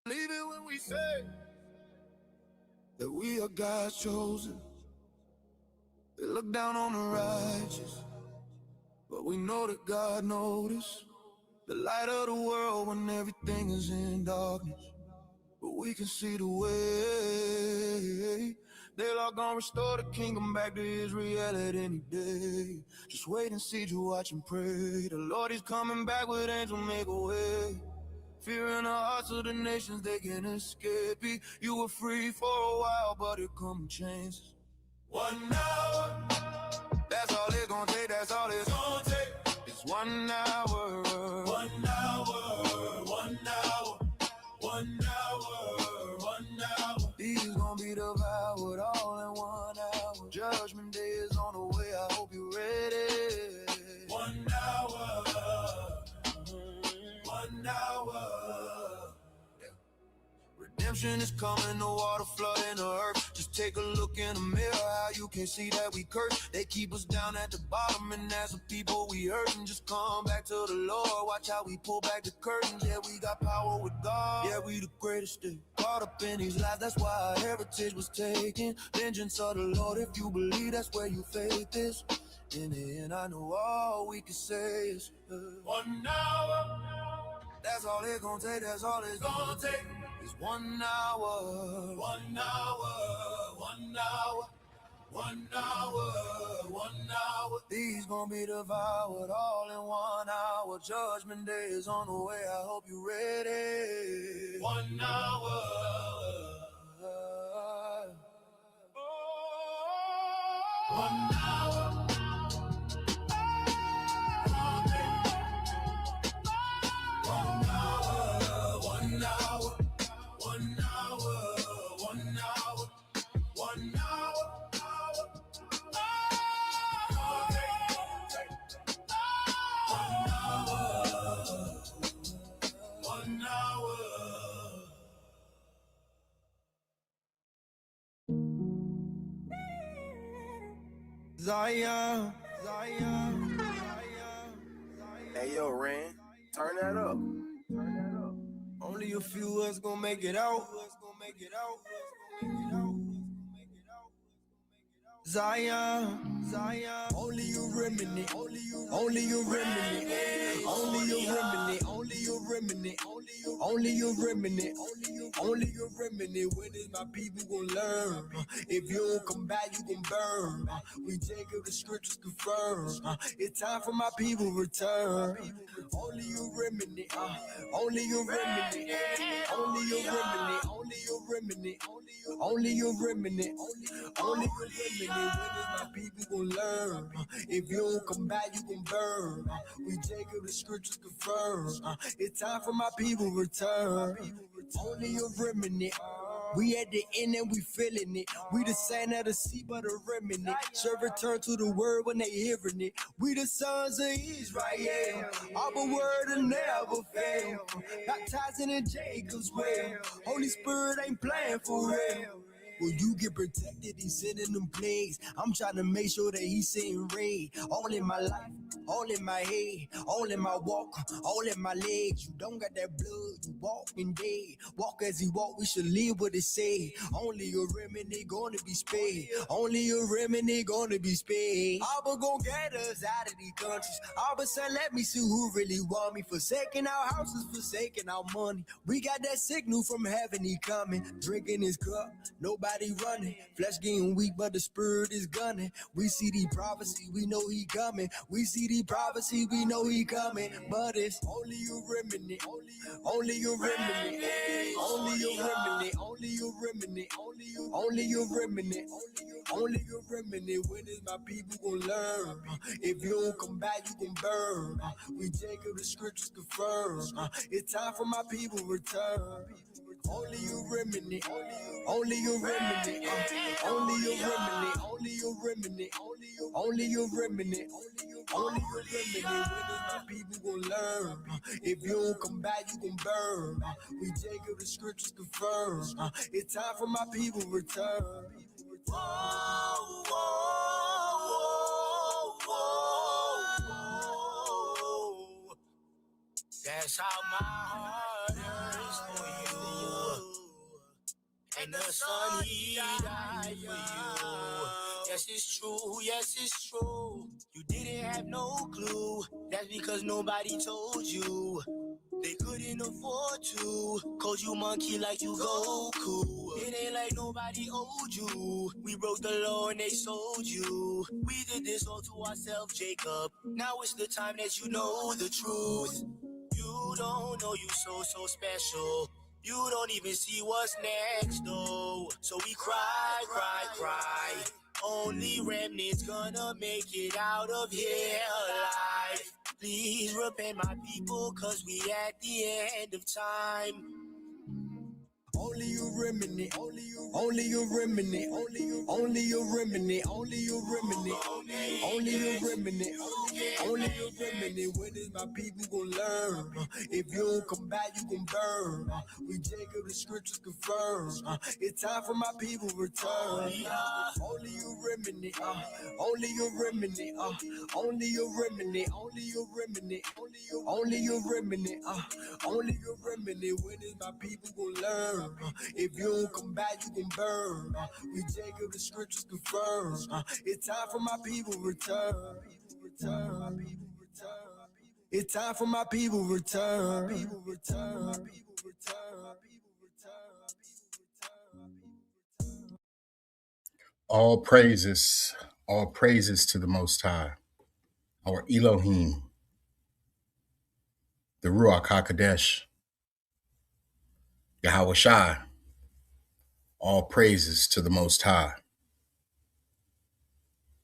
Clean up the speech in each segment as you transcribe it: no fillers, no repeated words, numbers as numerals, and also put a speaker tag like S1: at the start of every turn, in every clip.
S1: Believe it when we say that we are God's chosen. They look down on the righteous, but we know that God noticed. The light of the world when everything is in darkness, but we can see the way. They're all gonna restore the kingdom back to Israel at any day. Just wait and see, you watch and pray. The Lord is coming back with angels, make a way. Fear in the hearts of the nations, they can't escape it. You were free for a while, but it come changes. 1 hour, that's all it's gonna take, that's all it's gonna take. It's 1 hour. 1 hour, 1 hour, 1 hour, 1 hour. These gonna be devoured all in 1 hour. Judgment day is on the way, I hope you're ready. 1 hour, 1 hour. Redemption is coming, the water flooding the earth. Just take a look in the mirror, how you can see that we cursed. They keep us down at the bottom, and as a people we hurting. Just come back to the Lord, watch how we pull back the curtains. Yeah, we got power with God, yeah, we the greatest thing. Caught up in these lies, that's why our heritage was taken. Vengeance of the Lord, if you believe, that's where your faith is. In the end, I know all we can say is 1 hour. That's all it's gonna take, that's all it's gonna take. It's 1 hour. 1 hour, 1 hour, 1 hour, 1 hour. These gonna be devoured all in 1 hour. Judgment day is on the way, I hope you're ready. 1 hour. 1 hour. 1 hour. Zion, Zion, Zion.
S2: Hey yo, Ren, turn that up.
S1: Only a few of us gonna make it out. Zion, Zion, only you remnant, only you remnant, only you remnant, only you remnant, only you remnant, only you remnant. When is my people gonna learn? If you don't come back, you gon' burn. We take up the scriptures confirm. It's time for my people return. Only you remnant, only you remnant, only you remnant, only you remnant, only you remnant, only you remnant. When is my people gonna learn? If you don't come back, you gon' burn. We take up the scriptures confirm. It's time for my people return. Only you remnant. We at the end and we feeling it. We the sand of the sea, but a remnant. Shall return to the word when they hearing it. We the sons of Israel. Our word will never fail. Baptizing in Jacob's well. Holy Spirit ain't playing for real. Will you get protected? He's sending them plagues. I'm trying to make sure that he's sending rain. All in my life, all in my head, all in my walk, all in my legs. You don't got that blood, you walking dead. Walk as he walk, we should live what it say. Only a remnant gonna be spared. Only a remnant gonna be spared. Abba gon' get us out of these countries. Abba said, let me see who really want me. Forsaking our houses, forsaking our money. We got that signal from heaven, he coming. Drinking his cup, nobody running. Flesh getting weak, but the spirit is gunning. We see the prophecy, we know he coming. We see the prophecy, we know he coming. But it's only you remnant, only you remnant, only you remnant, only you remnant, only you remnant, only you remnant. When is my people gonna learn? If you don't come back, you gon' burn. We take up the scriptures confirm. It's time for my people return. Only you remnant, only you remnant, only you remnant, only you remnant, only you remnant, only you remnant. When is my people gonna learn? If you don't come back, you gon' burn. We take up the scriptures confirm. It's time for my people return. Whoa, whoa, whoa, whoa. That's how my heart yearns for you.
S2: son, he died for you. Yes, it's true, yes, it's true. You didn't have no clue. That's because nobody told you. They couldn't afford to. Cause you monkey like you Goku. It ain't like nobody owed you. We broke the law and they sold you. We did this all to ourselves, Jacob. Now it's the time that you know the truth. You don't know you so special. You don't even see what's next, though. So we cry, cry, cry. Only remnants gonna make it out of here alive. Please repent, my people, cause we at the end of time.
S1: Only you remnant, only you remnant, only you remnant, only you remnant, only you remnant, only you remnant. When is my people gonna learn? If you don't come back, you gon' burn. We Jacob, the scriptures confirm. It's time for my people to return. Only you remnant, only you remnant, only you remnant, only you remnant, only you remnant, only you remnant. When is my people gonna learn? If you don't come back, you gon' burn. We Jacob, the scriptures confirm. It's time for my people return. It's time for my people return.
S3: All praises to the Most High, our Elohim, the Ruach HaKodesh, Yahweh Shai. All praises to the Most High.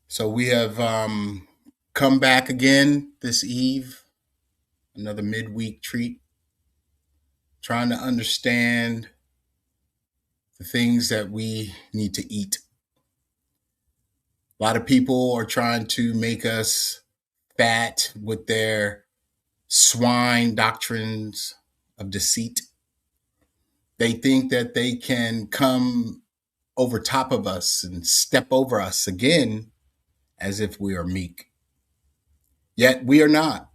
S3: So we have come back again this eve, another midweek treat, trying to understand the things that we need to eat. A lot of people are trying to make us fat with their swine doctrines of deceit. They think that they can come over top of us and step over us again as if we are meek. Yet we are not.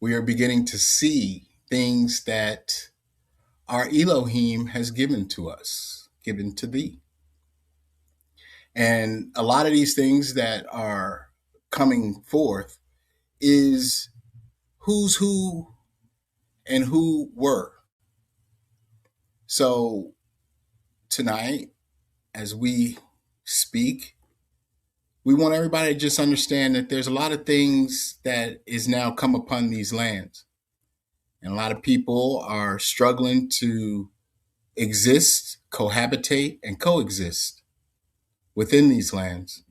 S3: We are beginning to see things that our Elohim has given to us, given to thee. And a lot of these things that are coming forth is who's who and who were. So tonight, as we speak, we want everybody to just understand that there's a lot of things that is now come upon these lands. And a lot of people are struggling to exist, cohabitate, and coexist within these lands.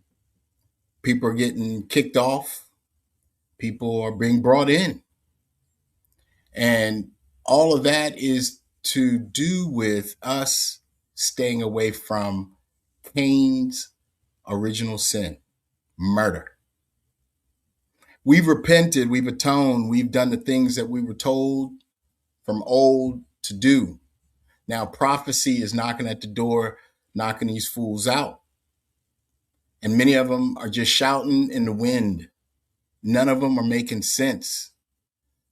S3: People are getting kicked off. People are being brought in. And all of that is to do with us staying away from Cain's original sin, murder. We've repented, we've atoned, we've done the things that we were told from old to do. Now prophecy is knocking at the door, knocking these fools out. And many of them are just shouting in the wind. None of them are making sense.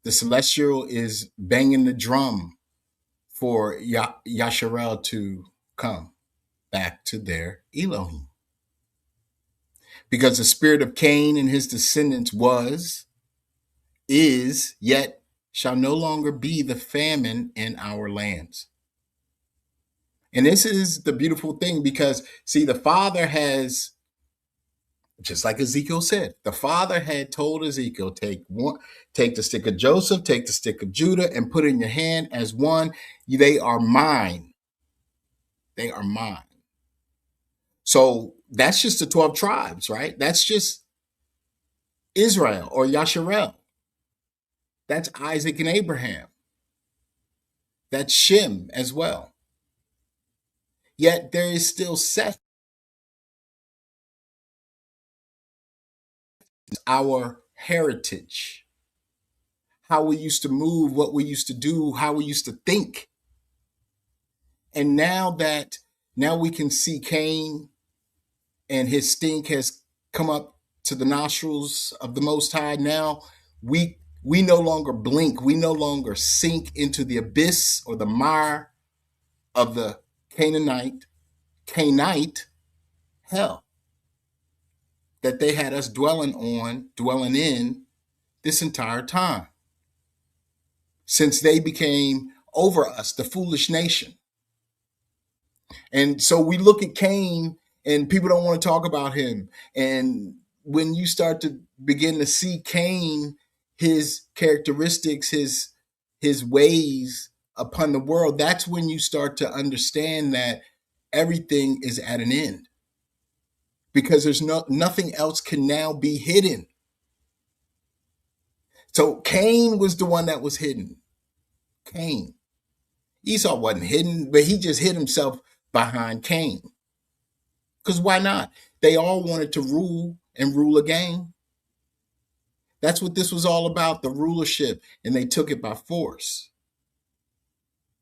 S3: The celestial is banging the drum for Yasharel to come back to their Elohim. Because the spirit of Cain and his descendants was, is, yet shall no longer be the famine in our lands. And this is the beautiful thing because, see, the Father has, just like Ezekiel said, the Father had told Ezekiel, take the stick of Joseph, take the stick of Judah, and put it in your hand as one. They are mine. They are mine. So that's just the 12 tribes, right? That's just Israel or Yasharel. That's Isaac and Abraham. That's Shem as well. Yet there is still Seth, our heritage, how we used to move, what we used to do, how we used to think. And now we can see Cain and his stink has come up to the nostrils of the Most High. Now we no longer blink. We no longer sink into the abyss or the mire of the Cainite hell that they had us dwelling in this entire time, since they became over us, the foolish nation. And so we look at Cain and people don't want to talk about him. And when you start to begin to see Cain, his characteristics, his ways upon the world, that's when you start to understand that everything is at an end. Because there's nothing else can now be hidden. So Cain was the one that was hidden. Cain. Esau wasn't hidden, but he just hid himself behind Cain. Because why not? They all wanted to rule and rule again. That's what this was all about, the rulership, and they took it by force.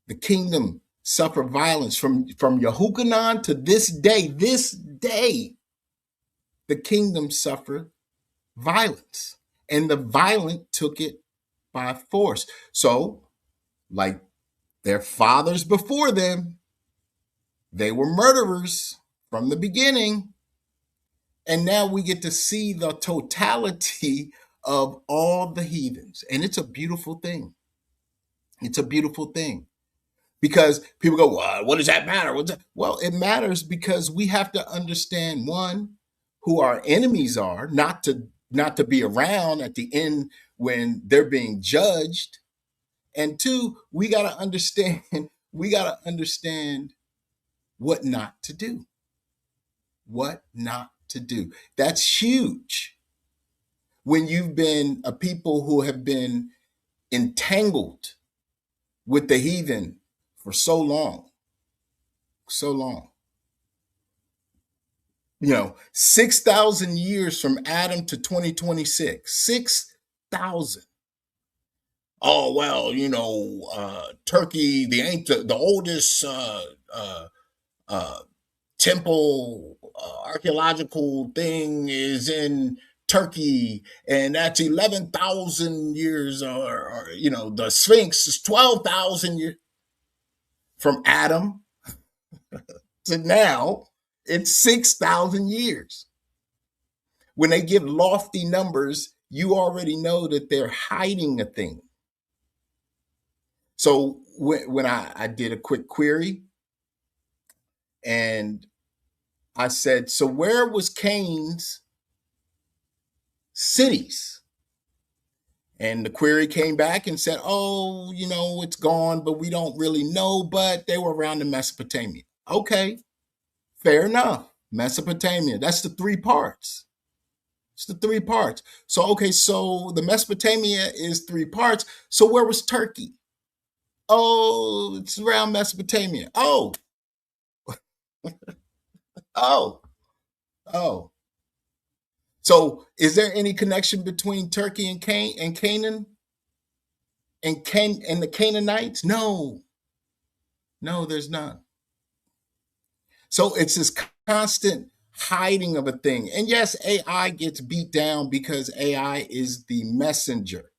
S3: The kingdom suffered violence from Yehukanan to this day. This day, the kingdom suffered violence, and the violent took it by force. So, like their fathers before them, they were murderers from the beginning. And now we get to see the totality of all the heathens. And it's a beautiful thing. It's a beautiful thing. Because people go, well, what does that matter? Well, it matters because we have to understand, one, who our enemies are, not to be around at the end when they're being judged. And two, we got to understand what not to do. What not to do. That's huge. When you've been a people who have been entangled with the heathen for so long. 6,000 years from Adam to 2026. 6,000. Oh, well, Turkey, the oldest temple archaeological thing is in Turkey, and that's 11,000 years, or the Sphinx is 12,000 years. From Adam to now, it's 6,000 years. When they give lofty numbers, you already know that they're hiding a thing. So when I did a quick query, and I said, so where was Cain's cities? And the query came back and said, oh, it's gone, but we don't really know, but they were around in Mesopotamia. Okay, fair enough. Mesopotamia, that's the three parts. It's the three parts. So, okay, so the Mesopotamia is three parts. So where was Turkey? Oh, it's around Mesopotamia. Oh. Oh. So is there any connection between Turkey and Canaan and the Canaanites? No, there's none. So it's this constant hiding of a thing. And yes, AI gets beat down because AI is the messenger.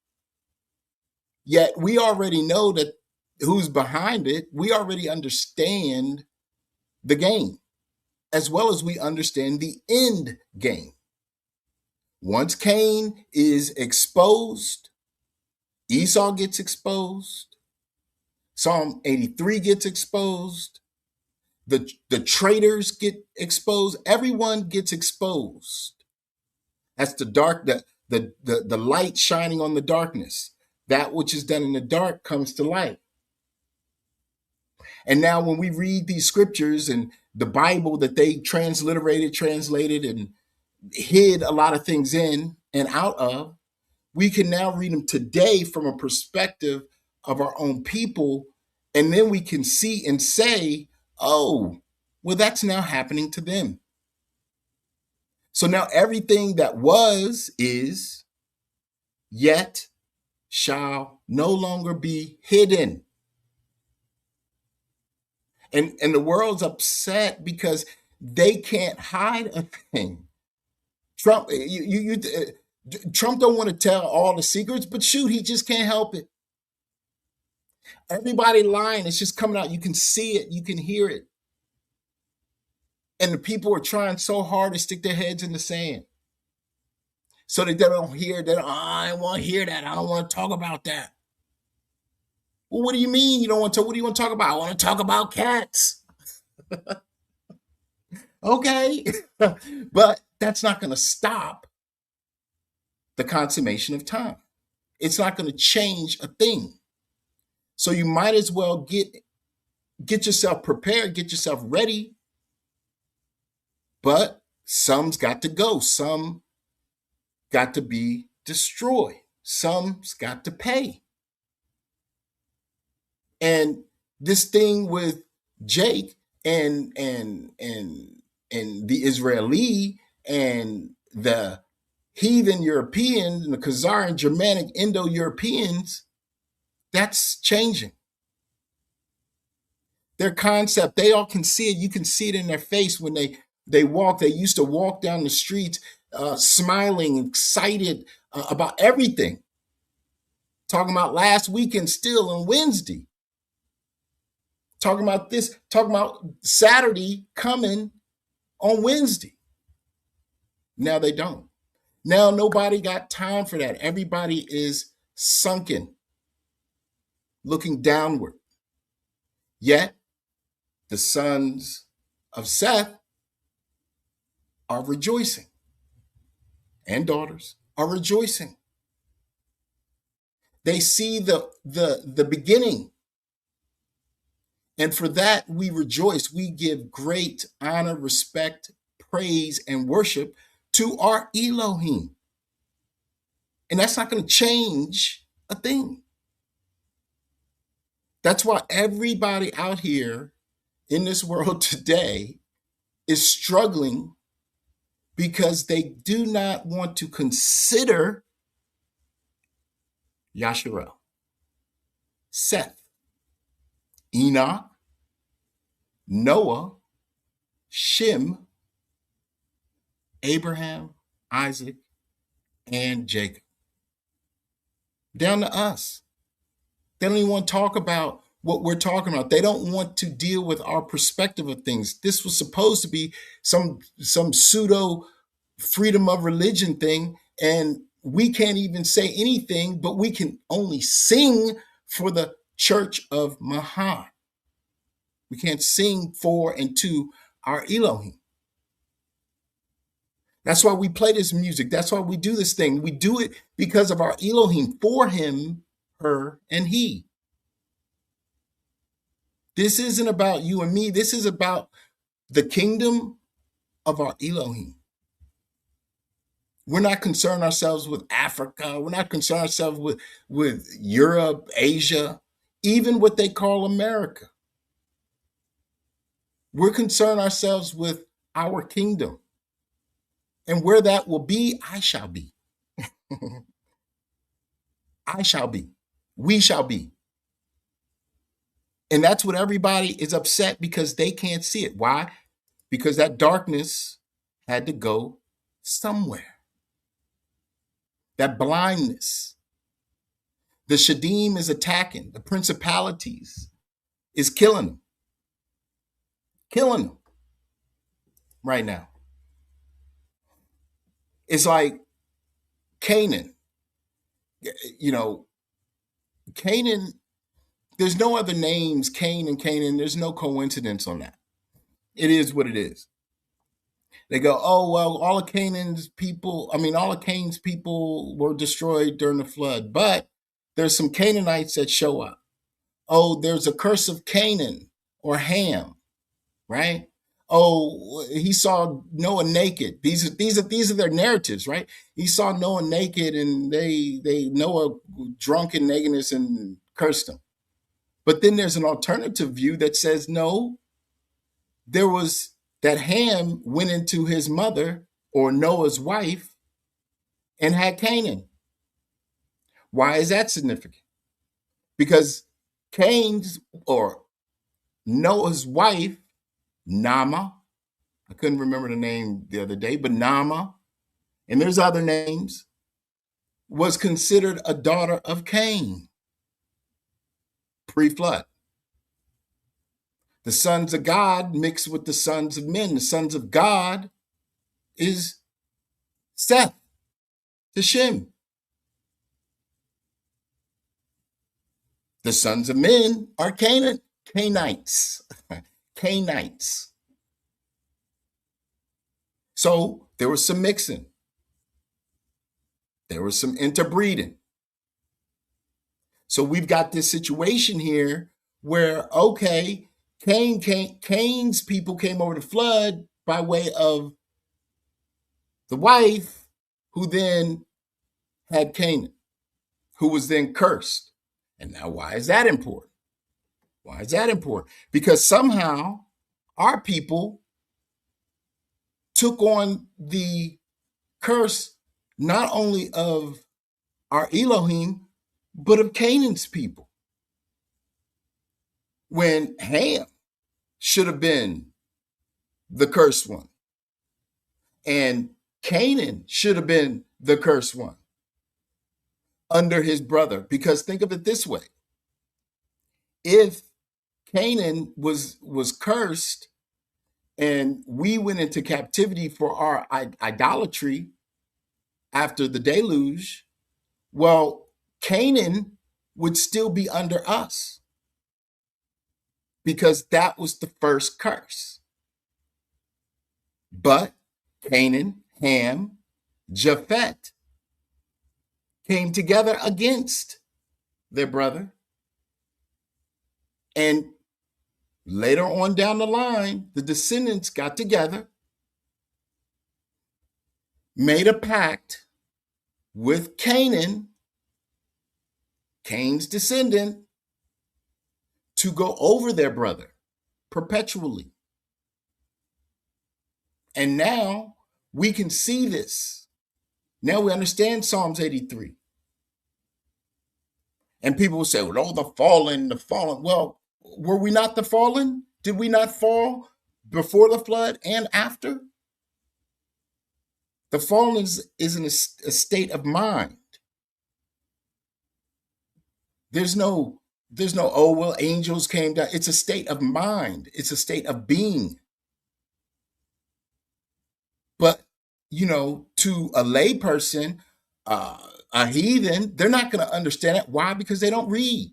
S3: Yet we already know that who's behind it. We already understand the game, as well as we understand the end game. Once Cain is exposed, Esau gets exposed, Psalm 83 gets exposed, the traitors get exposed, everyone gets exposed. That's the light shining on the darkness. That which is done in the dark comes to light. And now when we read these scriptures and the Bible that they translated, and hid a lot of things in and out of, we can now read them today from a perspective of our own people. And then we can see and say, oh, well, that's now happening to them. So now everything that was, is, yet shall no longer be hidden. And the world's upset because they can't hide a thing. Trump, Trump don't want to tell all the secrets, but shoot, he just can't help it. Everybody lying, it's just coming out. You can see it, you can hear it. And the people are trying so hard to stick their heads in the sand so that they don't hear that. I don't want to hear that. I don't want to talk about that. Well, what do you mean you don't want to? What do you want to talk about? I want to talk about cats. Okay. But that's not going to stop the consummation of time. It's not going to change a thing. So you might as well get yourself prepared, get yourself ready. But some's got to go. Some got to be destroyed. Some's got to pay. And this thing with Jake and the Israeli and the heathen Europeans and the Khazar and Germanic Indo-Europeans, that's changing. Their concept, they all can see it. You can see it in their face when they walk. They used to walk down the streets smiling, excited about everything. Talking about last weekend still on Wednesday. Talking about this, talking about Saturday coming on Wednesday. Now they don't. Now nobody got time for that. Everybody is sunken, looking downward. Yet the sons of Seth are rejoicing, and daughters are rejoicing. They see the beginning. And for that, we rejoice. We give great honor, respect, praise, and worship to our Elohim. And that's not going to change a thing. That's why everybody out here in this world today is struggling, because they do not want to consider Yasharel, Seth, Enoch, Noah, Shem, Abraham, Isaac, and Jacob. Down to us. They don't even want to talk about what we're talking about. They don't want to deal with our perspective of things. This was supposed to be some pseudo freedom of religion thing, and we can't even say anything, but we can only sing for the church of Mahan. We can't sing for and to our Elohim. That's why we play this music. That's why we do this thing. We do it because of our Elohim, for him, her, and he. This isn't about you and me. This is about the kingdom of our Elohim. We're not concerned ourselves with Africa. We're not concerned ourselves with Europe, Asia, even what they call America. We're concerned ourselves with our kingdom. And where that will be, I shall be. I shall be. We shall be. And that's what everybody is upset because they can't see it. Why? Because that darkness had to go somewhere. That blindness. The Shadim is attacking. The principalities is killing them. Killing them right now. It's like Canaan. You know, Canaan, there's no other names, Cain and Canaan. There's no coincidence on that. It is what it is. They go, oh, well, all of Cain's people were destroyed during the flood. But there's some Canaanites that show up. Oh, there's a curse of Canaan or Ham, right? Oh, he saw Noah naked. These are their narratives, right? He saw Noah naked, and Noah drunk in nakedness and cursed him. But then there's an alternative view that says, no, there was that Ham went into his mother or Noah's wife and had Canaan. Why is that significant? Because Cain's or Noah's wife, Nama, I couldn't remember the name the other day, but Nama, and there's other names, was considered a daughter of Cain pre-flood. The sons of God mixed with the sons of men. The sons of God is Seth to Shem. The sons of men are Cainites. Cainites. So there was some mixing. There was some interbreeding. So we've got this situation here where, okay, Cain's people came over the flood by way of the wife who then had Canaan, who was then cursed. And now why is that important? Why is that important? Because somehow our people took on the curse not only of our Elohim, but of Canaan's people. When Ham should have been the cursed one, and Canaan should have been the cursed one under his brother. Because think of it this way. If Canaan was cursed and we went into captivity for our idolatry after the deluge, well, Canaan would still be under us because that was the first curse. But Canaan, Ham, Japheth came together against their brother. And later on down the line, the descendants got together, made a pact with Canaan, Cain's descendant, to go over their brother perpetually. And now we can see this. Now we understand Psalms 83. And people will say, well, oh, the fallen. Well, were we not the fallen? Did we not fall before the flood and after? The fallen is in a state of mind. There's no, oh, well, angels came down. It's a state of mind. It's a state of being. But, to a lay person, a heathen, they're not going to understand it. Why? Because they don't read.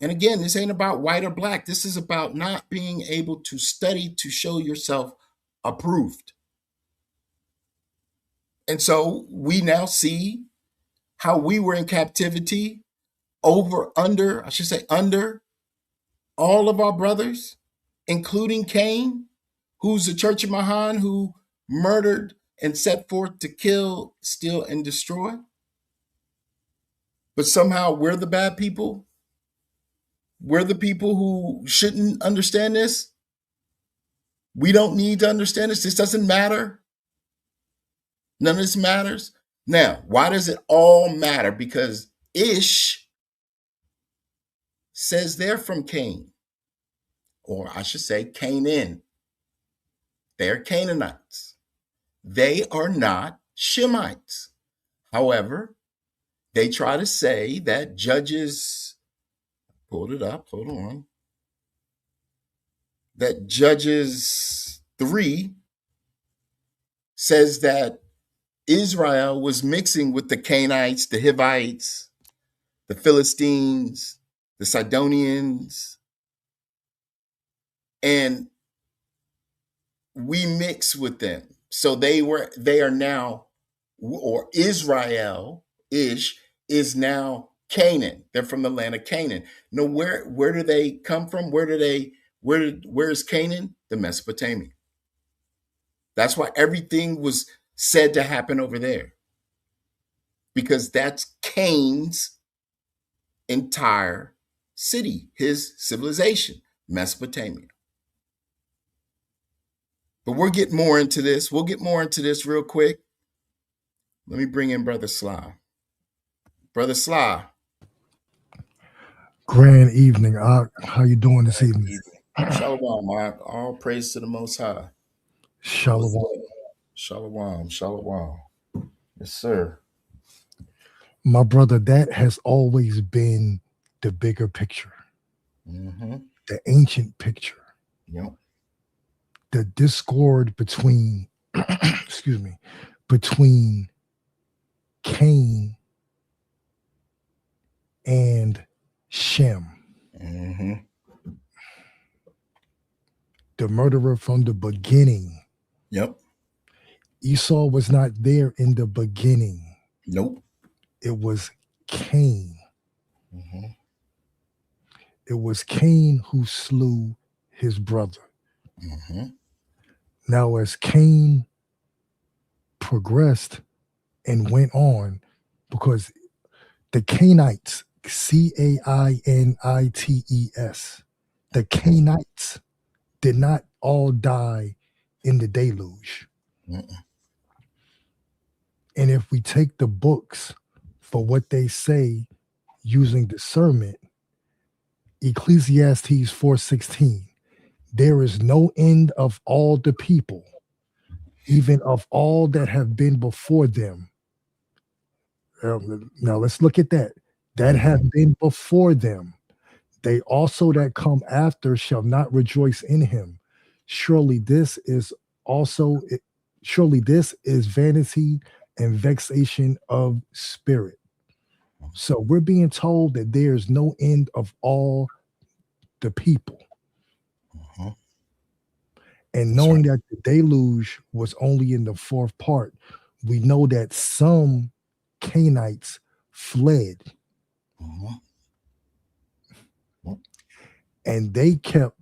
S3: And again, this ain't about white or black. This is about not being able to study to show yourself approved. And so we now see how we were in captivity under all of our brothers, including Cain, who's the church of Mahan, who murdered and set forth to kill, steal, and destroy. But somehow we're the bad people. We're the people who shouldn't understand this. We don't need to understand this. This doesn't matter. None of this matters. Now, why does it all matter? Because Ish says they're from Cain, or I should say Canaan. They're Canaanites. They are not Shemites. However, they try to say that Judges, pulled it up, hold on, that Judges 3 says that Israel was mixing with the Canaanites, the Hivites, the Philistines, the Sidonians, and we mix with them. So they are now, or Israel-ish is now Canaan. They're from the land of Canaan. Now, where do they come from? Where is Canaan? The Mesopotamia. That's why everything was said to happen over there, because that's Cain's entire city, his civilization, Mesopotamia. But we'll get more into this. We'll get more into this real quick. Let me bring in Brother Sly. Brother Sly.
S4: Grand evening. How you doing this evening?
S3: Shalom, Mark. All praise to the Most High.
S4: Shalom.
S3: Shalom. Shalom. Yes, sir.
S4: My brother, that has always been the bigger picture.
S3: Mm-hmm.
S4: the ancient picture.
S3: Yep.
S4: The discord between, excuse me, between Cain and Shem,
S3: Mm-hmm.
S4: the murderer from the beginning.
S3: Yep.
S4: Esau was not there in the beginning.
S3: Nope.
S4: It was Cain.
S3: Mm-hmm.
S4: It was Cain who slew his brother.
S3: Mm-hmm.
S4: Now, as Cain progressed and went on, because the Cainites, Cainites, the Cainites did not all die in the deluge.
S3: Mm-mm.
S4: And if we take the books for what they say using discernment, Ecclesiastes 4:16, there is no end of all the people, even of all that have been before them. Now let's look at that. That have been before them. They also that come after shall not rejoice in him. Surely this is vanity and vexation of spirit. So we're being told that there's no end of all the people.
S3: Mm-hmm.
S4: And
S3: That's
S4: knowing
S3: right.
S4: that the deluge was only in the fourth part, we know that some Cainites fled
S3: Mm-hmm.
S4: and they kept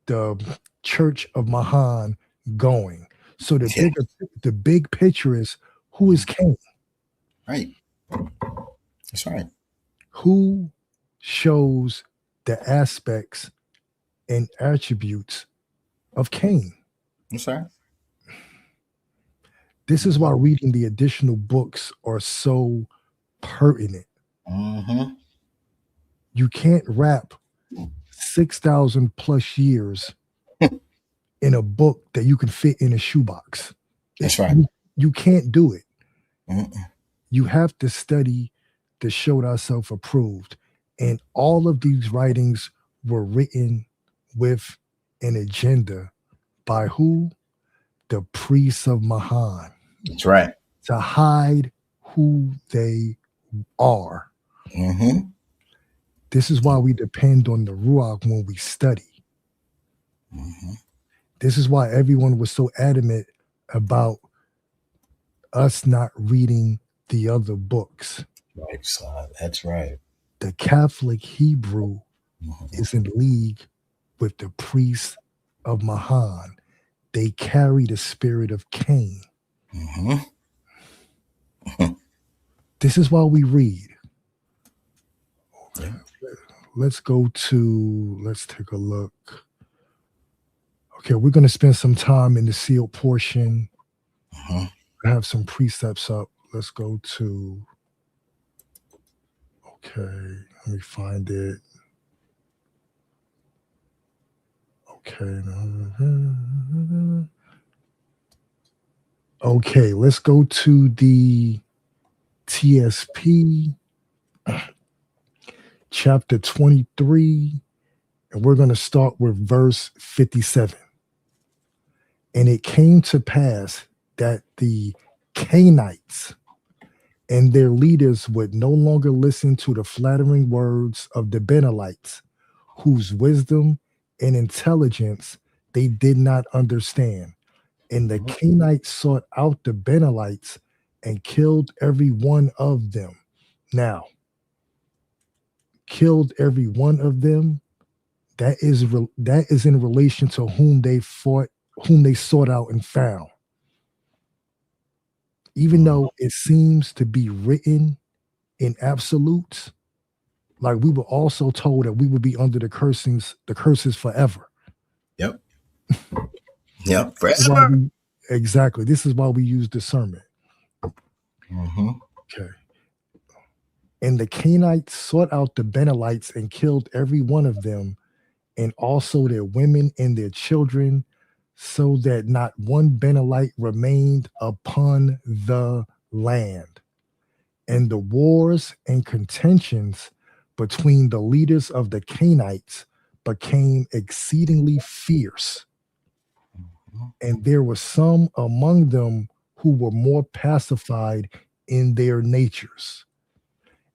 S4: the church of Mahan going. So the
S3: Yeah.
S4: big picture is, who is Cain?
S3: Right. That's right.
S4: Who shows the aspects and attributes of Cain?
S3: That's right.
S4: This is why reading the additional books are so pertinent.
S3: Mm-hmm.
S4: You can't wrap 6,000 plus years in a book that you can fit in a shoebox.
S3: That's right.
S4: You can't do it.
S3: Mm-mm.
S4: You have to study to show thyself approved. And all of these writings were written with an agenda by who? The priests of Mahan,
S3: That's right.
S4: to hide who they are.
S3: Mm-hmm.
S4: This is why we depend on the Ruach when we study.
S3: Mm-hmm.
S4: This is why everyone was so adamant about us not reading the other books.
S3: Right, son. That's right.
S4: The Catholic Hebrew
S3: Mm-hmm.
S4: is in league with the priests of Mahan. They carry the spirit of Cain.
S3: Mm-hmm.
S4: This is why we read.
S3: Yeah.
S4: Let's take a look. Okay, we're going to spend some time in the sealed portion.
S3: Mm-hmm.
S4: I have some precepts up. Let's go to, okay, let me find it. Okay. Okay, let's go to the TSP, chapter 23, and we're going to start with verse 57. And it came to pass that the Cainites and their leaders would no longer listen to the flattering words of the Benelites, whose wisdom and intelligence they did not understand. And the Cainites sought out the Benelites and killed every one of them. Now, killed every one of them, that is in relation to whom they sought out and found. Even though it seems to be written in absolutes, like we were also told that we would be under the curses forever.
S3: Yep. Yep.
S4: This is why
S3: Forever.
S4: exactly. This is why we use discernment.
S3: Mm-hmm.
S4: Okay. And the Cainites sought out the Benelites and killed every one of them, and also their women and their children, so that not one Benelite remained upon the land. And the wars and contentions between the leaders of the Cainites became exceedingly fierce, and there were some among them who were more pacified in their natures.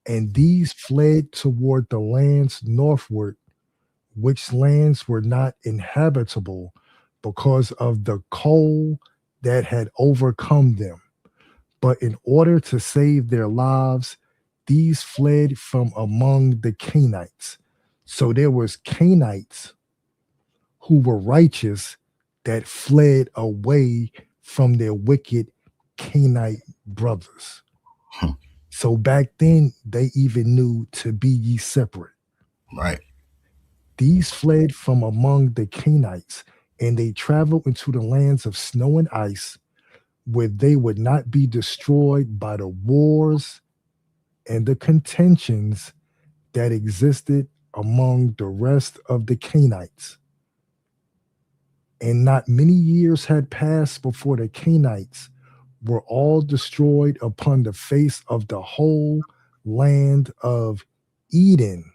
S4: And these fled toward the lands northward, which lands were not inhabitable because of the cold that had overcome them. But in order to save their lives, these fled from among the Canaanites. So there was Canaanites who were righteous that fled away from their wicked Canaanite brothers.
S3: Hmm.
S4: So back then, they even knew to be ye separate.
S3: Right.
S4: These fled from among the Canaanites, and they traveled into the lands of snow and ice, where they would not be destroyed by the wars and the contentions that existed among the rest of the Canaanites. And not many years had passed before the Canaanites were all destroyed upon the face of the whole land of Eden.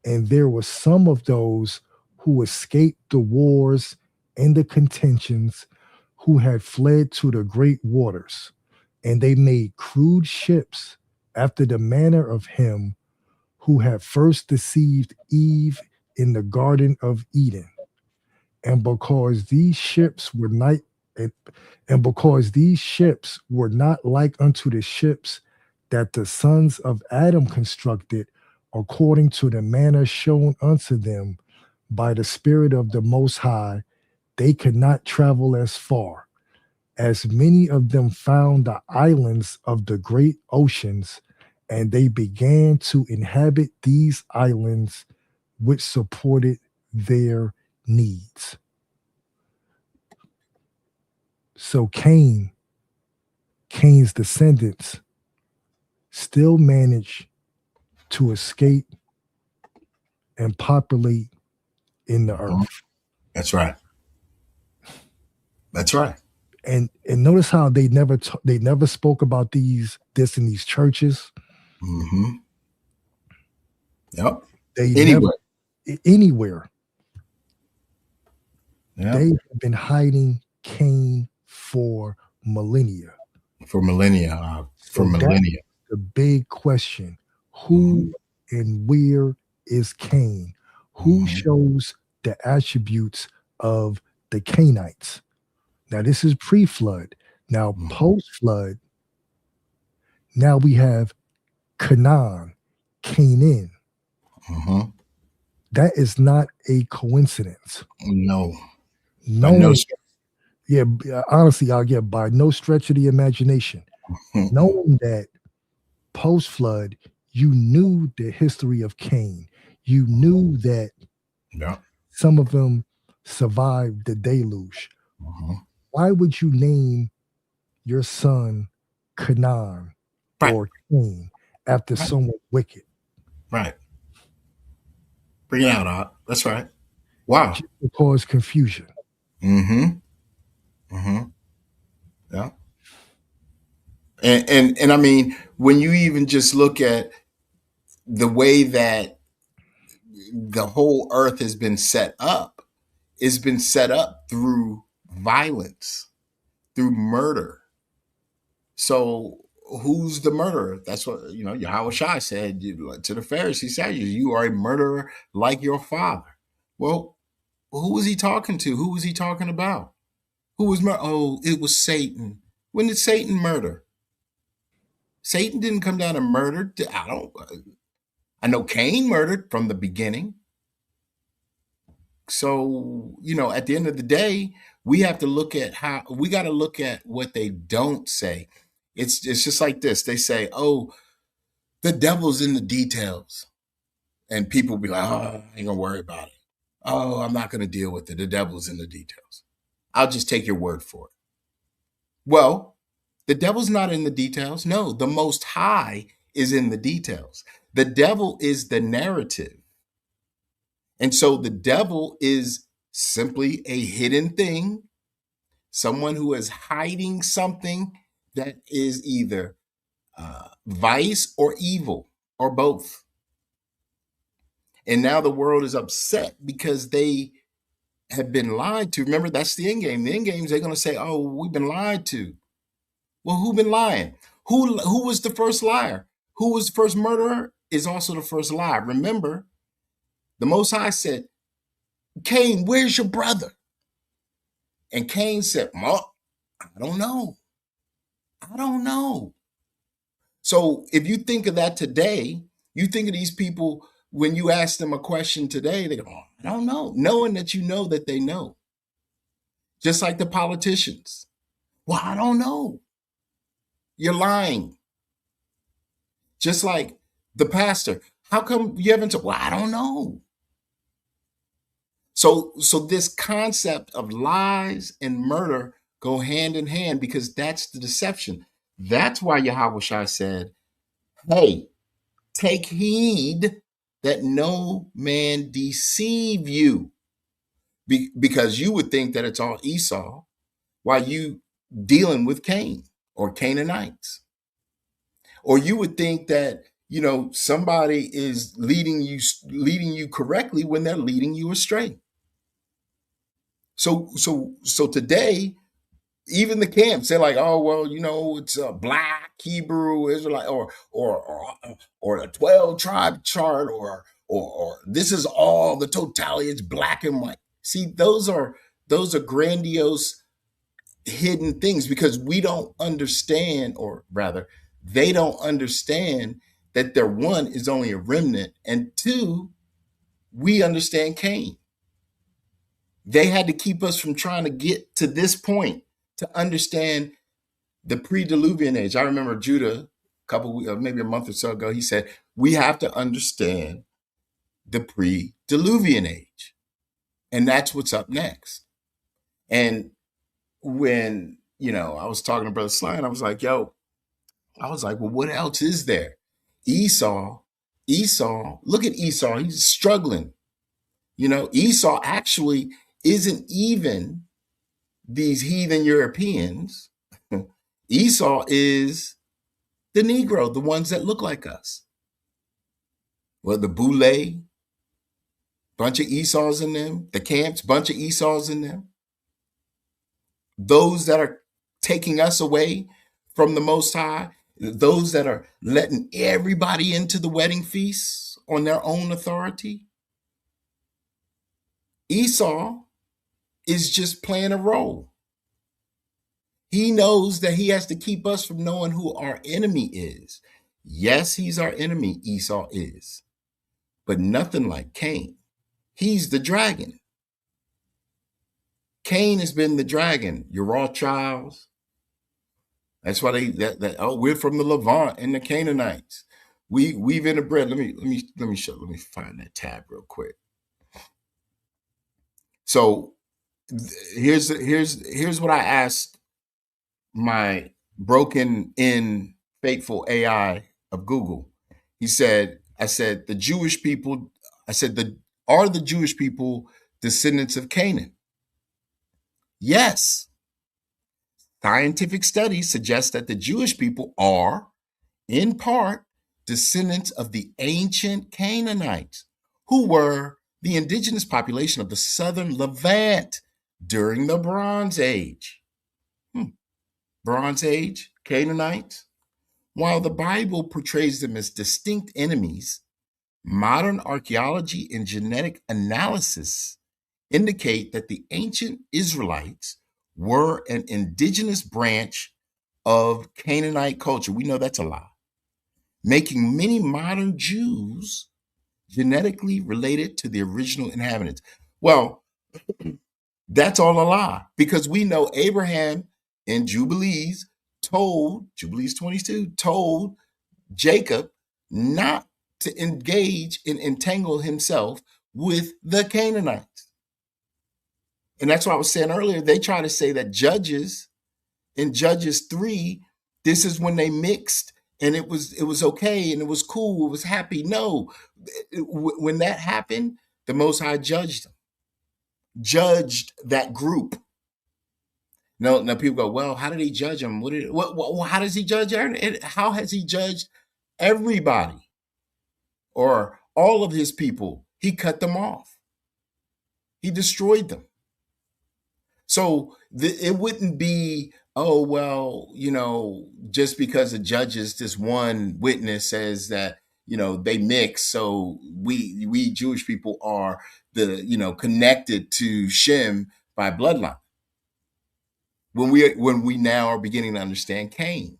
S4: And there were some of those who escaped the wars and the contentions, who had fled to the great waters. And they made crude ships after the manner of him who had first deceived Eve in the Garden of Eden. And because these ships were not and because these ships were not like unto the ships that the sons of Adam constructed, according to the manner shown unto them by the Spirit of the Most High, they could not travel as far. As many of them found the islands of the great oceans, and they began to inhabit these islands, which supported their needs. So Cain's descendants, still managed to escape and populate in the
S3: Mhm.
S4: earth.
S3: That's right. That's right.
S4: And notice how they never spoke about this in these churches.
S3: Mm-hmm. Yep.
S4: They
S3: Anyway.
S4: never anywhere.
S3: Yep.
S4: They have been hiding Cain for millennia.
S3: For millennia.
S4: So that's the big question. Who and where is Cain? Who shows the attributes of the Canaanites? Now, this is pre-flood. Now, post-flood, now we have Canaan, Canaan.
S3: Mm-hmm.
S4: That is not a coincidence.
S3: No.
S4: No. Yeah, honestly, by no stretch of the imagination. Knowing that post-flood, you knew the history of Cain. You knew that some of them survived the deluge. Why would you name your son Canaan or Cain after someone wicked?
S3: Right. Bring it out, Art. That's right. Wow.
S4: Just to cause confusion.
S3: Mm-hmm. Mm-hmm. Yeah. And I mean, when you even just look at the way that the whole earth has been set up, it's been set up through violence, through murder. So who's the murderer? That's what, Yahweh Shai said to the Pharisees, you are a murderer like your father. Well, who was he talking to? Who was he talking about? Who was Oh, it was Satan. When did Satan murder? Satan didn't come down and murder. I know Cain murdered from the beginning. So, at the end of the day, we have to look at what they don't say. It's just like this. They say, oh, the devil's in the details. And people be like, oh, I ain't gonna worry about it. Oh, I'm not gonna deal with it. The devil's in the details. I'll just take your word for it. Well, the devil's not in the details. No, the Most High is in the details. The devil is the narrative. And so the devil is simply a hidden thing, someone who is hiding something that is either vice or evil or both. And now the world is upset because they have been lied to. Remember, that's the end game. The end game is they're going to say, oh, we've been lied to. Well, who been lying? Who was the first liar? Who was the first murderer is also the first liar. Remember, the Most High said, Cain, where's your brother? And Cain said, I don't know. I don't know. So if you think of that today, you think of these people, when you ask them a question today, they go, oh, I don't know. Knowing that you know that they know. Just like the politicians. Well, I don't know. You're lying. Just like the pastor. How come you haven't told? Well, I don't know. So this concept of lies and murder go hand in hand because that's the deception. That's why Yahweh Shai said, hey, take heed that no man deceive you. Because you would think that it's all Esau while you dealing with Cain or Canaanites. Or you would think that, somebody is leading you correctly when they're leading you astray. So today, even the camps, they're like, oh, well, it's a black Hebrew Israelite or a 12 tribe chart or this is all the totality, it's black and white. See, those are grandiose hidden things because we don't understand, or rather, they don't understand that their one is only a remnant, and two, we understand Cain. They had to keep us from trying to get to this point to understand the pre-Diluvian age. I remember Judah, maybe a month or so ago, he said, we have to understand the pre-Diluvian age. And that's what's up next. And when, I was talking to Brother Sly, and I was like, well, what else is there? Esau, look at Esau. He's struggling. Esau actually isn't even these heathen Europeans. Esau is the Negro, the ones that look like us. Well, the Boule, bunch of Esau's in them. The camps, bunch of Esau's in them. Those that are taking us away from the Most High, those that are letting everybody into the wedding feast on their own authority. Esau is just playing a role. He knows that he has to keep us from knowing who our enemy is. Yes, he's our enemy, Esau is. But nothing like Cain. He's the dragon. Cain has been the dragon. Your Rothschilds. That's why we're from the Levant and the Canaanites. We've interbred. Let me find that tab real quick. So here's what I asked my broken in faithful AI of Google. I said, the Jewish people, are the Jewish people descendants of Canaan? Yes. Scientific studies suggest that the Jewish people are, in part, descendants of the ancient Canaanites, who were the indigenous population of the southern Levant during the Bronze Age. Bronze Age, Canaanites. While the Bible portrays them as distinct enemies, modern archaeology and genetic analysis indicate that the ancient Israelites were an indigenous branch of Canaanite culture. We know that's a lie. Making many modern Jews genetically related to the original inhabitants. Well, that's all a lie, because we know Abraham in Jubilees 22, told Jacob not to engage and entangle himself with the Canaanites. And that's what I was saying earlier. They try to say that in Judges 3, this is when they mixed and it was okay and it was cool, it was happy. No, when that happened, the Most High judged that group. Now people go, well, how did he judge them? How does he judge? How has he judged everybody or all of his people? He cut them off. He destroyed them. So it wouldn't be, oh, well, just because the judges, this one witness says that, they mix. So we Jewish people are connected to Shem by bloodline. When we now are beginning to understand Cain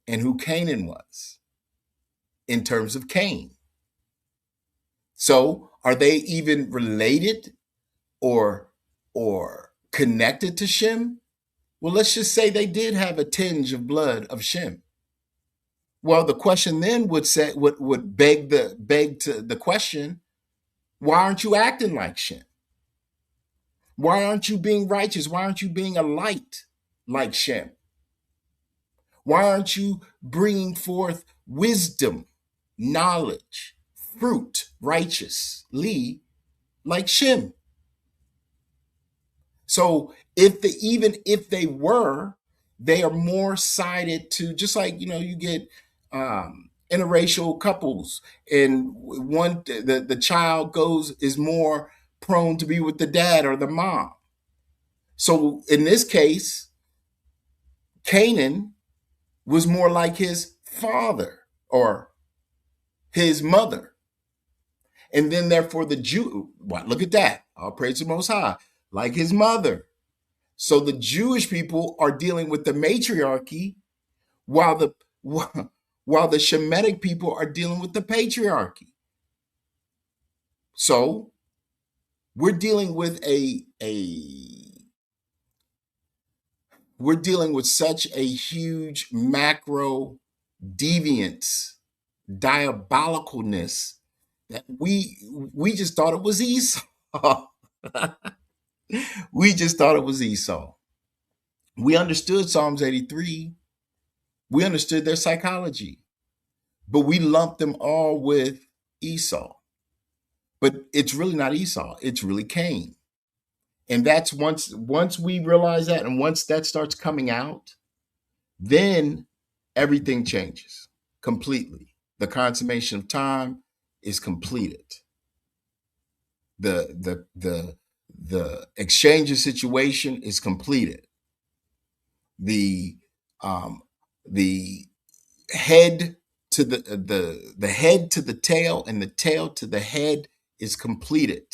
S3: and who Canaan was in terms of Cain. So are they even related or connected to Shem? Well, let's just say they did have a tinge of blood of Shem. Well, the question then would beg the question, why aren't you acting like Shem? Why aren't you being righteous? Why aren't you being a light like Shem? Why aren't you bringing forth wisdom, knowledge, fruit righteously like Shem? So even if they were, they are more sided to, just like, you get interracial couples, and the child is more prone to be with the dad or the mom. So in this case, Canaan was more like his father or his mother. And then therefore the Jew, look at that. All praise the Most High, like his mother. So the Jewish people are dealing with the matriarchy while the Shemitic people are dealing with the patriarchy. So we're dealing with such a huge macro deviance, diabolicalness, that we just thought it was Esau. We just thought it was Esau. We understood Psalms 83. We understood their psychology, but we lumped them all with Esau. But it's really not Esau. It's really Cain. And that's once we realize that, and once that starts coming out, then everything changes completely. The consummation of time is completed. The exchange situation is completed. The head to the head to the tail, and the tail to the head is completed.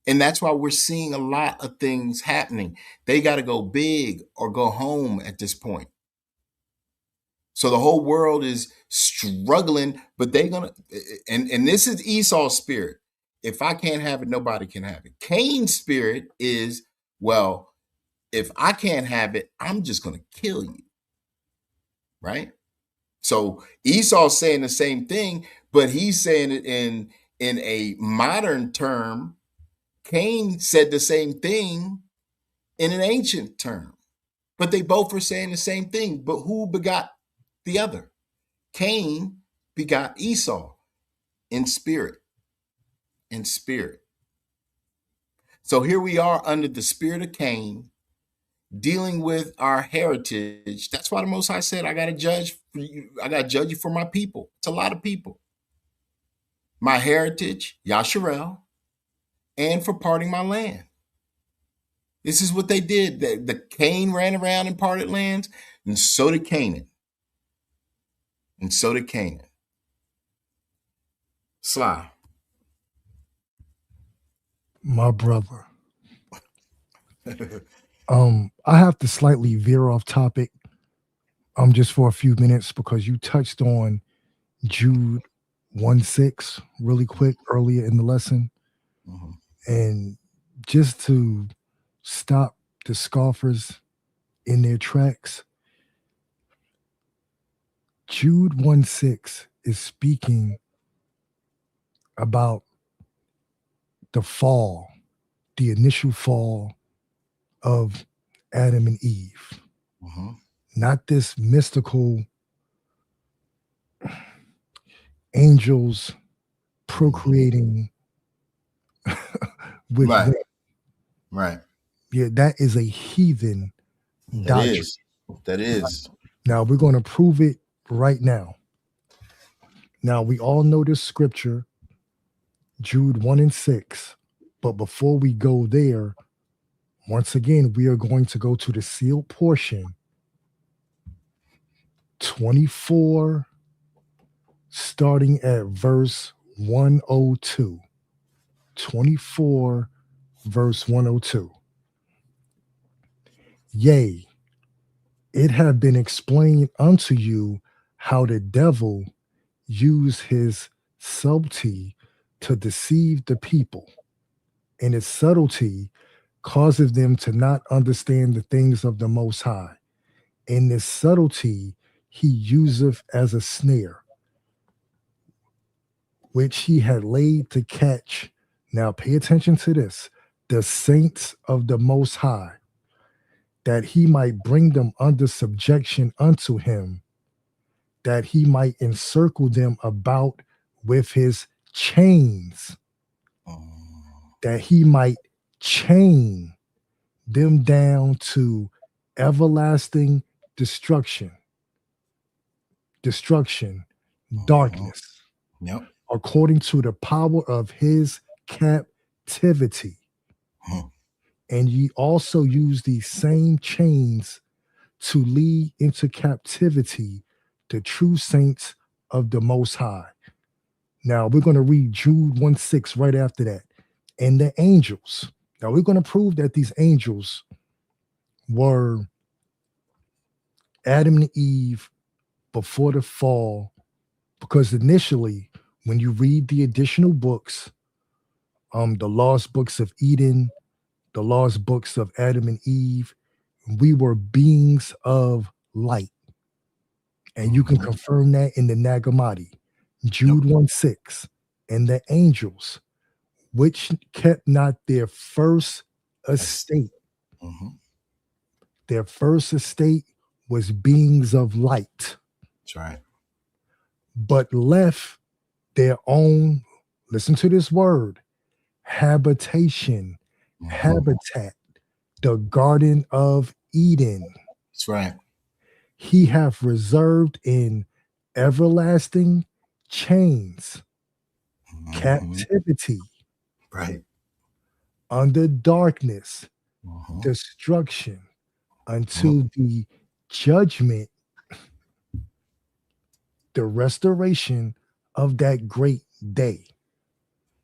S3: And that's why we're seeing a lot of things happening. They got to go big or go home at this point. So the whole world is struggling, but they're going to, and this is Esau's spirit. If I can't have it, nobody can have it. Cain's spirit is, well, if I can't have it, I'm just going to kill you. Right? So Esau's saying the same thing, but he's saying it in a modern term. Cain said the same thing in an ancient term, but they both are saying the same thing. But who begot the other? Cain begot Esau in spirit. In spirit. So here we are under the spirit of Cain, dealing with our heritage. That's why the Most High said, I got to judge for you. I got to judge you for my people. It's a lot of people. My heritage, Yasharel, and for parting my land. This is what they did. The Cain ran around and parted lands, and so did Canaan. And so did Canaan. Sly.
S4: My brother. I have to slightly veer off topic just for a few minutes, because you touched on Jude 1:6 really quick earlier in the lesson.
S3: Mm-hmm.
S4: And just to stop the scoffers in their tracks, Jude 1:6 is speaking about the fall, the initial fall of Adam and Eve.
S3: Mm-hmm.
S4: Not this mystical angels procreating with
S3: right.
S4: them.
S3: Right.
S4: Yeah, that is a heathen doctrine.
S3: That is.
S4: Now we're going to prove it right now. Now, we all know this scripture, Jude 1 and 6. But before we go there, once again, we are going to go to the sealed portion, 24, starting at verse 102. 24, verse 102. Yea, it have been explained unto you how the devil used his subtlety to deceive the people, and his subtlety causes them to not understand the things of the Most High. And this subtlety he useth as a snare, which he had laid to catch. Now pay attention to this: the saints of the Most High, that he might bring them under subjection unto him, that he might encircle them about with his chains, that he might chain them down to everlasting destruction, darkness,
S3: Yep.
S4: according to the power of his captivity. And ye also use these same chains to lead into captivity the true saints of the Most High. Now we're going to read Jude 1:6 right after that. And the angels. Now we're going to prove that these angels were Adam and Eve before the fall, because initially, when you read the additional books, the lost books of Eden, the lost books of Adam and Eve, we were beings of light. And you can confirm that in the Nag Hammadi, Jude 1:6. And the angels, which kept not their first estate. Their first estate was beings of light.
S3: That's right.
S4: But left their own, listen to this word, habitation, habitat, the Garden of Eden.
S3: That's right.
S4: He hath reserved in everlasting chains, captivity,
S3: right,
S4: under darkness, destruction, until the judgment, the restoration of that great day.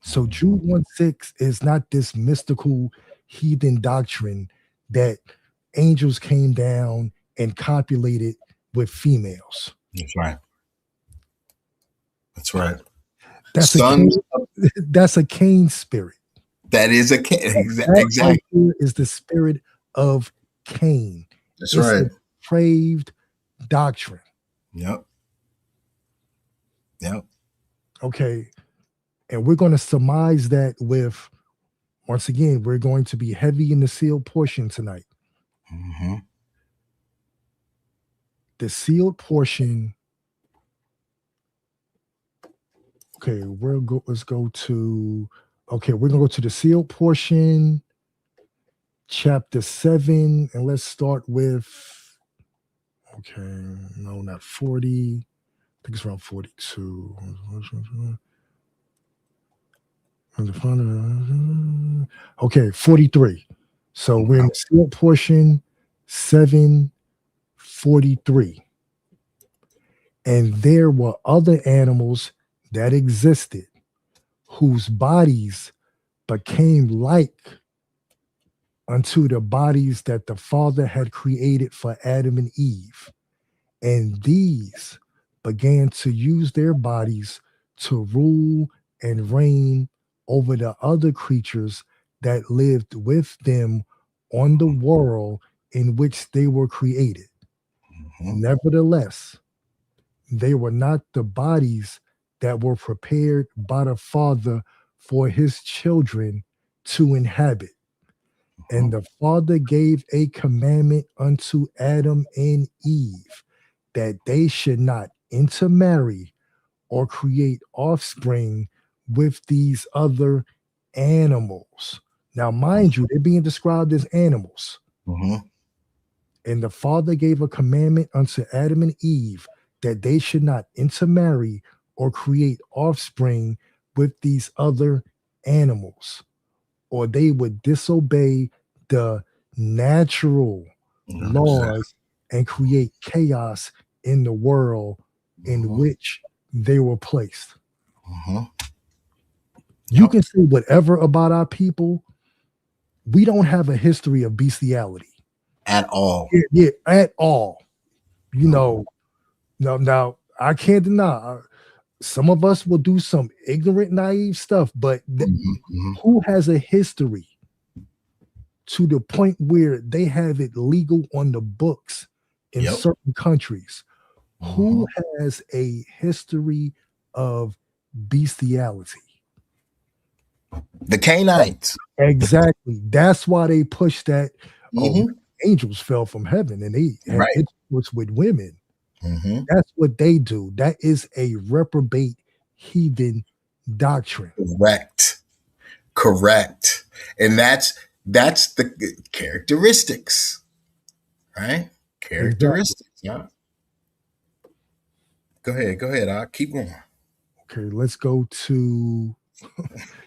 S4: So Jude 1:6 is not this mystical heathen doctrine that angels came down and copulated with females.
S3: That's right. That's right.
S4: That's a Cain spirit.
S3: That is a Cain. Exactly.
S4: Right here is the spirit of Cain.
S3: That's right.
S4: A depraved doctrine.
S3: Yep.
S4: Okay. And we're going to surmise that with, once again, we're going to be heavy in the sealed portion tonight. The sealed portion. Okay, we're going to go to the sealed portion, chapter 7, and let's start with, no, not 40. I think it's around 42. Okay, 43. So we're in the sealed portion, 7:43. And there were other animals that existed, whose bodies became like unto the bodies that the Father had created for Adam and Eve. And these began to use their bodies to rule and reign over the other creatures that lived with them on the world in which they were created. Nevertheless, they were not the bodies that were prepared by the Father for his children to inhabit. And the Father gave a commandment unto Adam and Eve that they should not intermarry or create offspring with these other animals. Now, mind you, they're being described as animals. And the Father gave a commandment unto Adam and Eve that they should not intermarry or create offspring with these other animals, or they would disobey the natural
S3: Exactly.
S4: laws and create chaos in the world in
S3: Mhm.
S4: which they were placed.
S3: Mhm.
S4: You
S3: Yep.
S4: can say whatever about our people. We don't have a history of bestiality.
S3: At all.
S4: Yeah, yeah, at all. You
S3: Nope.
S4: know, now I can't deny some of us will do some ignorant, naive stuff, but
S3: Mhm. Mhm.
S4: who has a history to the point where they have it legal on the books in
S3: Yep.
S4: certain countries? Who
S3: Mhm.
S4: has a history of bestiality?
S3: The Canaanites.
S4: Exactly. That's why they push that. Oh,
S3: Mhm.
S4: angels fell from heaven and they had
S3: Right.
S4: intercourse with women.
S3: Mhm.
S4: That's what they do. That is a reprobate heathen doctrine.
S3: Correct. Correct. And that's the characteristics, right?
S4: Exactly.
S3: Characteristics. Yeah. Go ahead. Go ahead. I'll keep going.
S4: Okay, let's go to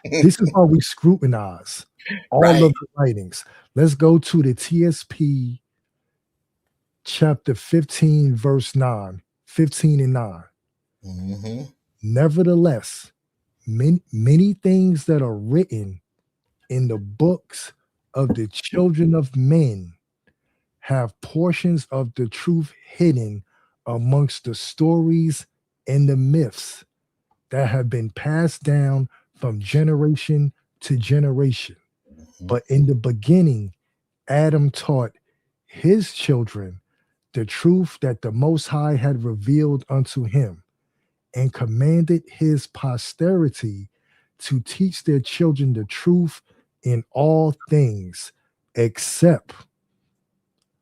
S4: this is how we scrutinize all
S3: Right.
S4: of the writings. Let's go to the TSP chapter 15, verse 9, 15 and 9.
S3: Mhm.
S4: Nevertheless, many things that are written in the books of the children of men have portions of the truth hidden amongst the stories and the myths that have been passed down from generation to generation.
S3: Mhm.
S4: But in the beginning, Adam taught his children the truth that the Most High had revealed unto him, and commanded his posterity to teach their children the truth in all things, except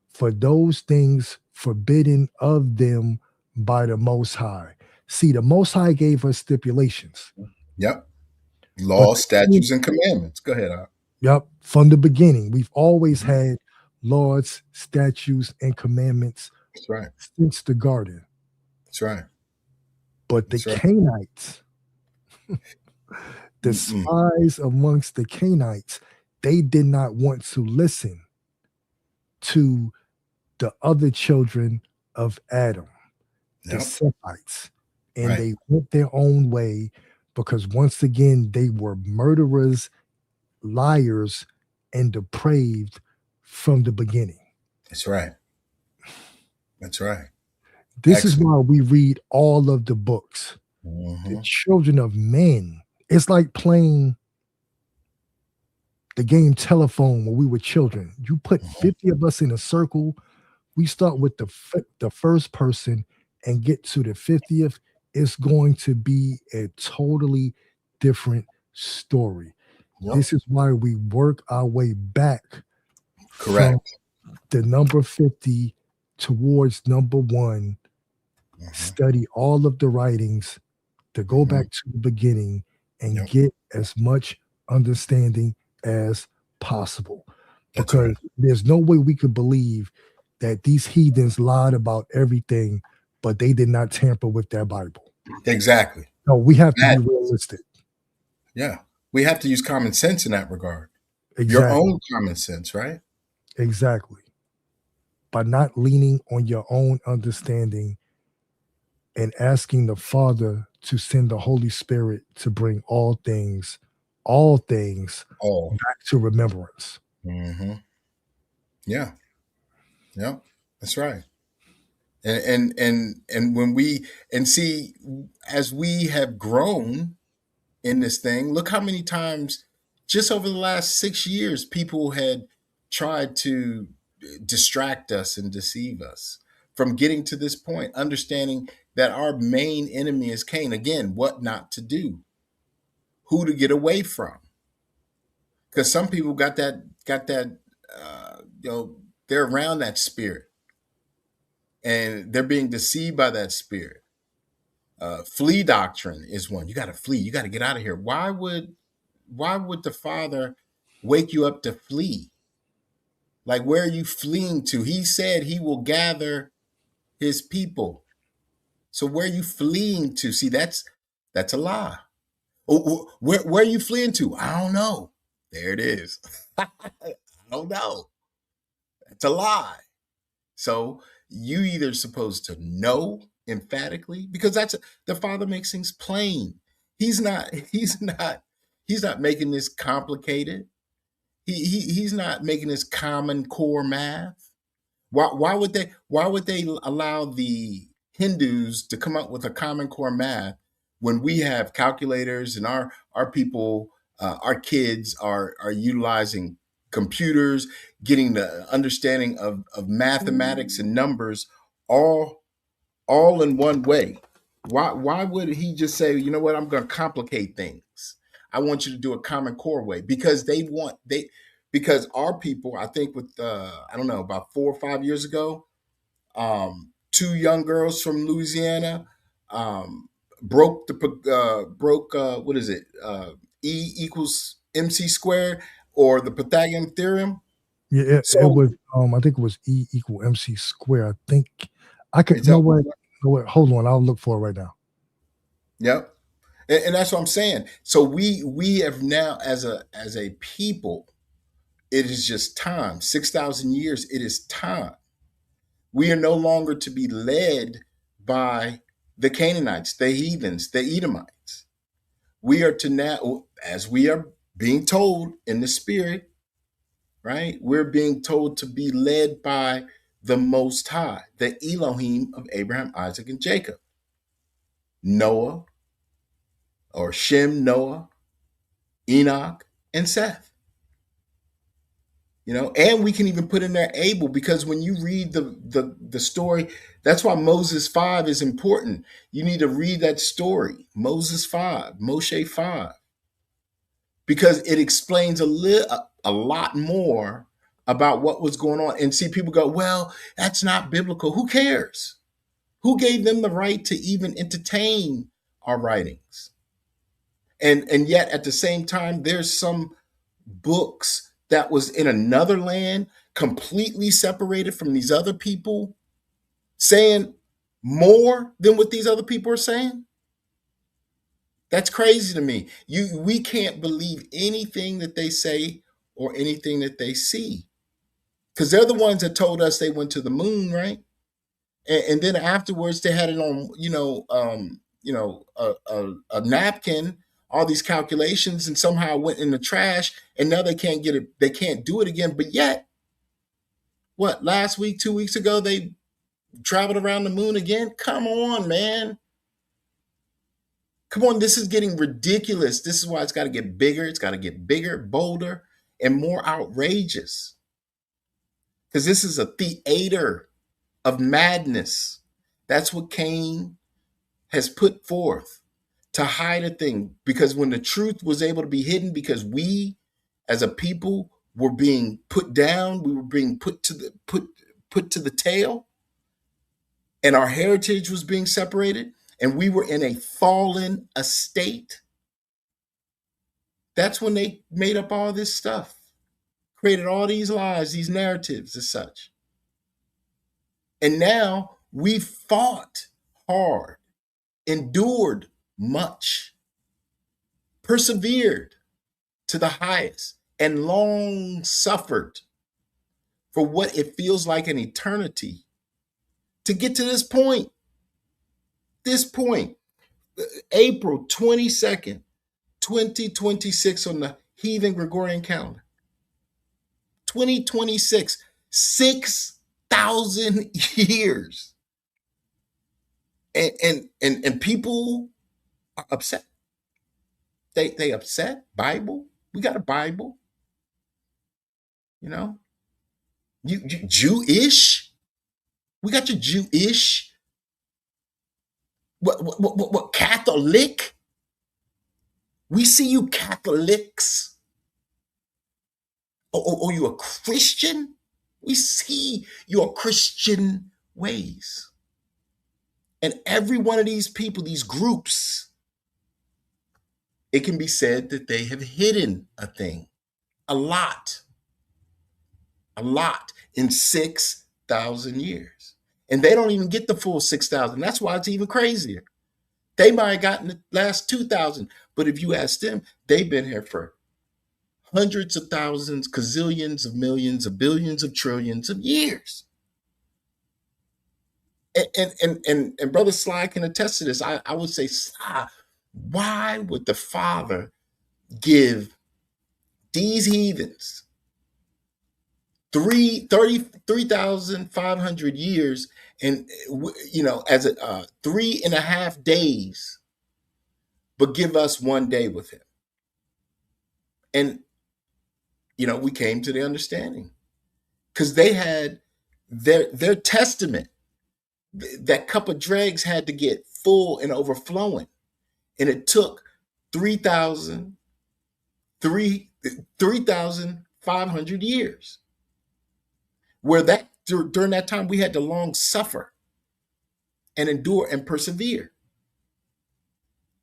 S4: for those things forbidden of them by the Most High. See, the Most High gave us stipulations,
S3: Yep.
S4: but
S3: Law,
S4: the
S3: statutes, and commandments. Go ahead.
S4: Yep. From the beginning, we've always
S3: Mhm.
S4: had laws, statutes, and commandments
S3: That's right.
S4: since the garden.
S3: That's right.
S4: But the
S3: That's right.
S4: Canaanites, the
S3: Mm-mm.
S4: spies amongst the Canaanites, they did not want to listen to the other children of Adam, the
S3: Yep.
S4: Sethites, and
S3: Right.
S4: they went their own way because once again, they were murderers, liars, and depraved from the beginning.
S3: That's right. That's right.
S4: This is
S3: Excellent.
S4: why we read all of the books. The
S3: Mhm.
S4: children of men. It's like playing the game telephone when we were children. You put
S3: Mhm.
S4: 50 of us in a circle. We start with the first person and get to the 50th. It's going to be a totally different story.
S3: Yep.
S4: This is why we work our way back from
S3: Correct.
S4: the number 50 towards number one,
S3: Mhm.
S4: study all of the writings to go
S3: Mhm.
S4: back to the beginning and
S3: Yep.
S4: get as much understanding as possible.
S3: That's right.
S4: Because there's no way we could believe that these heathens lied about everything, but they did not tamper with their Bible.
S3: Exactly.
S4: No, we have to be
S3: That.
S4: realistic.
S3: Yeah. We have to use common sense in that regard. Your
S4: Exactly.
S3: own common sense, right?
S4: Exactly. By not leaning on your own understanding and asking the Father to send the Holy Spirit to bring all things
S3: Oh.
S4: back to remembrance.
S3: Mhm. Yeah. Yep. That's right. And when we and see as we have grown in this thing, look how many times just over the last 6 years people had tried to distract us and deceive us from getting to this point, understanding that our main enemy is Cain. Again, what not to do, who to get away from, because some people got that they're around that spirit and they're being deceived by that spirit. Flee doctrine is one. You got to flee. You got to get out of here. Why would the Father wake you up to flee? Like, where are you fleeing to? He said he will gather his people. So where are you fleeing to? See, That's a lie. Where are you fleeing to? I don't know. There it is. I don't know. That's a lie. So you either supposed to know emphatically, because the Father makes things plain. He's not. He's not. He's not making this complicated. He's not making this common core math. Why would they allow the Hindus to come up with a common core math when we have calculators and our people, our kids are utilizing computers, getting the understanding of mathematics and numbers all all in one way? Why would he just say, you know what, I'm going to complicate things? I want you to do a common core way, because because our people, I think with I don't know, about 4 or 5 years ago, two young girls from Louisiana broke what is it, E equals MC squared, or the Pythagorean theorem.
S4: Yeah, it
S3: So
S4: was. I think it was E equal MC square. I think I could.
S3: is that
S4: No way. No way. Hold on. I'll look for it right now.
S3: Yep. And that's what I'm saying. So we have now, as a people, it is just time. 6,000 years. It is time. We are no longer to be led by the Canaanites, the heathens, the Edomites. We are to now, as we are being told in the spirit, right? We're being told to be led by the Most High, the Elohim of Abraham, Isaac, and Jacob. Noah, or Shem, Noah, Enoch, and Seth. And we can even put in there Abel, because when you read the story, that's why Moses 5 is important. You need to read that story, Moses 5, Moshe 5, because it explains a lot more about what was going on. And see, people go, well, that's not biblical. Who cares? Who gave them the right to even entertain our writings? And yet at the same time, there's some books that was in another land, completely separated from these other people, saying more than what these other people are saying. That's crazy to me. We can't believe anything that they say or anything that they see, because they're the ones that told us they went to the moon, right? And then afterwards they had it on, a napkin, all these calculations, and somehow went in the trash, and now they can't get it, they can't do it again. But yet, what, last week, 2 weeks ago, they traveled around the moon again? Come on, man. Come on, this is getting ridiculous. This is why it's got to get bigger. It's got to get bigger, bolder, and more outrageous. Because this is a theater of madness. That's what Cain has put forth, to hide a thing. Because when the truth was able to be hidden, because we as a people were being put down, we were being put to the tail, and our heritage was being separated, and we were in a fallen estate. That's when they made up all this stuff, created all these lies, these narratives as such. And now we fought hard, endured much, persevered to the highest, and long suffered for what it feels like an eternity to get to this point. April 22nd, 2026 on the heathen Gregorian calendar. 2026, 6,000 years. And people are upset. They upset. Bible. We got a Bible. You Jewish. We got your Jewish. What Catholic? We see you Catholics. Oh, you a Christian? We see your Christian ways. And every one of these people, these groups, it can be said that they have hidden a thing. A lot in 6,000 years. And they don't even get the full 6,000. That's why it's even crazier. They might have gotten the last 2,000. But if you ask them, they've been here for hundreds of thousands, gazillions of millions of billions of trillions of years. And Brother Sly can attest to this. I would say, Sly, why would the Father give these heathens 3,500 years and, as 3.5 days, but give us 1 day with him? And, we came to the understanding because they had their testament. That cup of dregs had to get full and overflowing. And it took 3,500 years. Where during that time, we had to long suffer and endure and persevere.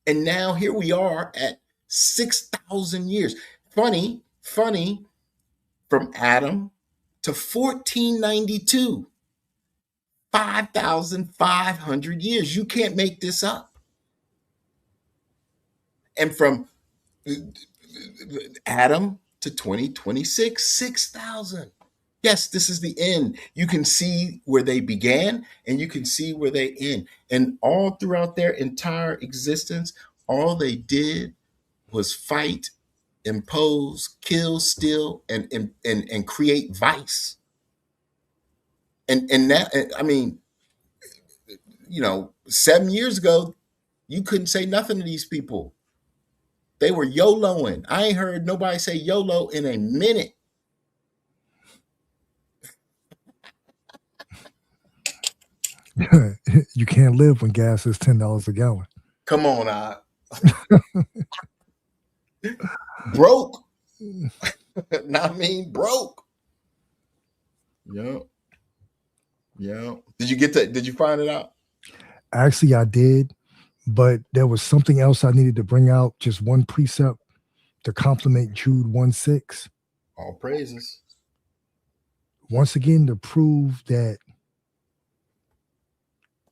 S3: And now here we are at 6,000 years. Funny, from Adam to 1492. 5,500 years. You can't make this up. And from Adam to 2026, 6,000. Yes, this is the end. You can see where they began and you can see where they end. And all throughout their entire existence, all they did was fight, impose, kill, steal, and create vice. And that, 7 years ago, you couldn't say nothing to these people. They were YOLOing. I ain't heard nobody say YOLO in a minute.
S4: You can't live when gas is $10 a gallon.
S3: Come on, broke. Broke. Yeah. Did you find it out?
S4: Actually, I did, but there was something else I needed to bring out. Just one precept to complement Jude 1:6.
S3: All praises.
S4: Once again, to prove that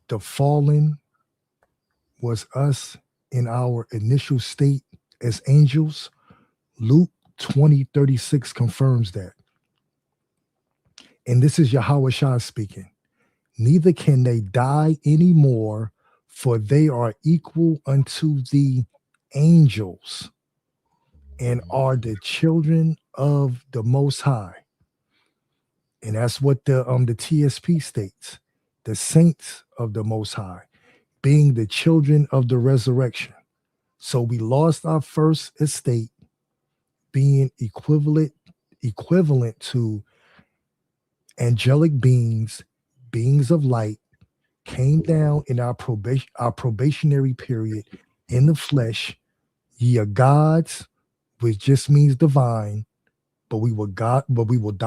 S4: the fallen was us in our initial state as angels. Luke 20:36 confirms that. And this is Yahweh Shah speaking. Neither can they die anymore, for they are equal unto the angels and are the children of the Most High. And that's what the TSP states. The saints of the Most High, being the children of the resurrection. So we lost our first estate, being equivalent to angelic beings, beings of light, came down in our probationary period in the flesh. Ye are gods, which just means divine, but we will die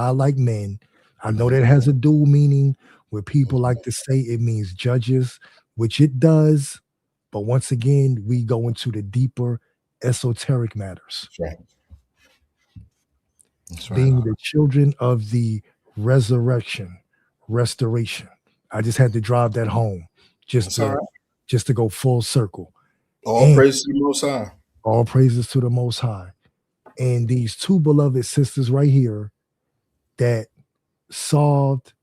S4: like men. I know that has a dual meaning where people like to say it means judges, which it does. But once again, we go into the deeper esoteric matters.
S3: That's right.
S4: Being the children of the resurrection, restoration. I just had to drive that home just to go full circle.
S3: All praises to the Most High.
S4: All praises to the Most High. And these two beloved sisters right here that solved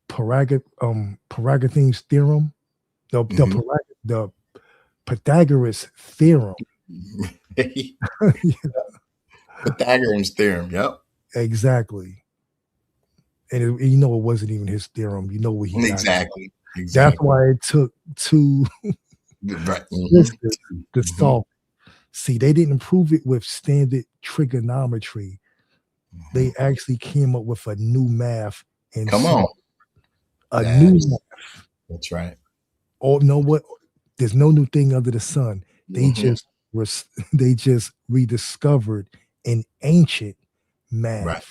S4: Pythagoras' theorem, the Pythagoras theorem.
S3: Pythagoras theorem, yep.
S4: Exactly. And it wasn't even his theorem. You know what he got.
S3: Exactly.
S4: That's why it took two sisters to solve. See, they didn't prove it with standard trigonometry. They actually came up with a new math and new math.
S3: That's right.
S4: Oh, know what? There's no new thing under the sun. They just rediscovered an ancient math.
S3: Right.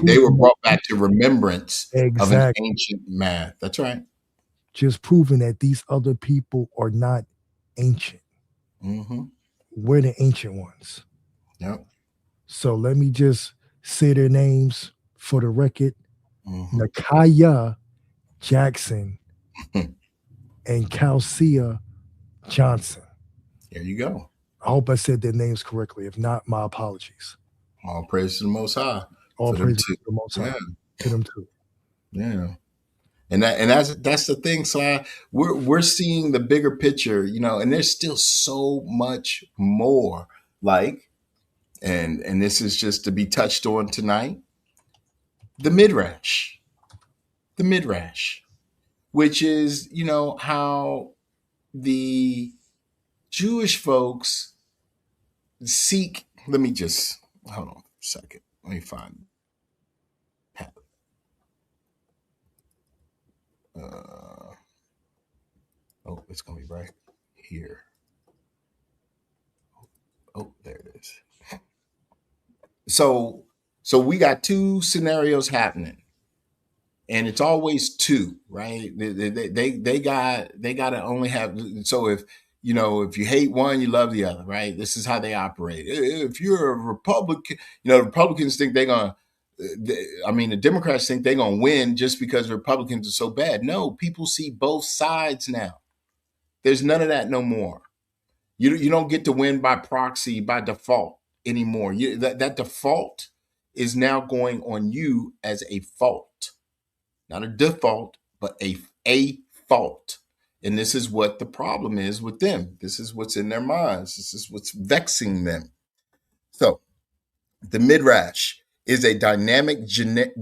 S3: They were brought back to remembrance of an ancient math. That's right.
S4: Just proving that these other people are not ancient. We're the ancient ones.
S3: Yep.
S4: So let me just say their names for the record. Nakaya Jackson and Calcia Johnson.
S3: There you go.
S4: I hope I said their names correctly. If not, my apologies.
S3: All praise to the Most High
S4: All
S3: for them
S4: praise
S3: too.
S4: to the Most High.
S3: Yeah,
S4: To them too.
S3: yeah. And that's the thing. So we're seeing the bigger picture, and there's still so much more. Like, and this is just to be touched on tonight. The midrash, the midrash, which is how the Jewish folks seek. Let me just hold on a second. Let me find. Oh, it's gonna be right here. Oh, there it is. So we got two scenarios happening, and it's always two, right? They got to only have. So if you hate one, you love the other, right? This is how they operate. If you're a Republican, the Republicans think they're gonna. I mean, the Democrats think they're gonna win just because Republicans are so bad. No, people see both sides now. There's none of that no more. You don't get to win by proxy, by default anymore. That default is now going on you as a fault, not a default, but a fault. And this is what the problem is with them. This is what's in their minds. This is what's vexing them. So the Midrash is a dynamic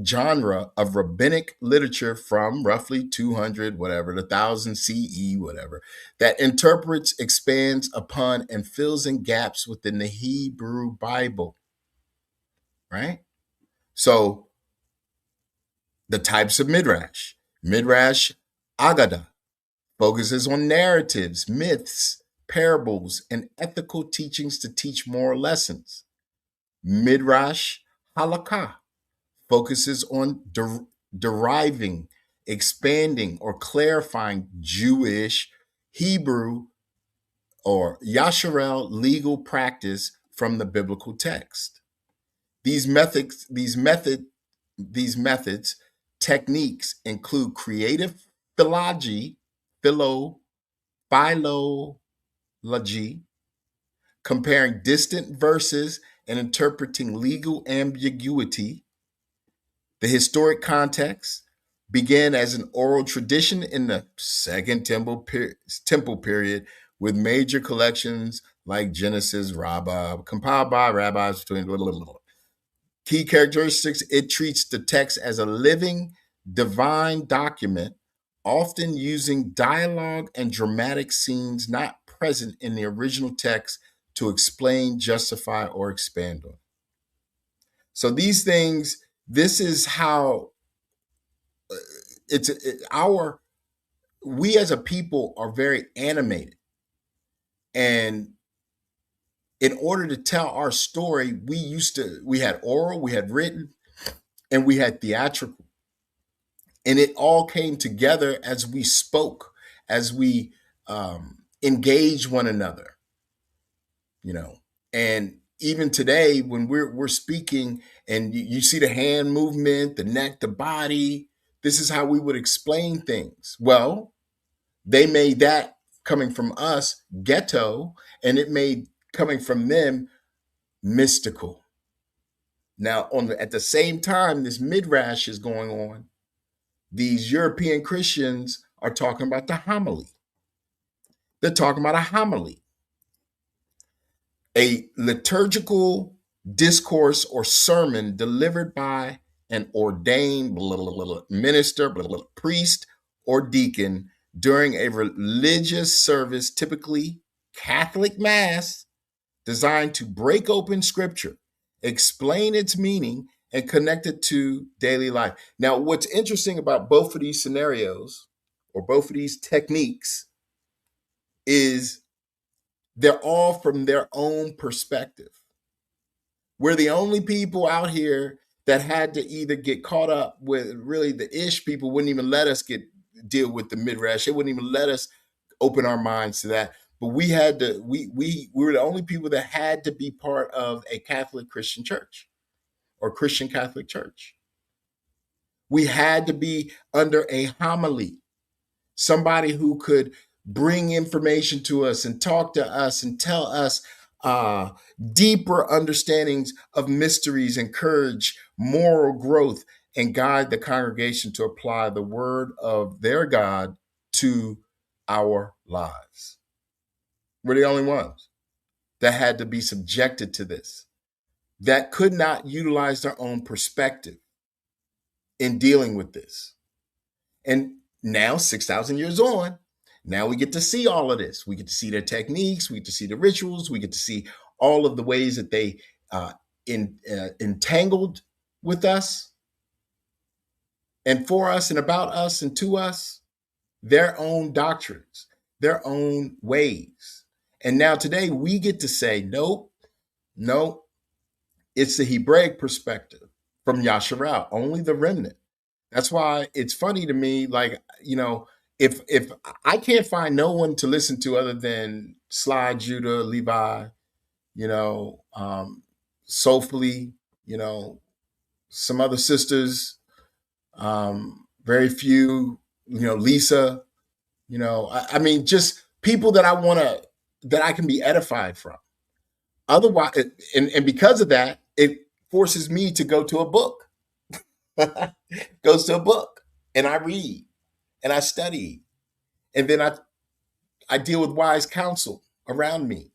S3: genre of rabbinic literature from roughly 200, whatever, the 1000 CE, whatever, that interprets, expands upon, and fills in gaps within the Hebrew Bible, right? So the types of Midrash. Midrash Agada focuses on narratives, myths, parables, and ethical teachings to teach moral lessons. Midrash Halakha focuses on deriving, expanding, or clarifying Jewish, Hebrew, or Yasharel legal practice from the biblical text. These methods, techniques include creative philology, philology, comparing distant verses and interpreting legal ambiguity. The historic context began as an oral tradition in the Second Temple period, with major collections like Genesis, Rabbah, compiled by rabbis between. Key characteristics: it treats the text as a living, divine document, often using dialogue and dramatic scenes not present in the original text to explain, justify, or expand on. So these things, this is how we as a people are very animated. And in order to tell our story, we had oral, we had written, and we had theatrical. And it all came together as we spoke, as we engage one another, And even today, when we're speaking, and you see the hand movement, the neck, the body, this is how we would explain things. Well, they made that coming from us ghetto, and it made coming from them mystical. Now, at the same time, this midrash is going on. These European Christians are talking about the homily. They're talking about a homily, a liturgical discourse or sermon delivered by an ordained minister, priest, or deacon during a religious service, typically Catholic Mass, designed to break open Scripture, explain its meaning, and connect it to daily life. Now, what's interesting about both of these scenarios, or both of these techniques, is they're all from their own perspective. We're the only people out here that had to either get caught up with, really, the ish people wouldn't even let us deal with the midrash. They wouldn't even let us open our minds to that. But we had to. We were the only people that had to be part of a Catholic Christian church or Christian Catholic church. We had to be under a homily, somebody who could bring information to us and talk to us and tell us deeper understandings of mysteries, encourage moral growth, and guide the congregation to apply the word of their God to our lives. We're the only ones that had to be subjected to this, that could not utilize their own perspective in dealing with this. And now, 6,000 years on, now we get to see all of this. We get to see their techniques, we get to see the rituals, we get to see all of the ways that they entangled with us and for us and about us and to us, their own doctrines, their own ways. And now today we get to say, nope, no, it's the Hebraic perspective from Yasharal, only the remnant. That's why it's funny to me, like, if I can't find no one to listen to other than Sly, Judah, Levi, Soulfully, some other sisters, very few, Lisa, I mean, just people that that I can be edified from. Otherwise, and because of that, it forces me to go to a book. Goes to a book, and I read and I study, and then I deal with wise counsel around me.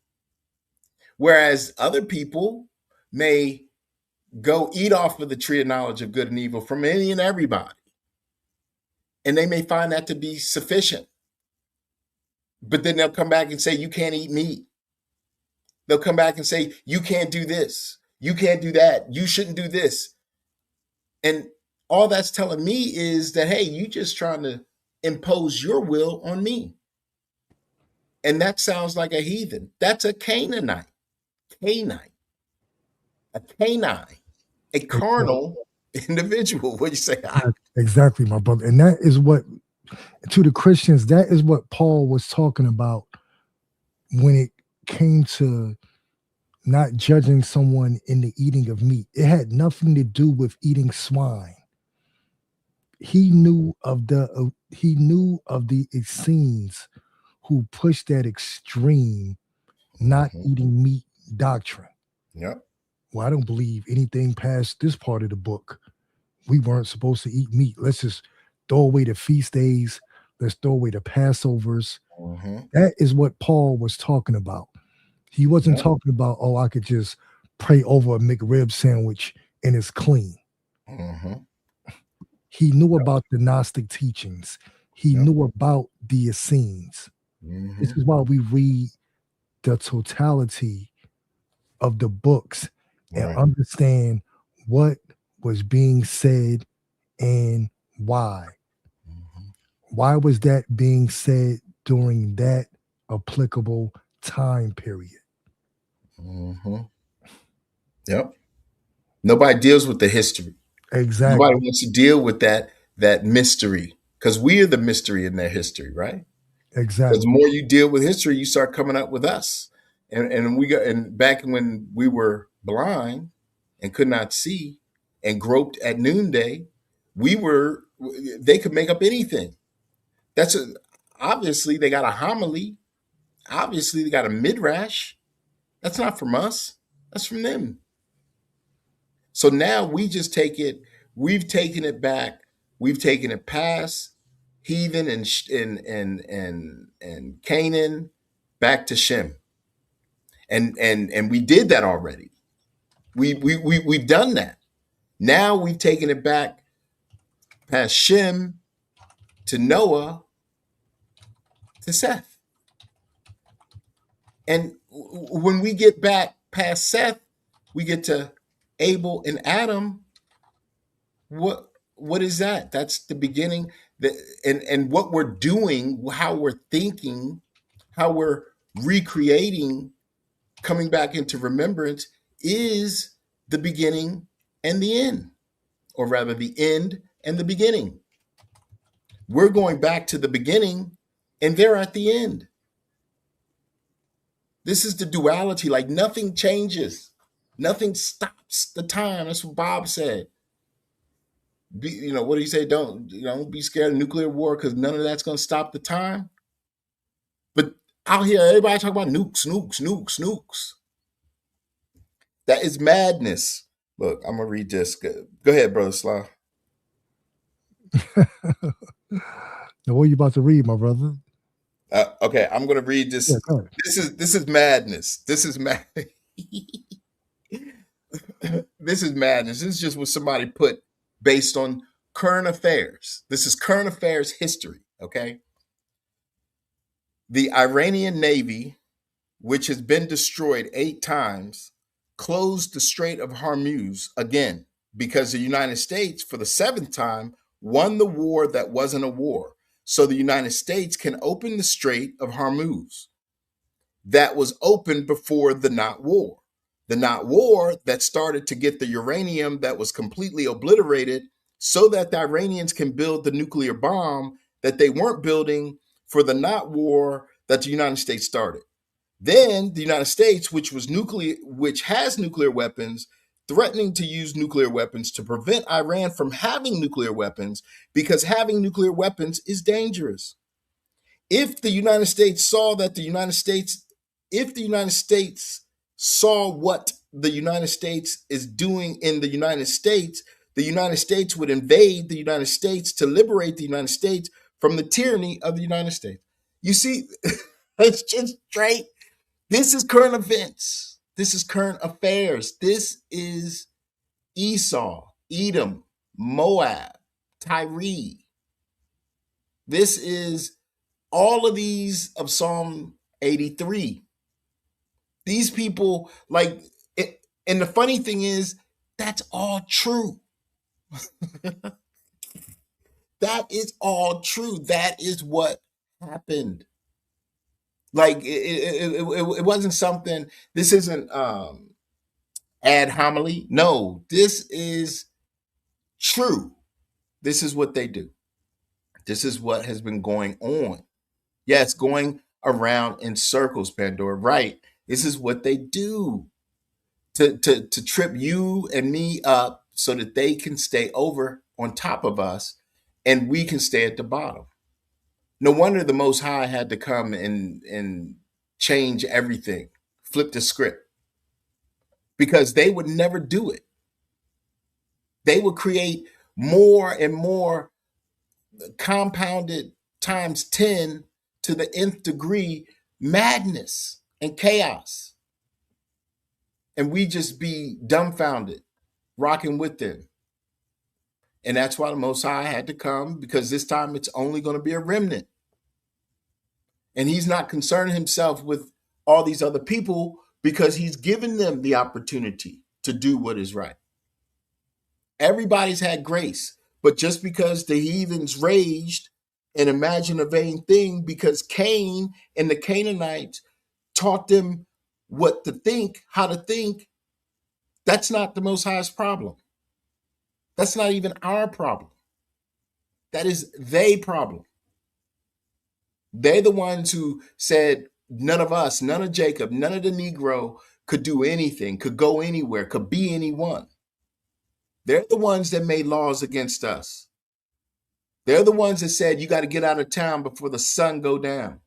S3: Whereas other people may go eat off of the tree of knowledge of good and evil from any and everybody, and they may find that to be sufficient. But then they'll come back and say, you can't eat meat. They'll come back and say, you can't do this. You can't do that. You shouldn't do this. And all that's telling me is that, hey, you just trying to impose your will on me. And that sounds like a heathen. That's a Canaanite. A canine, a carnal individual. What do you say?
S4: Exactly, my brother. And that is what, to the Christians, that is what Paul was talking about when it came to not judging someone in the eating of meat. It had nothing to do with eating swine. He knew of the Essenes who pushed that extreme not eating meat doctrine.
S3: Yep.
S4: Well, I don't believe anything past this part of the book. We weren't supposed to eat meat. Let's just throw away the feast days. Let's throw away the Passovers. That is what Paul was talking about. He wasn't talking about, oh, I could just pray over a McRib sandwich and it's clean. He knew about the Gnostic teachings. He knew about the Essenes. This is why we read the totality of the books and understand what was being said and why. Why was that being said during that applicable time period?
S3: Yep. Nobody deals with the history.
S4: Exactly.
S3: Nobody wants to deal with that mystery, because we are the mystery in their history, right?
S4: Exactly.
S3: Because the more you deal with history, you start coming up with us. And back when we were blind and could not see and groped at noonday, they could make up anything. Obviously they got a homily. Obviously they got a midrash. That's not from us. That's from them. So now we just take it. We've taken it back. We've taken it past heathen and Canaan back to Shem. And we did that already. We've done that. Now we've taken it back past Shem to Noah to Seth. And when we get back past Seth, we get to Abel and Adam. What is that? That's the beginning. And what we're doing, how we're thinking, how we're recreating, coming back into remembrance, is the beginning and the end, or rather the end and the beginning. We're going back to the beginning and they're at the end. This is the duality. Like, nothing changes. Nothing stops the time. That's what Bob said. What do you say? Don't be scared of nuclear war, because none of that's going to stop the time. Out here, everybody talking about nukes, nukes, nukes, nukes. That is madness. Look, I'm gonna read this. Go ahead, brother Slav.
S4: Now, what are you about to read, my brother?
S3: Okay, I'm gonna read this.
S4: Yeah, go ahead.
S3: This is madness. This is mad. This is madness. This is just what somebody put based on current affairs. This is current affairs history. Okay, the Iranian Navy, which has been destroyed 8 times, closed the Strait of Hormuz again because the United States, for the 7th time, won the war that wasn't a war. So the United States can open the Strait of Hormuz that was opened before the not war. The not war that started to get the uranium that was completely obliterated so that the Iranians can build the nuclear bomb that they weren't building for the not war that the United States started. Then the United States, which has nuclear weapons, threatening to use nuclear weapons to prevent Iran from having nuclear weapons because having nuclear weapons is dangerous. If the United States saw that if the United States saw what the United States is doing in the United States would invade the United States to liberate the United States from the tyranny of the United States. You see, it's just straight. This is current events. This is current affairs. This is Esau, Edom, Moab, Tyre. This is all of these of Psalm 83. These people, like, it, and the funny thing is, that's all true. That is all true. That is what happened. Like, it wasn't something, this isn't ad homily. No, this is true. This is what they do. This is what has been going on. Yeah, it's going around in circles, Pandora. Right. This is what they do to trip you and me up so that they can stay over on top of us and we can stay at the bottom. No wonder the Most High had to come and change everything, flip the script, because they would never do it. They would create more and more compounded times 10 to the nth degree madness and chaos. And we just be dumbfounded, rocking with them. And that's why the Most High had to come, because this time it's only going to be a remnant. And he's not concerned himself with all these other people because he's given them the opportunity to do what is right. Everybody's had grace, but just because the heathens raged and imagined a vain thing because Cain and the Canaanites taught them what to think, how to think, that's not the Most High's problem. That's not even our problem. That is their problem. They're the ones who said none of us, none of Jacob, none of the Negro could do anything, could go anywhere, could be anyone. They're the ones that made laws against us. They're the ones that said you got to get out of town before the sun go down.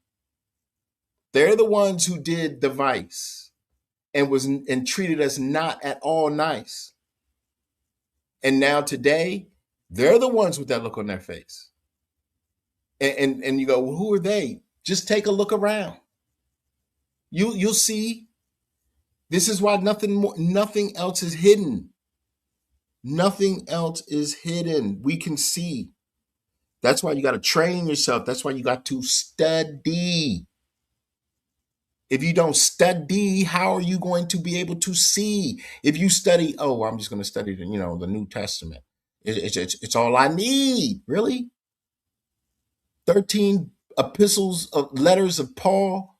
S3: They're the ones who did the vice and treated us not at all nice. And now today, they're the ones with that look on their face. And you go, well, who are they? Just take a look around. You'll see. This is why nothing else is hidden. Nothing else is hidden. We can see. That's why you got to train yourself. That's why you got to study. If you don't study, how are you going to be able to see? If you study, oh, I'm just going to study the New Testament. It's all I need. Really? 13 epistles of letters of Paul,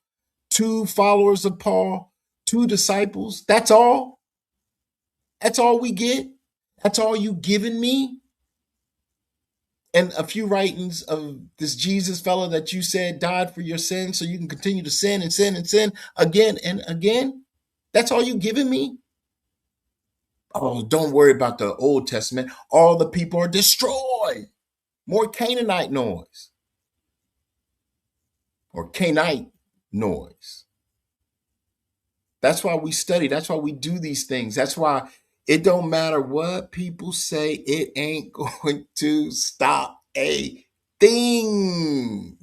S3: 2 followers of Paul, 2 disciples. That's all. That's all we get. That's all you giving me. And a few writings of this Jesus fellow that you said died for your sins so you can continue to sin and sin and sin again and again. That's all you giving me? Oh, don't worry about the Old Testament. All the people are destroyed. More Canaanite noise. Or Canite. noise. That's why we study. That's why we do these things. That's why it don't matter what people say. It ain't going to stop a thing.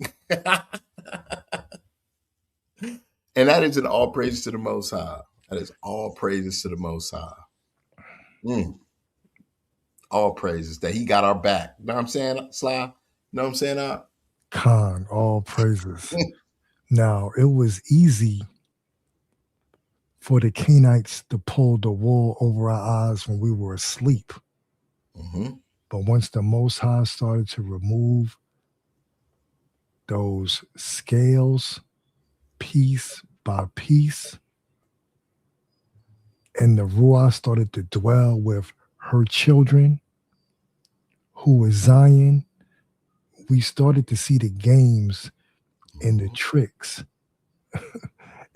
S3: And that is an all praises to the Most High. That is all praises to the Most High. All praises that he got our back. You know what I'm saying, Sly? You know what I'm saying?
S4: Khan, all praises. Now, it was easy for the Canaanites to pull the wool over our eyes when we were asleep. But once the Most High started to remove those scales piece by piece, and the Ruach started to dwell with her children, who was Zion, we started to see the games and the tricks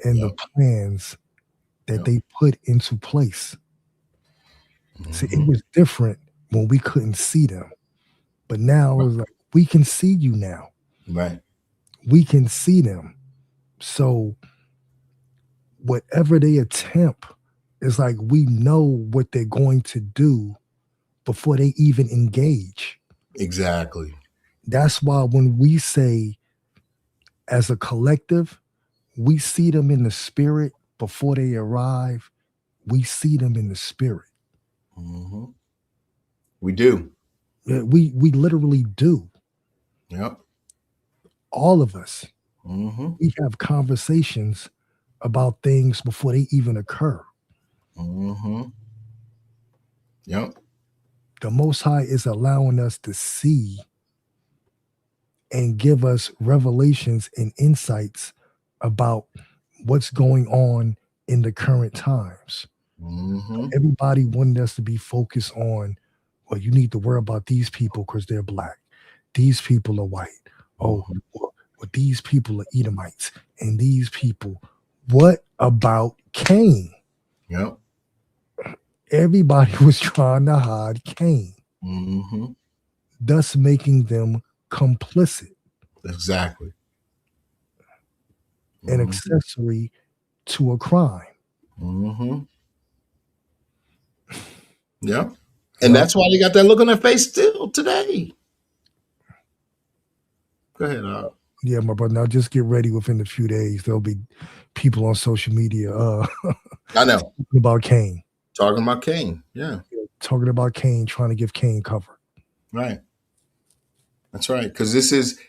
S4: and the plans that they put into place. See, it was different when we couldn't see them. But now it was like, we can see you now.
S3: Right.
S4: We can see them. So whatever they attempt, it's like we know what they're going to do before they even engage.
S3: Exactly.
S4: That's why when we say, as a collective, we see them in the spirit before they arrive. We see them in the spirit.
S3: We do.
S4: We literally do.
S3: Yep.
S4: All of us. We have conversations about things before they even occur.
S3: Yep.
S4: The Most High is allowing us to see and give us revelations and insights about what's going on in the current times. Everybody wanted us to be focused on, well, you need to worry about these people because they're black. These people are white. Oh, well, these people are Edomites. And these people. What about Cain?
S3: Yep.
S4: Everybody was trying to hide Cain, thus making them complicit.
S3: Exactly.
S4: An accessory to a crime.
S3: Yep. And that's why they got that look on their face still today. Go ahead,
S4: Yeah, my brother. Now just get ready. Within a few days, there'll be people on social media
S3: I know.
S4: talking about Cain.
S3: Talking about Cain. Yeah.
S4: Talking about Cain, trying to give Cain cover.
S3: Right. That's right. Because this is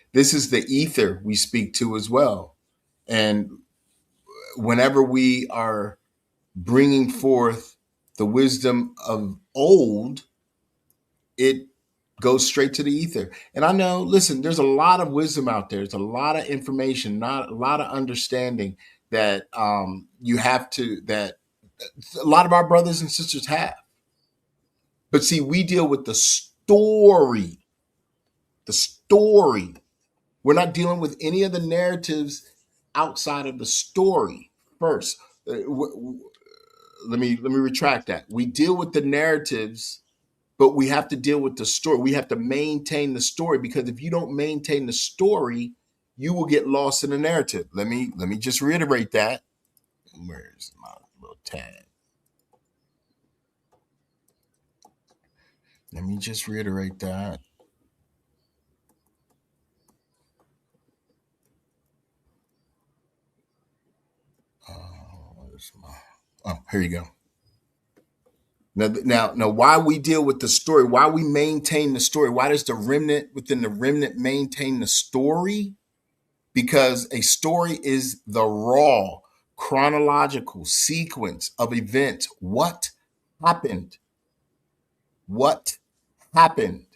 S3: the ether we speak to as well. And whenever we are bringing forth the wisdom of old, it goes straight to the ether. And I know, listen, there's a lot of wisdom out there. There's a lot of information, not a lot of understanding that you have to, that a lot of our brothers and sisters have. But see, we deal with the story. The story. We're not dealing with any of the narratives outside of the story first. Let me retract that. We deal with the narratives, but we have to deal with the story. We have to maintain the story, because if you don't maintain the story, you will get lost in the narrative. Let me just reiterate that. Where's my little tag? Let me just reiterate that. Here you go. Now, why we deal with the story, why we maintain the story, why does the remnant within the remnant maintain the story? Because a story is the raw chronological sequence of events. What happened? What happened?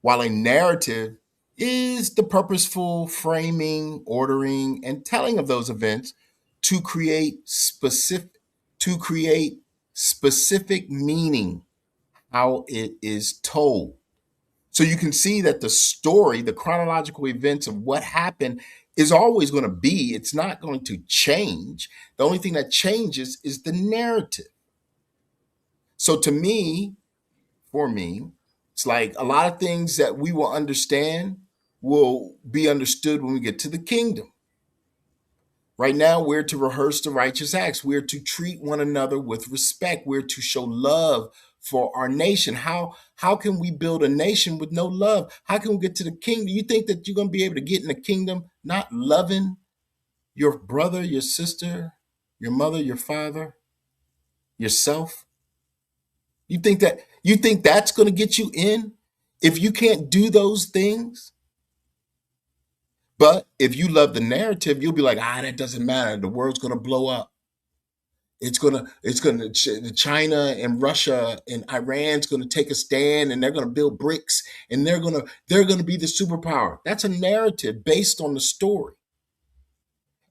S3: While a narrative is the purposeful framing, ordering, and telling of those events to create specific meaning, how it is told. So you can see that the story, the chronological events of what happened is always going to be, it's not going to change. The only thing that changes is the narrative. So for me, it's like a lot of things that we will understand will be understood when we get to the kingdom. Right now, we're to rehearse the righteous acts. We're to treat one another with respect. We're to show love for our nation. How can we build a nation with no love? How can we get to the kingdom? You think that you're going to be able to get in the kingdom not loving your brother, your sister, your mother, your father, yourself? You think that's going to get you in if you can't do those things? But if you love the narrative, you'll be like, that doesn't matter. The world's going to blow up. China and Russia and Iran's going to take a stand, and they're going to build bricks, and they're going to be the superpower. That's a narrative based on the story.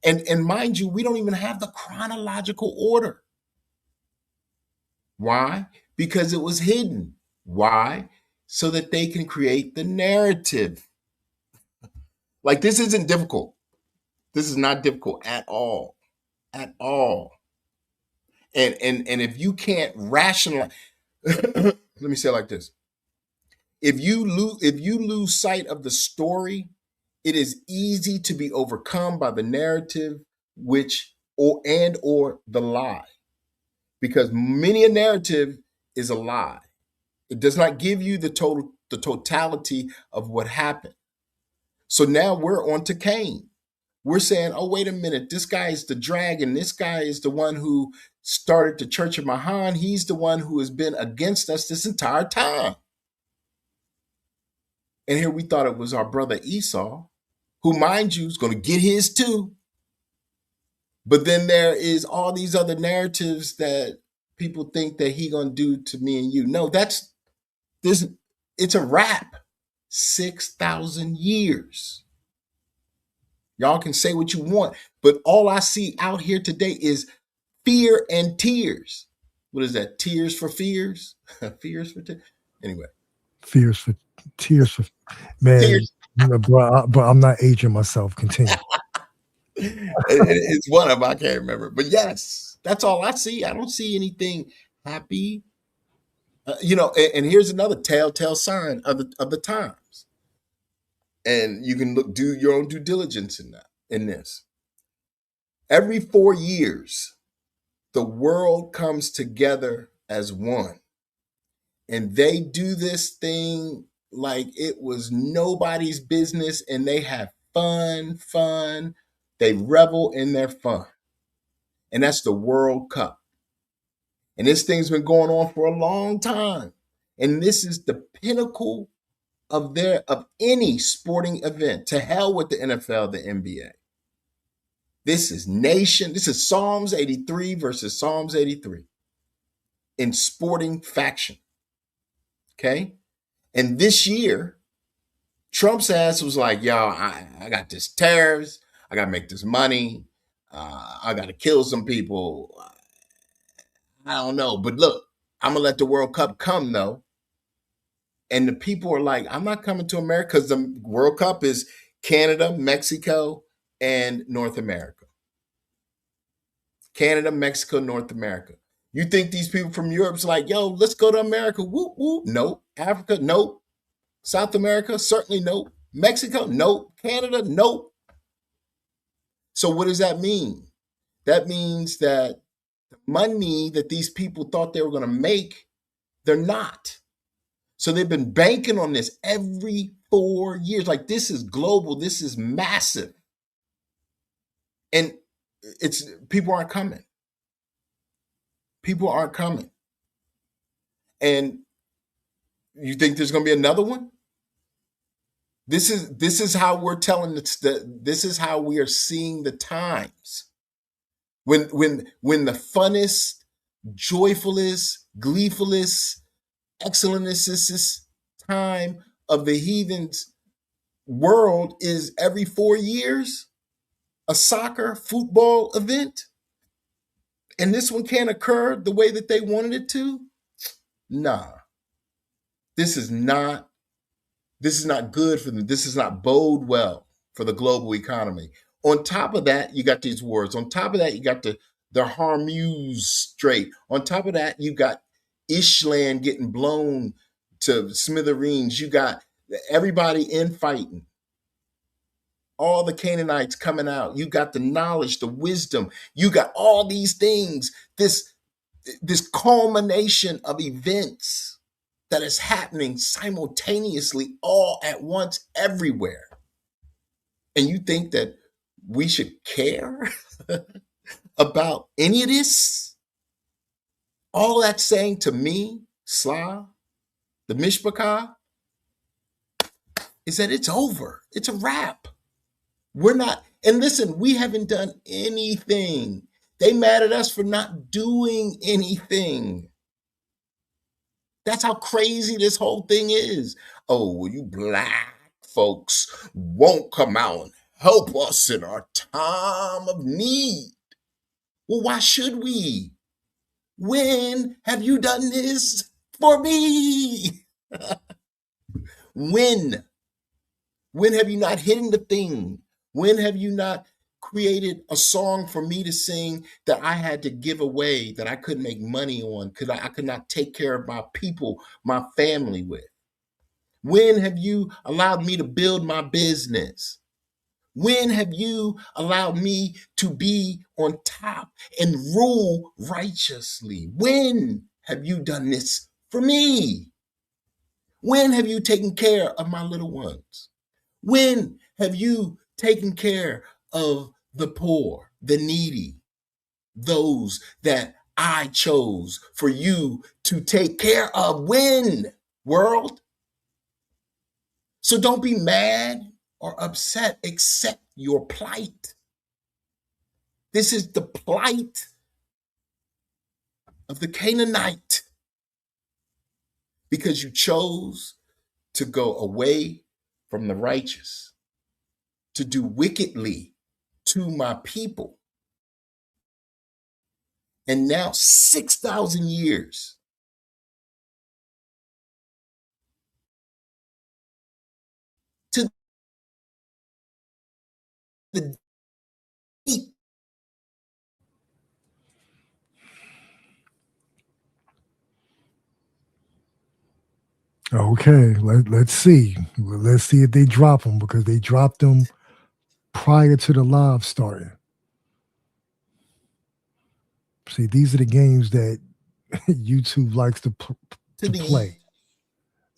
S3: And mind you, we don't even have the chronological order. Why? Because it was hidden. Why? So that they can create the narrative. Like, this isn't difficult. This is not difficult at all. At all. And if you can't rationalize, let me say it like this. If you lose sight of the story, it is easy to be overcome by the narrative or the lie. Because many a narrative is a lie. It does not give you the totality of what happened. So now we're on to Cain. We're saying, oh, wait a minute, this guy is the dragon. This guy is the one who started the church of Mahan. He's the one who has been against us this entire time. And here we thought it was our brother Esau, who, mind you, is going to get his too. But then there is all these other narratives that people think that he going to do to me and you. No, it's a wrap. 6,000 years. Y'all can say what you want, but all I see out here today is fear and tears. What is that? Tears for fears? Fears for tears? Anyway.
S4: Tears for man. Tears. Bro, I'm not aging myself. Continue.
S3: It's one of them. I can't remember. But yes, that's all I see. I don't see anything happy. And here's another telltale sign of the times. And you can do your own due diligence in this. Every 4 years, the world comes together as one. And they do this thing like it was nobody's business, and they have fun. They revel in their fun. And that's the World Cup. And this thing's been going on for a long time. And this is the pinnacle of any sporting event. To hell with the NFL, the NBA. This is Psalms 83 versus Psalms 83 in sporting faction. Okay? And this year, Trump's ass was like, yo, I got this tariffs. I got to make this money. I got to kill some people. I don't know. But look, I'm going to let the World Cup come, though. And the people are like, I'm not coming to America, because the World Cup is Canada, Mexico, and North America. Canada, Mexico, North America. You think these people from Europe's like, yo, let's go to America. Whoop, whoop. Nope. Africa, nope. South America, certainly nope. Mexico, nope. Canada, nope. So what does that mean? That means that the money that these people thought they were going to make, they're not. So they've been banking on this every 4 years. Like, this is global. This is massive. And people aren't coming. People aren't coming. And you think there's going to be another one? This is how we're telling this is how we are seeing the times. When the funnest, joyfulest, gleefulest, excellentest time of the heathen's world is every 4 years, a soccer football event, and this one can't occur the way that they wanted it to. Nah, this is not good for them. This does not bode well for the global economy. On top of that, you got these wars. On top of that, you got the Hormuz Strait. On top of that, you got Ishland getting blown to smithereens. You got everybody infighting. all the Canaanites coming out. You got the knowledge, the wisdom. You got all these things, this culmination of events that is happening simultaneously all at once everywhere. And you think that we should care about any of this? All that's saying to me, Sla, the Mishpachah, is that it's over. It's a wrap. We're not, and listen, we haven't done anything. They mad at us for not doing anything. That's how crazy this whole thing is. Oh, well, you black folks won't come out and help us in our time of need. Well, why should we? When have you done this for me? When? When have you not hidden the thing? When have you not created a song for me to sing that I had to give away, that I couldn't make money on, because I could not take care of my people, my family with? When have you allowed me to build my business? When have you allowed me to be on top and rule righteously? When have you done this for me? When have you taken care of my little ones? When have you taken care of the poor, the needy, those that I chose for you to take care of? When, world? So don't be mad or upset, accept your plight. This is the plight of the Canaanite, because you chose to go away from the righteous, to do wickedly to my people. And now 6,000 years to the deep.
S4: Okay, let's see. Let's see if they drop them, because they dropped them prior to the live starting. See, these are the games that YouTube likes to play.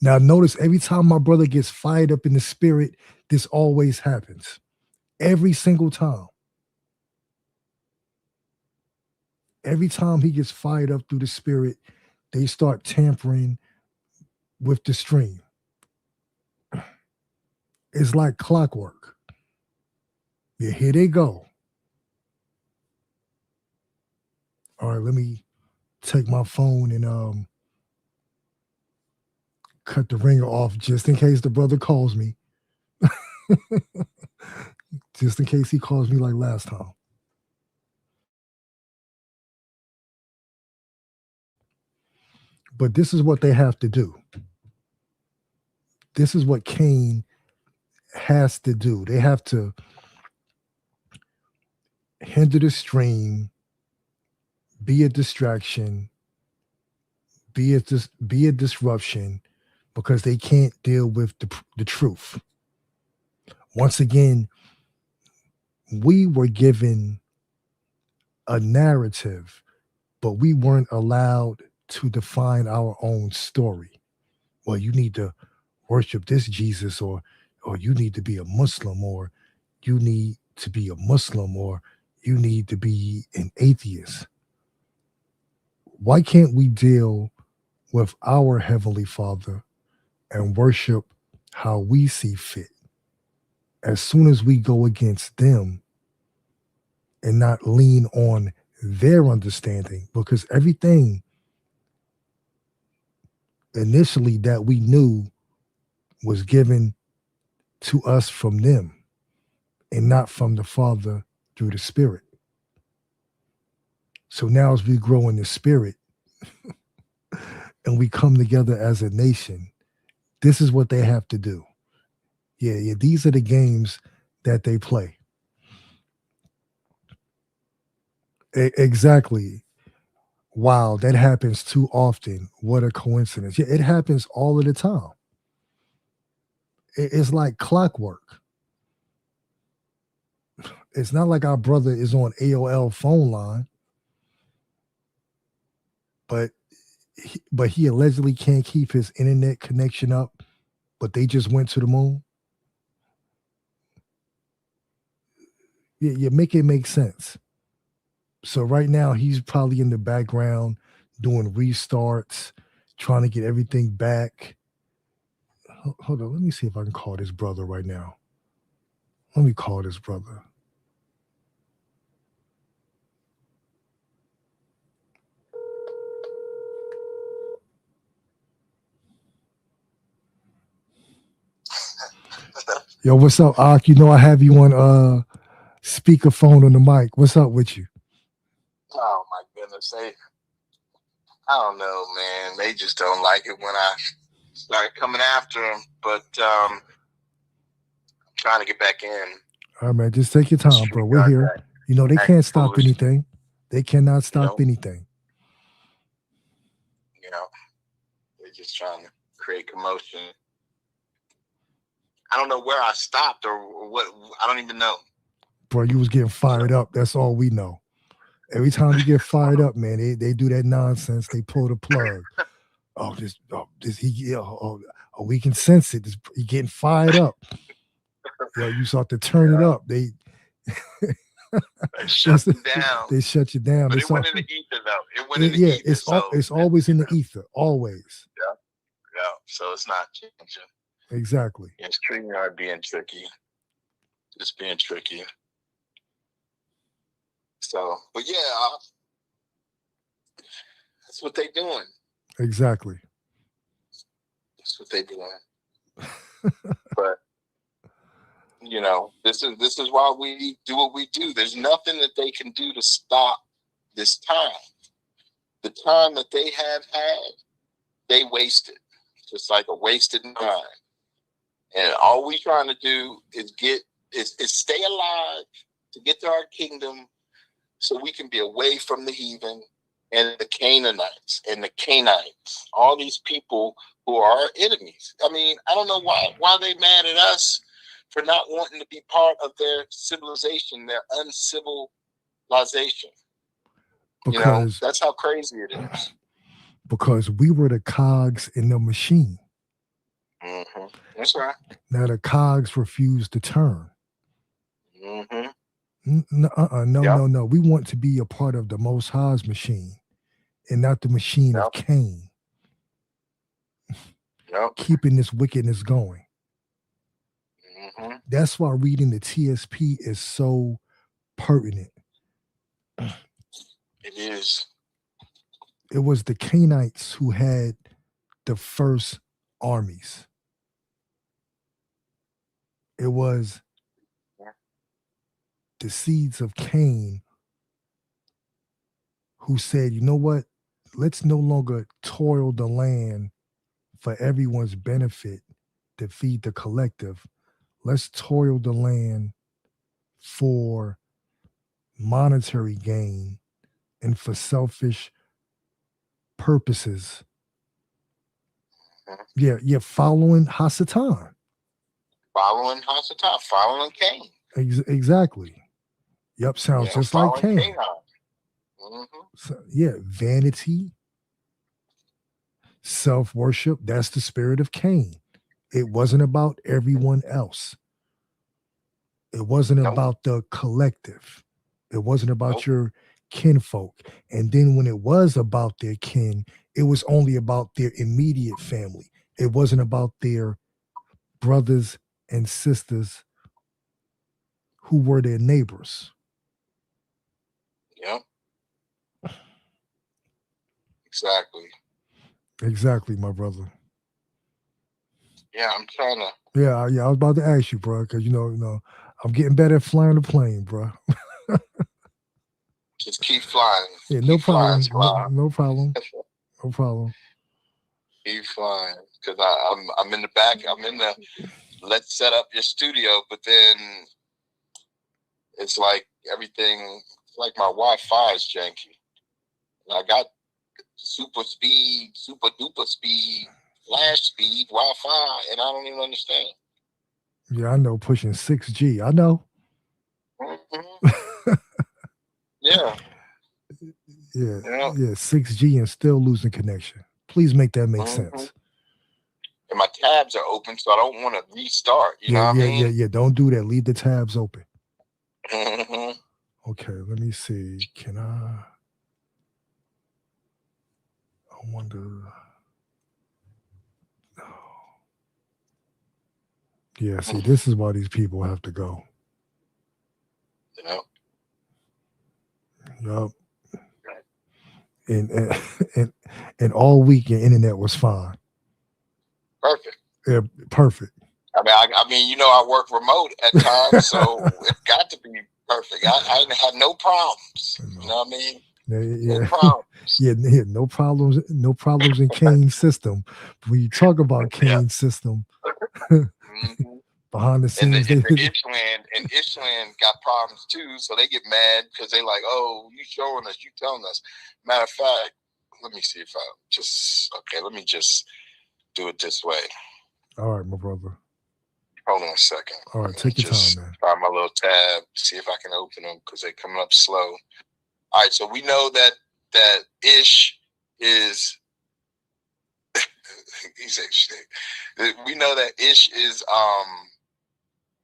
S4: Now, notice every time my brother gets fired up in the spirit, this always happens. Every single time. Every time he gets fired up through the spirit, they start tampering with the stream. It's like clockwork. Yeah, here they go. All right, let me take my phone and cut the ringer off just in case the brother calls me. Just in case he calls me like last time. But this is what they have to do. This is what Cain has to do. They have to hinder the stream, be a distraction, be a disruption, because they can't deal with the truth. Once again, we were given a narrative, but we weren't allowed to define our own story. Well, you need to worship this Jesus, or you need to be a Muslim, or you need to be a Muslim, or you need to be an atheist. Why can't we deal with our Heavenly Father and worship how we see fit? As soon as we go against them and not lean on their understanding, because everything initially that we knew was given to us from them and not from the Father through the Spirit. So now as we grow in the Spirit and we come together as a nation, this is what they have to do. Yeah, these are the games that they play. Exactly. Wow, that happens too often. What a coincidence. Yeah, it happens all of the time. It's like clockwork. It's not like our brother is on AOL phone line, but he allegedly can't keep his internet connection up, but they just went to the moon. You make it make sense. So right now he's probably in the background doing restarts, trying to get everything back. Hold on, let me see if I can call this brother right now. Let me call this brother. Yo, what's up, Ak? You know I have you on speakerphone on the mic. What's up with you?
S5: Oh my goodness, I don't know, man. They just don't like it when I start coming after them. But I'm trying to get back in.
S4: All right, man. Just take your time, bro. We're here. You know, they can't stop anything. They cannot stop anything.
S5: You know, they're just trying to create commotion. I don't know where I stopped or what. I don't even know.
S4: Bro, you was getting fired up. That's all we know. Every time you get fired up, man, they do that nonsense. They pull the plug. We can sense it. He getting fired up. Yo, you start to turn it up. They
S5: shut you down.
S4: They shut you down.
S5: But it went in the ether, though. It went in the ether.
S4: It's always in the ether. Always.
S5: Yeah. So it's not changing.
S4: Exactly.
S5: It's StreamYard being tricky. Just being tricky. So, but yeah, that's what they're doing.
S4: Exactly.
S5: That's what they're doing. But you know, this is why we do what we do. There's nothing that they can do to stop this time. The time that they have had, they wasted, just like a wasted mind. And all we trying to do is stay alive to get to our kingdom, so we can be away from the heathen and the Canaanites and the Cainites, all these people who are our enemies. I mean, I don't know why they mad at us for not wanting to be part of their civilization, their uncivilization. Because that's how crazy it is.
S4: Because we were the cogs in the machine.
S5: Mm-hmm. That's right.
S4: Now the cogs refuse to turn.
S5: Mm-hmm.
S4: No. We want to be a part of the Most High's machine and not the machine of Cain. Keeping this wickedness going.
S5: Mm-hmm.
S4: That's why reading the TSP is so pertinent.
S5: It is.
S4: It was the Cainites who had the first armies. It was the seeds of Cain who said, you know what? Let's no longer toil the land for everyone's benefit to feed the collective. Let's toil the land for monetary gain and for selfish purposes. Yeah, following Hasatan.
S5: Following Hasatan, following Cain.
S4: Exactly. Yep, sounds just like Cain.
S5: Mm-hmm.
S4: So, vanity, self-worship, that's the spirit of Cain. It wasn't about everyone else. It wasn't about the collective. It wasn't about your kinfolk. And then when it was about their kin, it was only about their immediate family. It wasn't about their brothers and sisters who were their neighbors.
S5: Yep.
S4: Exactly, my brother.
S5: Yeah, I'm trying to.
S4: Yeah, I was about to ask you, bro, because you know, I'm getting better at flying the plane, bro.
S5: Just keep flying.
S4: Yeah, no problem. No problem.
S5: Keep flying, because I'm in the back. I'm in the let's set up your studio, but then it's like everything. It's like my Wi-Fi is janky. And I got super speed, super duper speed, flash speed Wi-Fi, and I don't even understand.
S4: Yeah, I know, pushing 6G. I know.
S5: Mm-hmm.
S4: Yeah,
S5: You know?
S4: yeah, 6G and still losing connection. Please make that make sense.
S5: And my tabs are open, so I don't want to restart. You know what I mean?
S4: Yeah. Don't do that. Leave the tabs open.
S5: Mm-hmm.
S4: Okay, let me see. Can I wonder. Yeah, see, this is why these people have to go.
S5: You know?
S4: Yup. And all week your internet was fine.
S5: Perfect.
S4: Yeah, perfect.
S5: I mean, you know, I work remote at times, so it's got to be perfect. I didn't have no problems. You know what I mean?
S4: Yeah.
S5: No problems.
S4: No problems in Cain's system. When you talk about Cain's system, behind the scenes,
S5: and Ishland got problems too, so they get mad because they like, oh, you showing us, you telling us. Matter of fact, let me see if let me just do it this way.
S4: All right, my brother.
S5: Hold on a second.
S4: All right, take your time, man.
S5: Try my little tab, see if I can open them because they're coming up slow. All right, so we know that Ish is we know that Ish is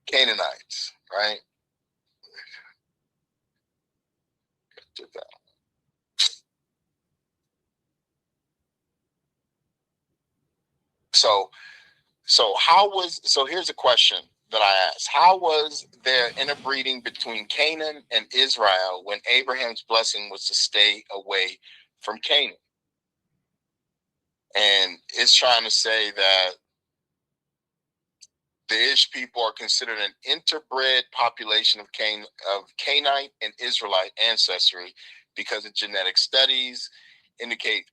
S5: Canaanites, right? So here's a question that I asked. How was there interbreeding between Canaan and Israel when Abraham's blessing was to stay away from Canaan? And it's trying to say that the Ish people are considered an interbred population of Canaanite and Israelite ancestry because of genetic studies indicate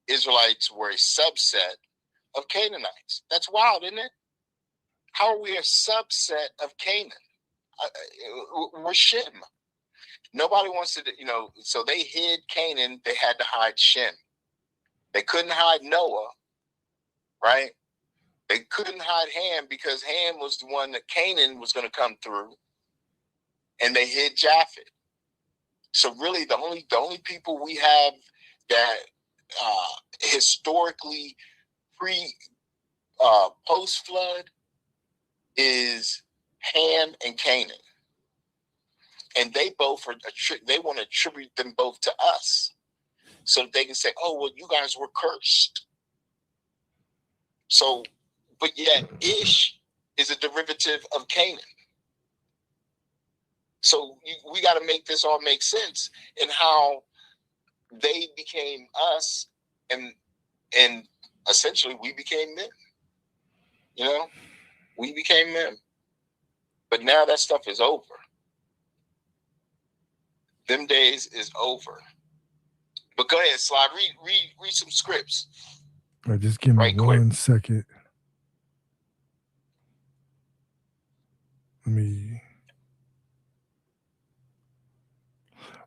S5: Israelites were a subset of Canaanites. That's wild, isn't it? How are we a subset of Canaan? We're Shem. Nobody wants to, so they hid Canaan. They had to hide Shem. They couldn't hide Noah, right? They couldn't hide Ham because Ham was the one that Canaan was going to come through, and they hid Japheth. So really, the only people we have that historically post flood is Ham and Canaan, and they both they want to attribute them both to us, so that they can say, "Oh, well, you guys were cursed." So, but yet Ish is a derivative of Canaan. So we got to make this all make sense in how they became us, and essentially we became them. We became them. But now that stuff is over. Them days is over. But go ahead, Sly. Read some scripts.
S4: All right, just give me one second.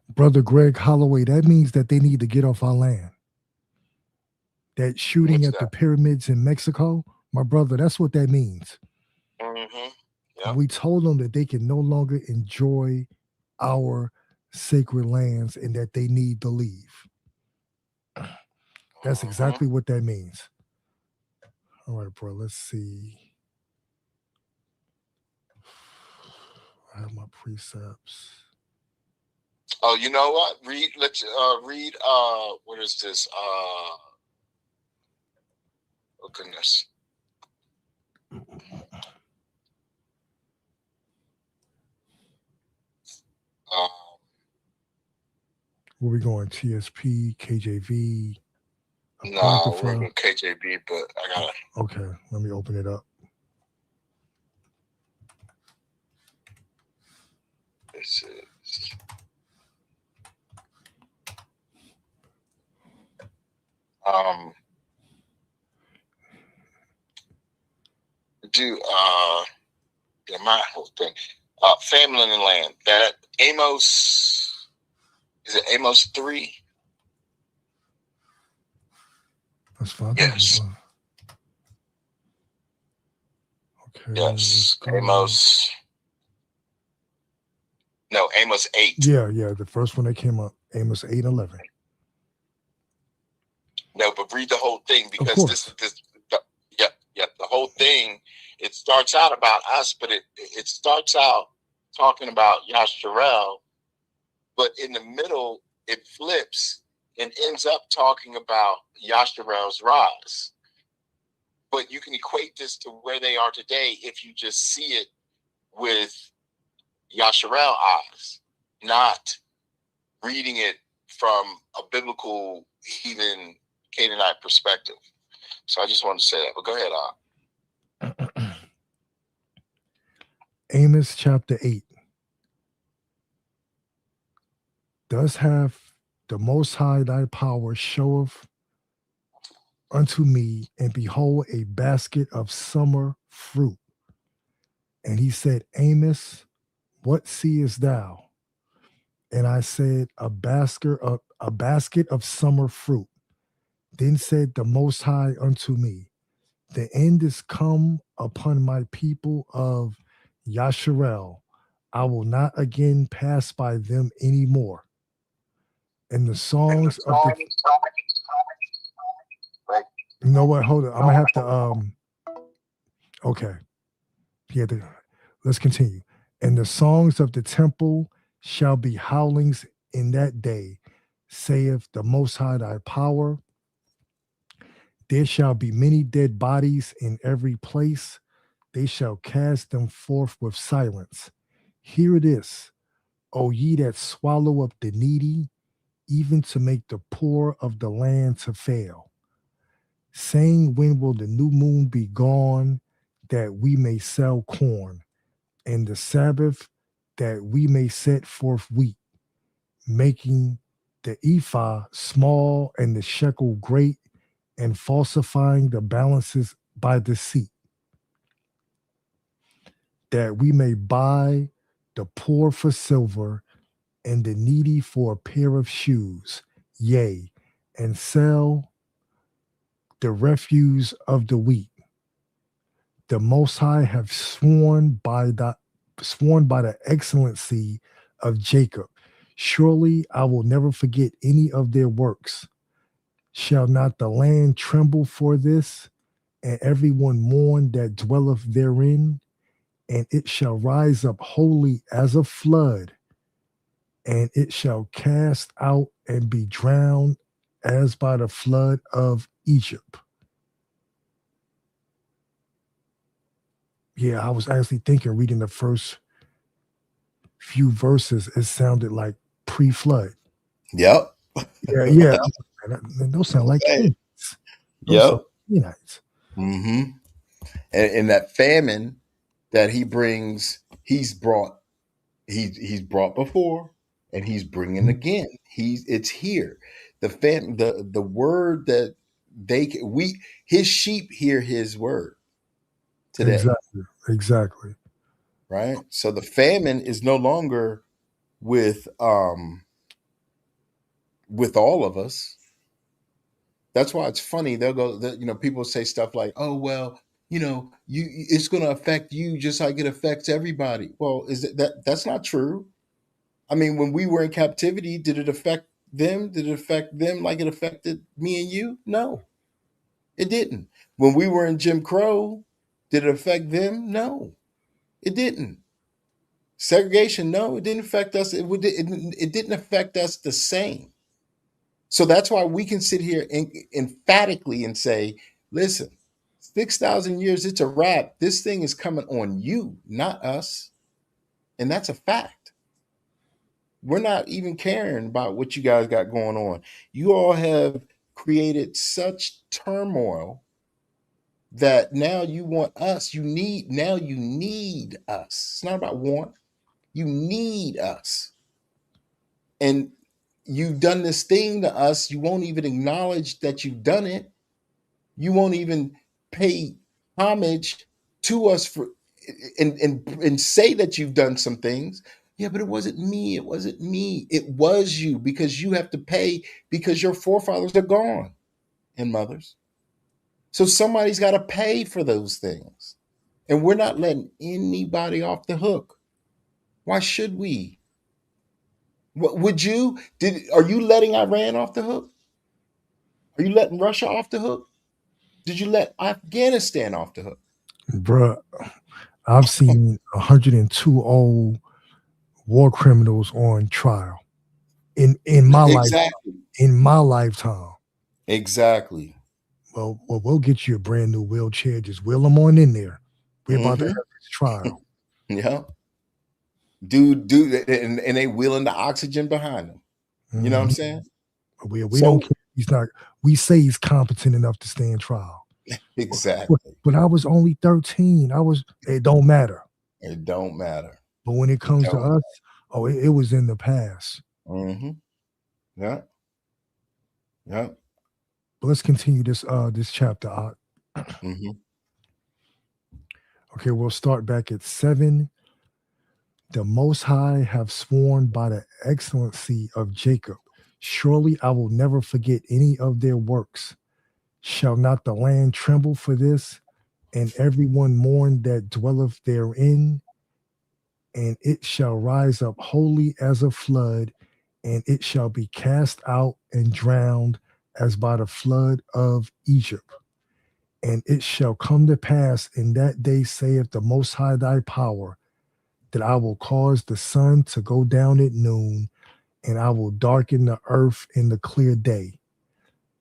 S4: Brother Greg Holloway, that means that they need to get off our land. That shooting at the pyramids in Mexico, my brother, that's what that means.
S5: Mm-hmm. Yep.
S4: We told them that they can no longer enjoy our sacred lands and that they need to leave. That's exactly what that means. All right, bro, let's see. I have my precepts.
S5: Oh, you know what? Let's read what is this? Oh goodness.
S4: Where we going? TSP, KJV?
S5: No, we're going KJV, but I gotta.
S4: Okay, let me open it up.
S5: This is. My whole thing. Famine in the land. That Amos, is it Amos 3?
S4: That's fine.
S5: Yes.
S4: Okay.
S5: Yes. Amos 8.
S4: Yeah. The first one that came up, Amos 8:11.
S5: read the whole thing,
S4: Of
S5: because
S4: course.
S5: the whole thing, it starts out about us, but it starts out talking about Yasharel, but in the middle it flips and ends up talking about Yasharel's rise. But you can equate this to where they are today if you just see it with Yasharel eyes, not reading it from a biblical heathen Canaanite perspective. So I just wanted to say that. But go ahead,
S4: Amos chapter 8. Thus hath the Most High thy power showeth unto me, and behold, a basket of summer fruit. And he said, Amos, what seest thou? And I said, a basket of summer fruit. Then said the Most High unto me, the end is come upon my people of Yasharel. I will not again pass by them any more. And the songs of the you know what? Hold on. I'm gonna have to okay. Yeah, let's continue. And the songs of the temple shall be howlings in that day, saith the Most High thy power. There shall be many dead bodies in every place. They shall cast them forth with silence. Hear this, O ye that swallow up the needy, even to make the poor of the land to fail, saying, when will the new moon be gone, that we may sell corn, and the Sabbath, that we may set forth wheat, making the ephah small and the shekel great, and falsifying the balances by deceit, that we may buy the poor for silver, and the needy for a pair of shoes, yea, and sell the refuse of the wheat. The Most High have sworn by the excellency of Jacob. Surely I will never forget any of their works. Shall not the land tremble for this, and everyone mourn that dwelleth therein? And it shall rise up wholly as a flood, and it shall cast out and be drowned as by the flood of Egypt. Yeah, I was actually thinking, reading the first few verses, it sounded like pre-flood.
S3: Yep.
S4: Yeah. Those sound like
S3: Okay.
S4: Canaanites. Those
S3: Yep.
S4: sound like Canaanites.
S3: Mm-hmm. And that famine that he brings, he's brought before, and he's bringing again. It's here. The word that his sheep hear his word today,
S4: Exactly.
S3: right? So the famine is no longer with all of us. That's why it's funny. They'll go, people say stuff like, "Oh well, it's going to affect you just like it affects everybody." Well, that's not true? I mean, when we were in captivity, did it affect them? Did it affect them like it affected me and you? No, it didn't. When we were in Jim Crow, did it affect them? No, it didn't. Segregation, no, it didn't affect us. It didn't affect us the same. So that's why we can sit here emphatically and say, listen, 6,000 years, it's a wrap. This thing is coming on you, not us. And that's a fact. We're not even caring about what you guys got going on. You all have created such turmoil that now you want us. You need us. It's not about want. You need us. And you've done this thing to us. You won't even acknowledge that you've done it. You won't even pay homage to us for and say that you've done some things. Yeah, but it wasn't me. It wasn't me. It was you, because you have to pay, because your forefathers are gone, and mothers. So somebody's got to pay for those things. And we're not letting anybody off the hook. Why should we? What would you? Are you letting Iran off the hook? Are you letting Russia off the hook? Did you let Afghanistan off the hook?
S4: Bruh, I've seen 102 old war criminals on trial in my life,
S3: Exactly.
S4: in my lifetime.
S3: Exactly.
S4: Well, we'll get you a brand new wheelchair. Just wheel them on in there. We're about to have this trial.
S3: Yeah. Dude, and they wheeling the oxygen behind them. You know what I'm saying?
S4: We
S3: So
S4: don't care. He's not. We say he's competent enough to stand trial.
S3: exactly.
S4: But I was only 13. It don't matter.
S3: It don't matter.
S4: But when it comes to us, it was in the past.
S3: Mm-hmm. Yeah. Yeah.
S4: But let's continue this chapter.
S3: Mm-hmm.
S4: Okay, we'll start back at 7. The Most High have sworn by the excellency of Jacob. Surely I will never forget any of their works. Shall not the land tremble for this, and everyone mourn that dwelleth therein? And it shall rise up wholly as a flood, and it shall be cast out and drowned as by the flood of Egypt. And it shall come to pass in that day, saith the Most High thy power, that I will cause the sun to go down at noon, and I will darken the earth in the clear day.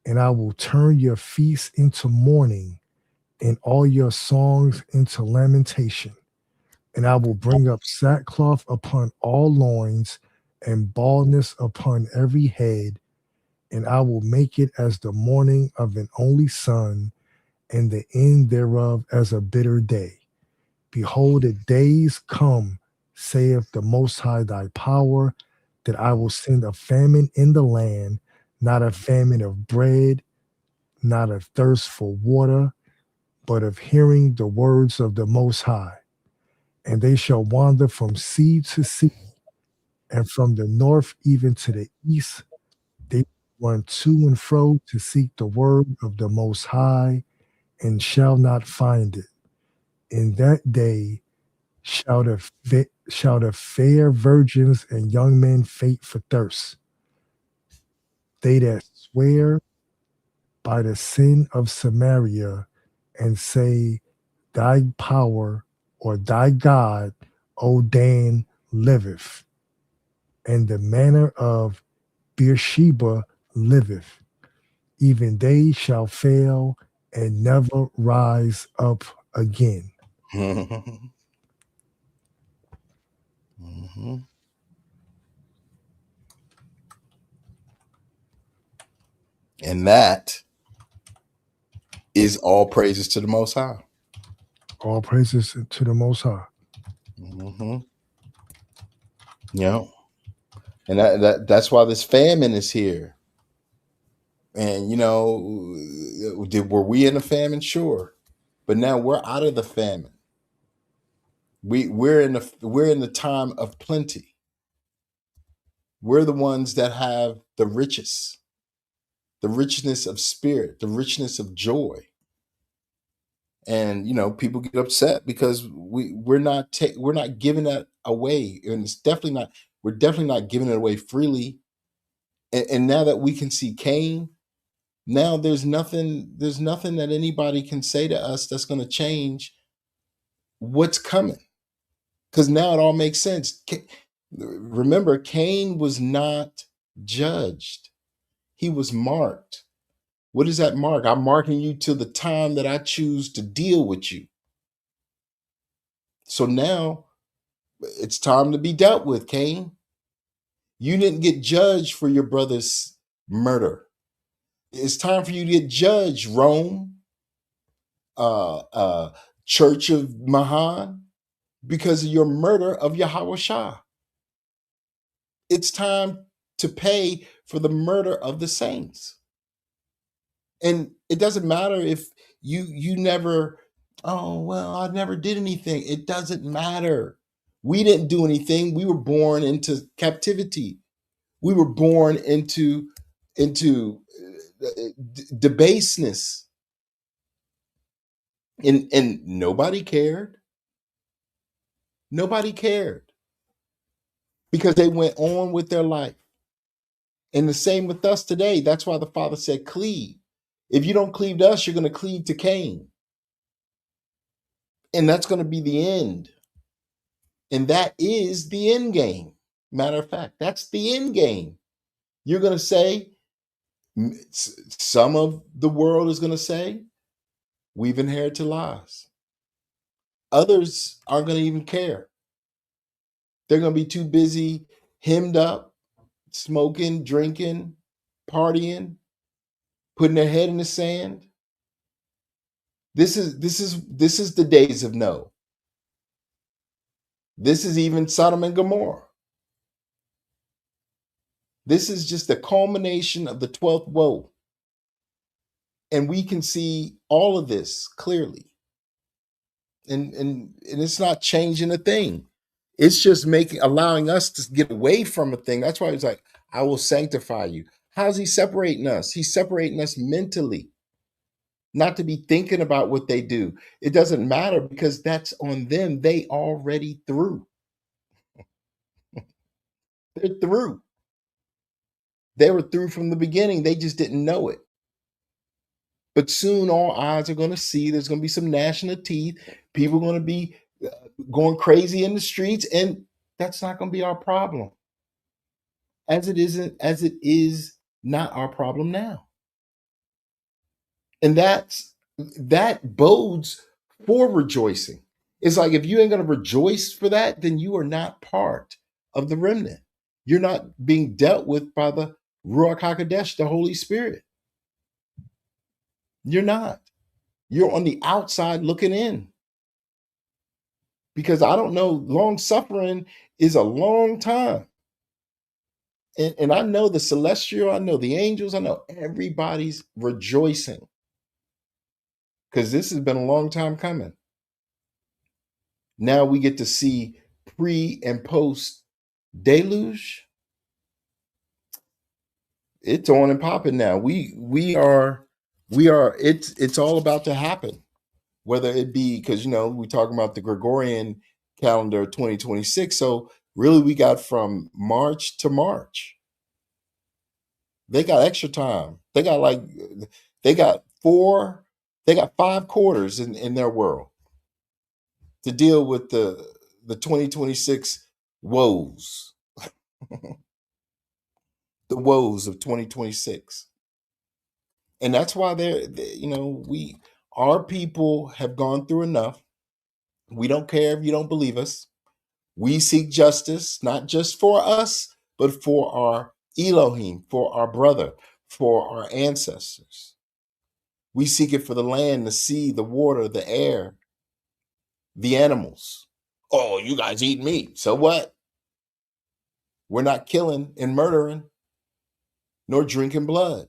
S4: And I will turn your feasts into mourning, and all your songs into lamentation. And I will bring up sackcloth upon all loins, and baldness upon every head. And I will make it as the mourning of an only son, and the end thereof as a bitter day. Behold, the days come, saith the Most High thy power, that I will send a famine in the land, not a famine of bread, not a thirst for water, but of hearing the words of the Most High. And they shall wander from sea to sea, and from the north even to the east. They run to and fro to seek the word of the Most High, and shall not find it. In that day shall the fair virgins and young men faint for thirst. They that swear by the sin of Samaria and say, thy power or thy God, O Dan, liveth, and the manner of Beersheba liveth. Even they shall fail and never rise up again.
S3: Mm-hmm. And that is all praises to the Most High.
S4: All praises to the Most High.
S3: Mm-hmm. Yeah. And that's why this famine is here. And were we in a famine? Sure. But now we're out of the famine. We're in the time of plenty. We're the ones that have the richness of spirit, the richness of joy. And people get upset because we're not giving that away, and we're definitely not giving it away freely. And now that we can see Cain, now there's nothing that anybody can say to us that's going to change what's coming, because now it all makes sense. Remember, Cain was not judged. He was marked. What is that mark? I'm marking you till the time that I choose to deal with you. So now it's time to be dealt with, Cain. You didn't get judged for your brother's murder. It's time for you to get judged, Rome, Church of Mahan, because of your murder of Yahweh Shah. It's time to pay for the murder of the saints. And it doesn't matter if you never, oh, well, I never did anything. It doesn't matter. We didn't do anything. We were born into captivity. We were born into debaseness. And nobody cared. Nobody cared. Because they went on with their life. And the same with us today. That's why the Father said, cleave. If you don't cleave to us, you're going to cleave to Cain. And that's going to be the end. And that is the end game. Matter of fact, that's the end game. You're going to say, some of the world is going to say, we've inherited lies. Others aren't going to even care. They're going to be too busy, hemmed up, smoking, drinking, partying, putting their head in the sand. This is the days of no. This is even Sodom and Gomorrah. This is just the culmination of the 12th woe. And we can see all of this clearly. And it's not changing a thing. It's just allowing us to get away from a thing. That's why he's like, I will sanctify you. How's he separating us? He's separating us mentally, not to be thinking about what they do. It doesn't matter because that's on them. They already through. They're through. They were through from the beginning. They just didn't know it. But soon all eyes are going to see. There's going to be some gnashing of teeth. People are going to be going crazy in the streets, and that's not going to be our problem. As it is not our problem now. And that bodes for rejoicing. It's like, if you ain't going to rejoice for that, then you are not part of the remnant. You're not being dealt with by the Ruach HaKodesh, the Holy Spirit. You're not. You're on the outside looking in. Because I don't know, long suffering is a long time. And I know the celestial, I know the angels, I know everybody's rejoicing. Because this has been a long time coming. Now we get to see pre and post deluge. It's on and popping now. It's all about to happen. Whether it be, because we're talking about the Gregorian calendar 2026. So really we got from March to March. They got extra time. They got 5 quarters in their world to deal with the 2026 woes. The woes of 2026. And that's why our people have gone through enough. We don't care if you don't believe us. We seek justice, not just for us, but for our Elohim, for our brother, for our ancestors. We seek it for the land, the sea, the water, the air, the animals. Oh, you guys eat meat. So what? We're not killing and murdering, nor drinking blood.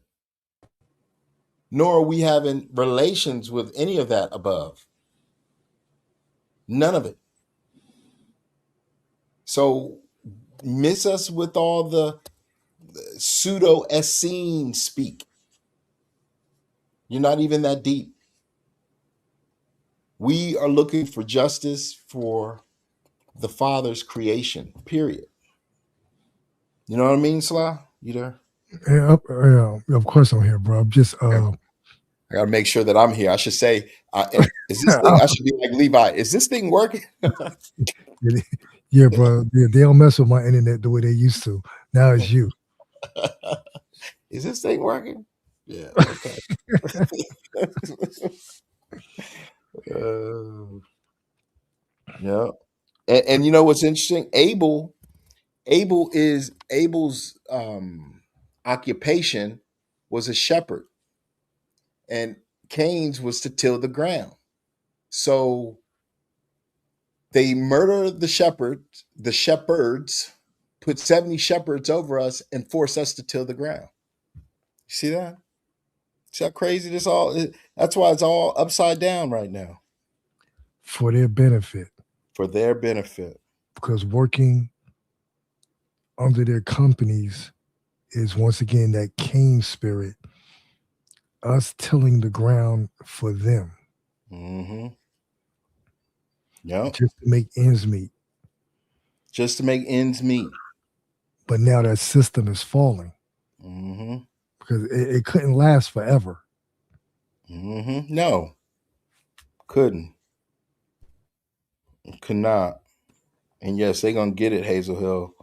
S3: Nor are we having relations with any of that above. None of it. So miss us with all the pseudo Essene speak. You're not even that deep. We are looking for justice for the Father's creation, period. You know what I mean, Salah? You there?
S4: Yeah, of course I'm here, bro. I'm just
S3: I got to make sure that I'm here. I should say, is this thing, I should be like Levi, is this thing working?
S4: Yeah, bro. They don't mess with my internet the way they used to. Now it's you.
S3: Is this thing working? Yeah, okay. Yeah. And you know what's interesting? Abel's occupation was a shepherd, and Cain's was to till the ground. So they murder the shepherds, put 70 shepherds over us, and force us to till the ground. You see that? See how crazy this all is? That's why it's all upside down right now.
S4: For their benefit.
S3: For their benefit.
S4: Because working under their companies is once again that Cain spirit, us tilling the ground for them.
S3: Mm-hmm. Yeah.
S4: Just to make ends meet.
S3: Just to make ends meet.
S4: But now that system is falling.
S3: Mm-hmm.
S4: Because it couldn't last forever.
S3: No, couldn't, could not. And yes, they're gonna get it, Hazel Hill,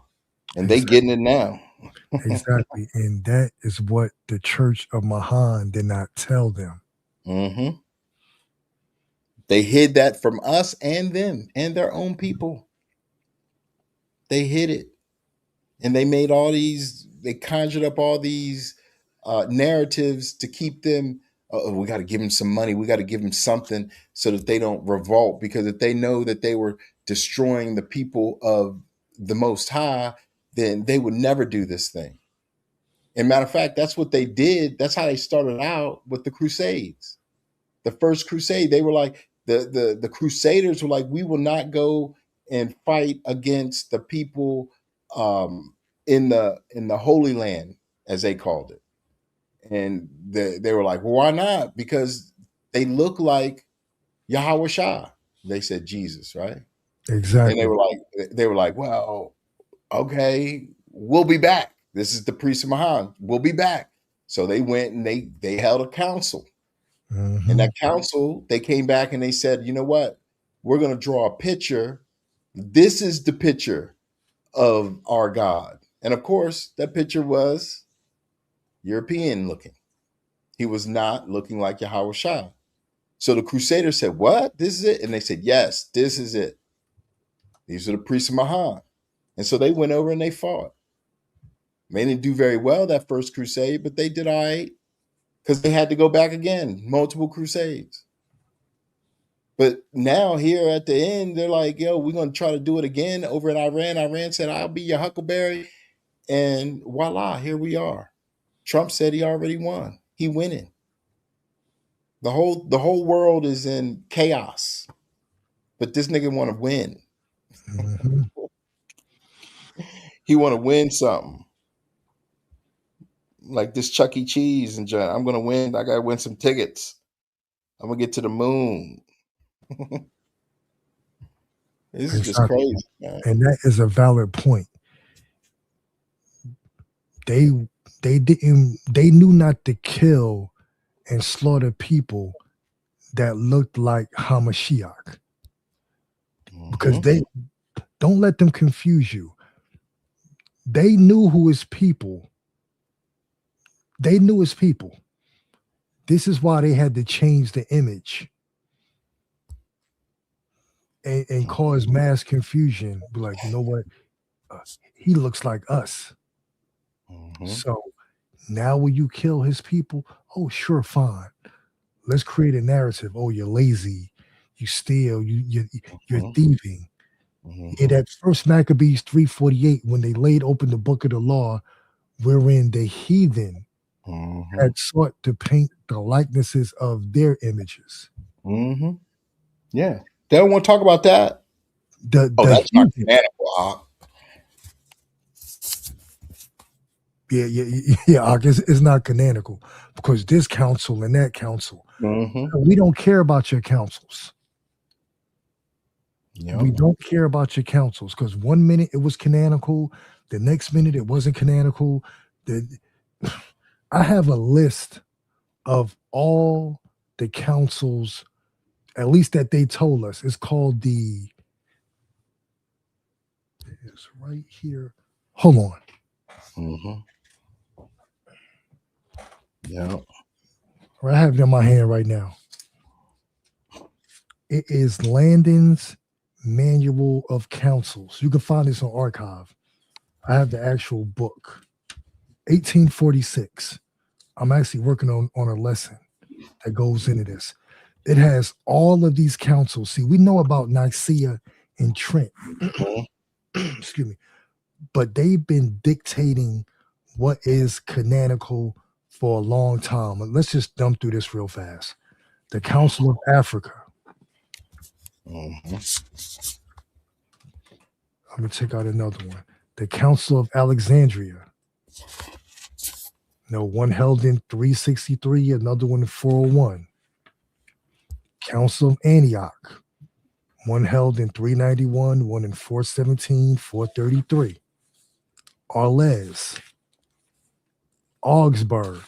S3: and they
S4: Exactly.
S3: getting it now.
S4: Exactly. And that is what the church of Mahan did not tell them.
S3: Mm-hmm. They hid that from us and them and their own people. They hid it, and they made all these. They conjured up all these narratives to keep them. Oh, we got to give them some money. We got to give them something so that they don't revolt. Because if they know that they were destroying the people of the Most High, then they would never do this thing. And matter of fact, that's what they did. That's how they started out with the Crusades. The first crusade, they were like the Crusaders were like, we will not go and fight against the people in the Holy Land, as they called it. And they were like, well, why not? Because they look like Yahweh Shah. They said Jesus, right? And
S4: Exactly.
S3: they were like, well, okay, we'll be back. This is the priest of Mahan. We'll be back. So they went and they held a council. And that council, they came back and they said, you know what? We're going to draw a picture. This is the picture of our God. And of course, that picture was European looking. He was not looking like Yahweh Shah. So the Crusaders said, what? This is it? And they said, yes, this is it. These are the priests of Mahan. And so they went over and they fought. They didn't do very well that first crusade, but they did all right because they had to go back again, multiple crusades. But now here at the end, they're like, yo, we're going to try to do it again over in Iran. Iran said, I'll be your huckleberry. And voila, here we are. Trump said he already won. He winning. The whole world is in chaos. But this nigga want to win.
S4: Mm-hmm.
S3: He want to win something. Like this Chuck E. Cheese and John. I'm going to win. I got to win some tickets. I'm going to get to the moon. This is just
S4: Exactly.
S3: crazy, man.
S4: And that is a valid point. They knew not to kill and slaughter people that looked like Hamashiach. Because they don't let them confuse you. They knew who his people. They knew his people. This is why they had to change the image and cause mass confusion. Be like, you know what? He looks like us. So now will you kill his people? Oh, sure, fine. Let's create a narrative. Oh, you're lazy. You steal. You're thieving. In that first Maccabees 3:48, when they laid open the book of the law, wherein the heathen had sought to paint the likenesses of their images.
S3: Yeah. They don't want to talk about that.
S4: The
S3: That's not
S4: heathen.
S3: canonical.
S4: Yeah. It's not canonical because this council and that council. We don't care about your councils.
S3: Yep.
S4: We don't care about your councils because 1 minute it was canonical, the next minute it wasn't canonical. I have a list of all the councils, at least that they told us. It's called it's right here. Hold on.
S3: Yeah.
S4: I have it in my hand right now. It is Landon's Manual of Councils. You can find this on Archive. I have the actual book. 1846. I'm actually working on a lesson that goes into this. It has all of these councils. See, we know about Nicaea and Trent. Excuse me. But they've been dictating what is canonical for a long time. Let's just dump through this real fast. The Council of Africa. I'm going to take out another one. The Council of Alexandria. No, one held in 363, another one in 401. Council of Antioch. One held in 391, one in 417, 433. Arles. Augsburg.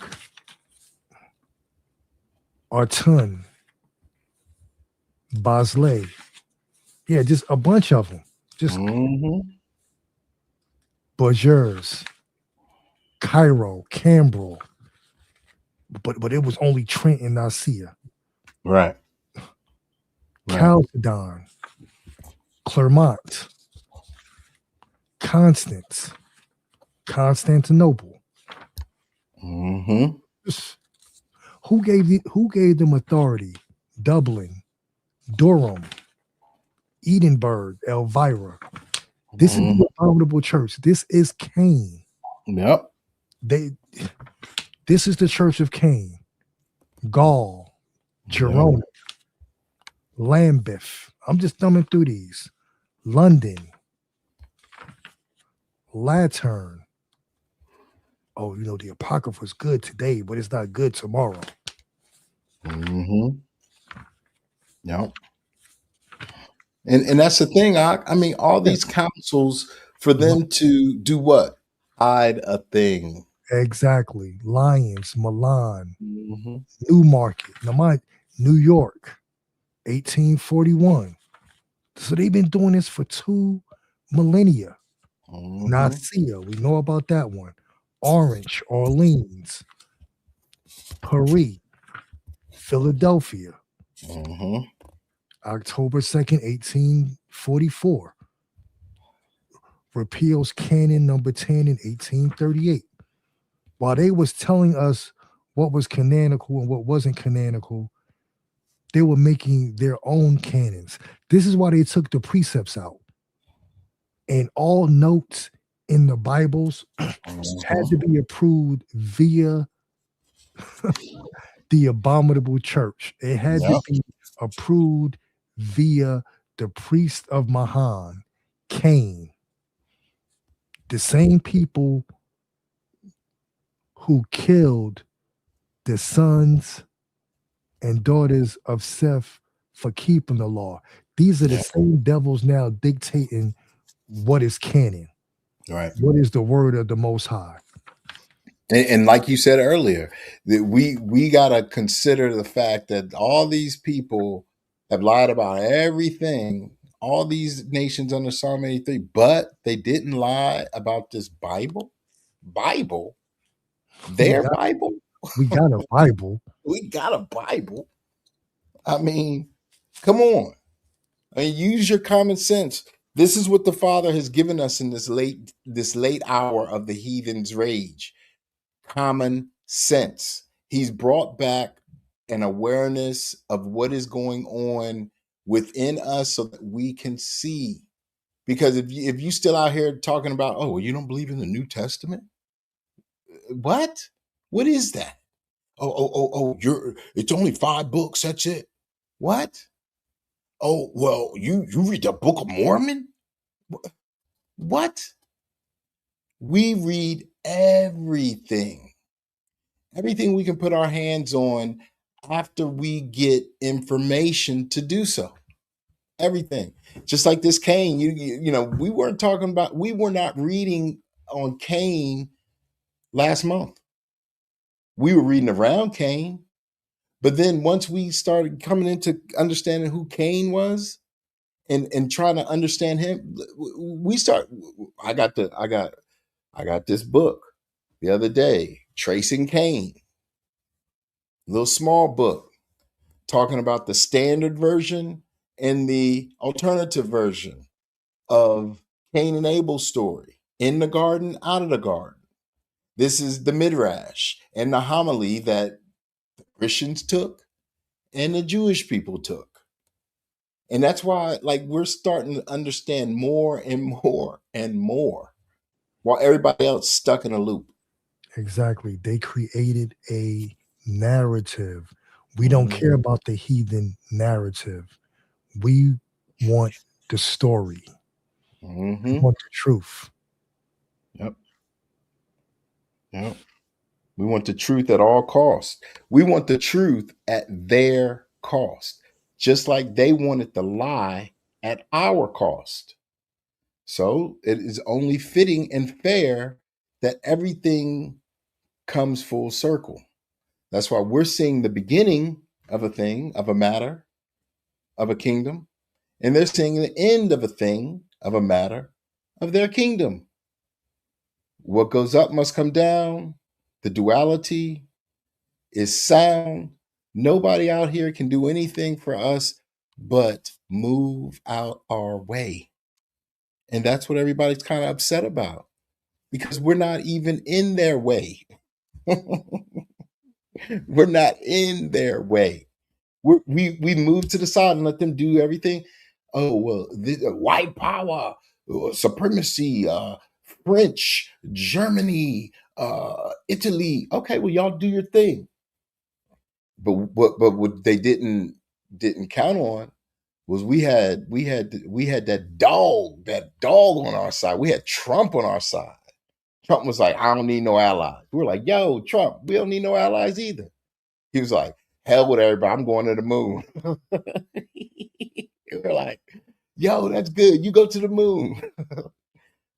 S4: Artun, Bosley. Yeah, just a bunch of them. Just Bourgeois, Cairo, Cambril. But it was only Trent and Nicaea.
S3: Right.
S4: Chalcedon, Clermont, Constance, Constantinople. Just, who gave them authority? Dublin, Durham, Edinburgh, Elvira. This is the abominable church. This is Cain.
S3: Yep.
S4: This is the church of Cain. Gaul, Girona, Lambeth. I'm just thumbing through these. London, Lateran. Oh, the Apocrypha is good today, but it's not good tomorrow.
S3: Yep. And that's the thing. I mean, all these councils for them to do what? Hide a thing.
S4: Exactly. Lyons, Milan, Newmarket. Now, New York, 1841. So they've been doing this for 2 millennia. Nicaea, we know about that one. Orange, Orleans, Paris, Philadelphia. October 2nd, 1844. Repeals Canon number 10 in 1838. While they was telling us what was canonical and what wasn't canonical, they were making their own canons. This is why they took the precepts out. And all notes in the Bibles had to be approved via the abominable church. It had to be approved via the priest of Mahan, Cain. The same people who killed the sons and daughters of Seth for keeping the law. These are the same devils now dictating what is canon.
S3: Right.
S4: What is the word of the Most High?
S3: And like you said earlier, that we got to consider the fact that all these people have lied about everything, all these nations under Psalm 83, but they didn't lie about this Bible. Their Bible.
S4: We got a Bible.
S3: We got a Bible. I mean, come on. I mean, use your common sense. This is what the Father has given us in this late hour of the heathen's rage. Common sense. He's brought back an awareness of what is going on within us so that we can see. Because if you still out here talking about, oh, well, you don't believe in the New Testament? What? What is that? Oh, it's only 5 books, that's it. What? Oh, well, you read the Book of Mormon? What? We read everything we can put our hands on after we get information to do so. Everything. Just like this Cain, we were not reading on Cain last month. We were reading around Cain, but then once we started coming into understanding who Cain was and trying to understand him, I got this book the other day, Tracing Cain. Little small book talking about the standard version and the alternative version of Cain and Abel's story, in the garden, out of the garden. This is the midrash and the homily that the Christians took and the Jewish people took. And that's why, we're starting to understand more and more and more, while everybody else stuck in a loop.
S4: Exactly. They created a narrative. We don't care about the heathen narrative. We want the story. We want the truth.
S3: Yep. We want the truth at all costs. We want the truth at their cost, just like they wanted the lie at our cost. So it is only fitting and fair that everything comes full circle. That's why we're seeing the beginning of a thing, of a matter, of a kingdom. And they're seeing the end of a thing, of a matter, of their kingdom. What goes up must come down. The duality is sound. Nobody out here can do anything for us but move out our way. And that's what everybody's kind of upset about because we're not even in their way. We're not in their way. We move to the side and let them do everything. Oh well, white power, supremacy, French, Germany, Italy. Okay, well y'all do your thing. But what they didn't count on was we had that dog on our side. We had Trump on our side. Trump was like, I don't need no allies. We were like, yo, Trump, we don't need no allies either. He was like, hell with everybody. I'm going to the moon. We're like, yo, that's good. You go to the moon.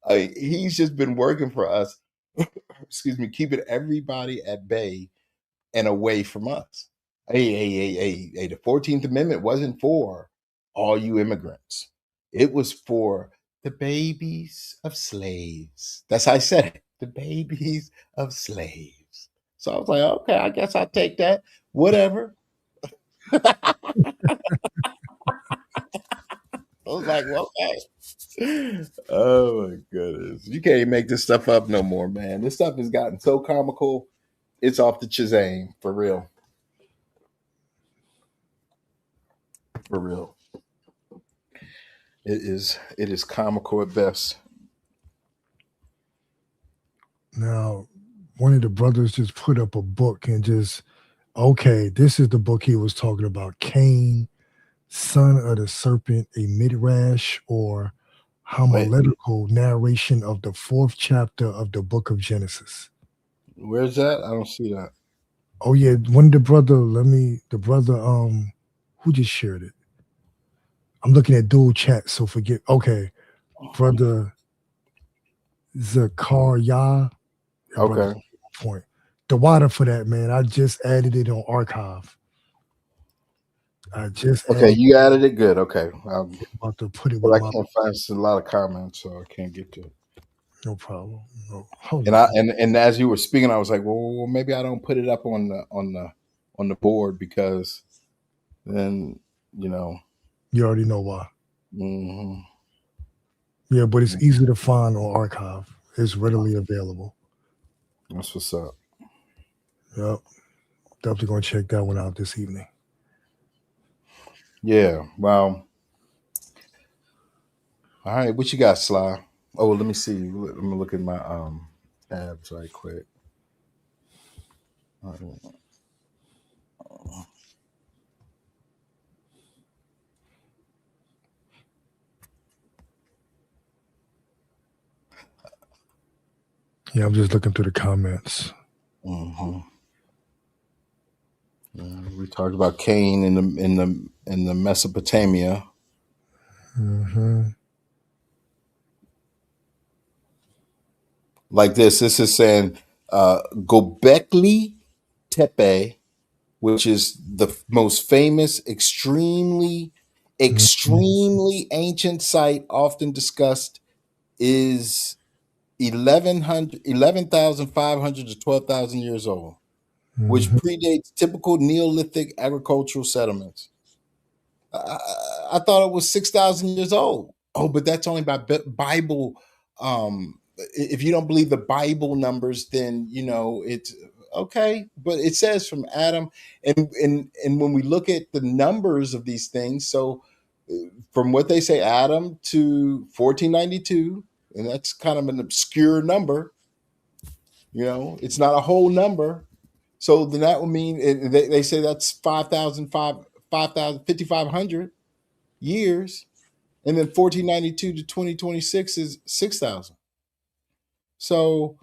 S3: He's just been working for us, excuse me, keeping everybody at bay and away from us. Hey, the 14th Amendment wasn't for all you immigrants. It was for the babies of slaves. That's how I said it. The babies of slaves. So I was like, okay, I guess I'll take that. Whatever. I was like, well, okay. Oh my goodness. You can't even make this stuff up no more, man. This stuff has gotten so comical. It's off the Shazam, for real. For real. It is comical at best.
S4: Now, one of the brothers just put up a book and just, okay, this is the book he was talking about. Cain, son of the serpent, a midrash or homiletical narration of the 4th chapter of the book of Genesis.
S3: Where's that? I don't see that.
S4: Oh yeah, one of the brother, who just shared it? I'm looking at dual chat, so forget. Okay, brother Zakaria.
S3: Okay.
S4: Point. The water for that, man. I just added it on archive.
S3: Okay, you added it. Good. Okay.
S4: I'm about to put it
S3: But
S4: with
S3: I
S4: my.
S3: can't find a lot of comments, so I can't get to it.
S4: No problem. No, hold
S3: And
S4: on.
S3: and as you were speaking, I was like, well, maybe I don't put it up on the board because then
S4: You already know why.
S3: mhm.
S4: Yeah, but it's easy to find on archive. It's readily available.
S3: That's what's up.
S4: Yep. Definitely gonna check that one out this evening.
S3: Yeah. Well. All right. What you got, Sly? Oh, let me see. Let me look at my tabs right quick. All right.
S4: Yeah, I'm just looking through the comments.
S3: Mm-hmm. We talked about Cain in the Mesopotamia.
S4: Mm-hmm.
S3: Like this is saying Gobekli Tepe, which is the most famous, extremely ancient site often discussed, is 11,500 to 12,000 years old, which
S4: Mm-hmm.
S3: predates typical Neolithic agricultural settlements. I thought it was 6,000 years old. Oh, but that's only by Bible. If you don't believe the Bible numbers, then it's okay. But it says from Adam, and when we look at the numbers of these things, so from what they say, Adam to 1492, and that's kind of an obscure number. It's not a whole number. So then that would mean they say that's 5,500 years, and then 1492 to 2026 is 6,000. So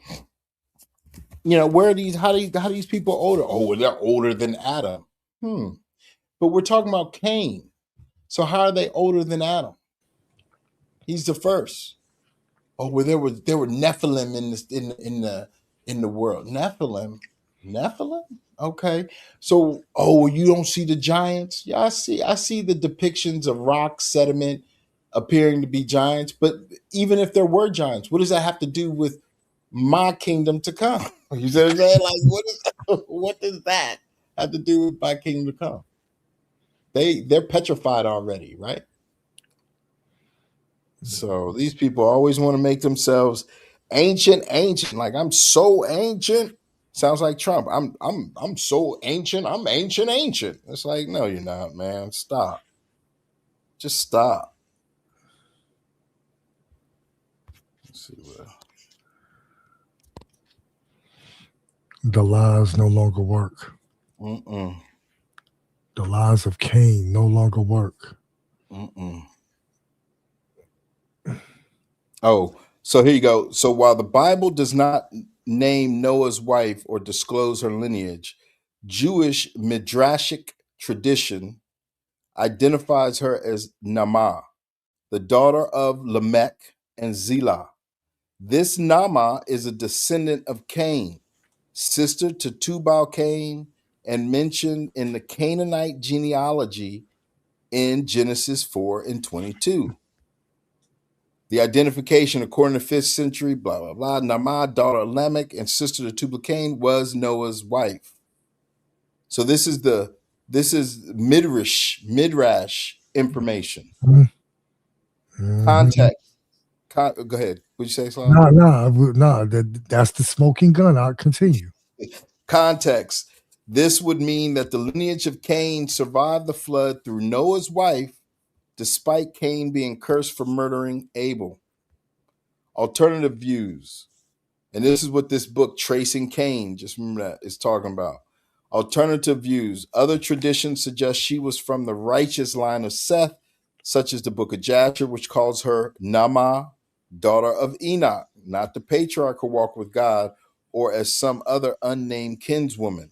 S3: where are these? How do these people older? Oh, well, they're older than Adam. But we're talking about Cain. So how are they older than Adam? He's the first. Oh, well, there were Nephilim in the world. Nephilim. Nephilim? Okay. So, oh, you don't see the giants? Yeah, I see. I see the depictions of rock sediment appearing to be giants. But even if there were giants, what does that have to do with my kingdom to come? You see what I'm saying? Like, what does that have to do with my kingdom to come? They're petrified already, right? So these people always want to make themselves ancient. Like, I'm so ancient. Sounds like Trump. I'm so ancient. I'm ancient. It's like, no, you're not, man. Stop. Just stop. Let's see what.
S4: The lies no longer work.
S3: Mm-mm.
S4: The lies of Cain no longer work.
S3: Mm-mm. Oh, so here you go. So while the Bible does not name Noah's wife or disclose her lineage, Jewish midrashic tradition identifies her as Naamah, the daughter of Lamech and Zillah. This Naamah is a descendant of Cain, sister to Tubal Cain, and mentioned in the Canaanite genealogy in Genesis 4 and 22. The identification, according to 5th century, blah, blah, blah, Naamah, daughter of Lamech and sister to Tubal Cain, was Noah's wife. So this is midrash information.
S4: Mm-hmm.
S3: Context. Go ahead. What'd you say, Sly?
S4: That's the smoking gun. I'll continue.
S3: Context. This would mean that the lineage of Cain survived the flood through Noah's wife, despite Cain being cursed for murdering Abel. Alternative views. And this is what this book, Tracing Cain, just remember that, is talking about. Alternative views. Other traditions suggest she was from the righteous line of Seth, such as the book of Jasher, which calls her Naamah, daughter of Enoch, not the patriarch who walked with God, or as some other unnamed kinswoman.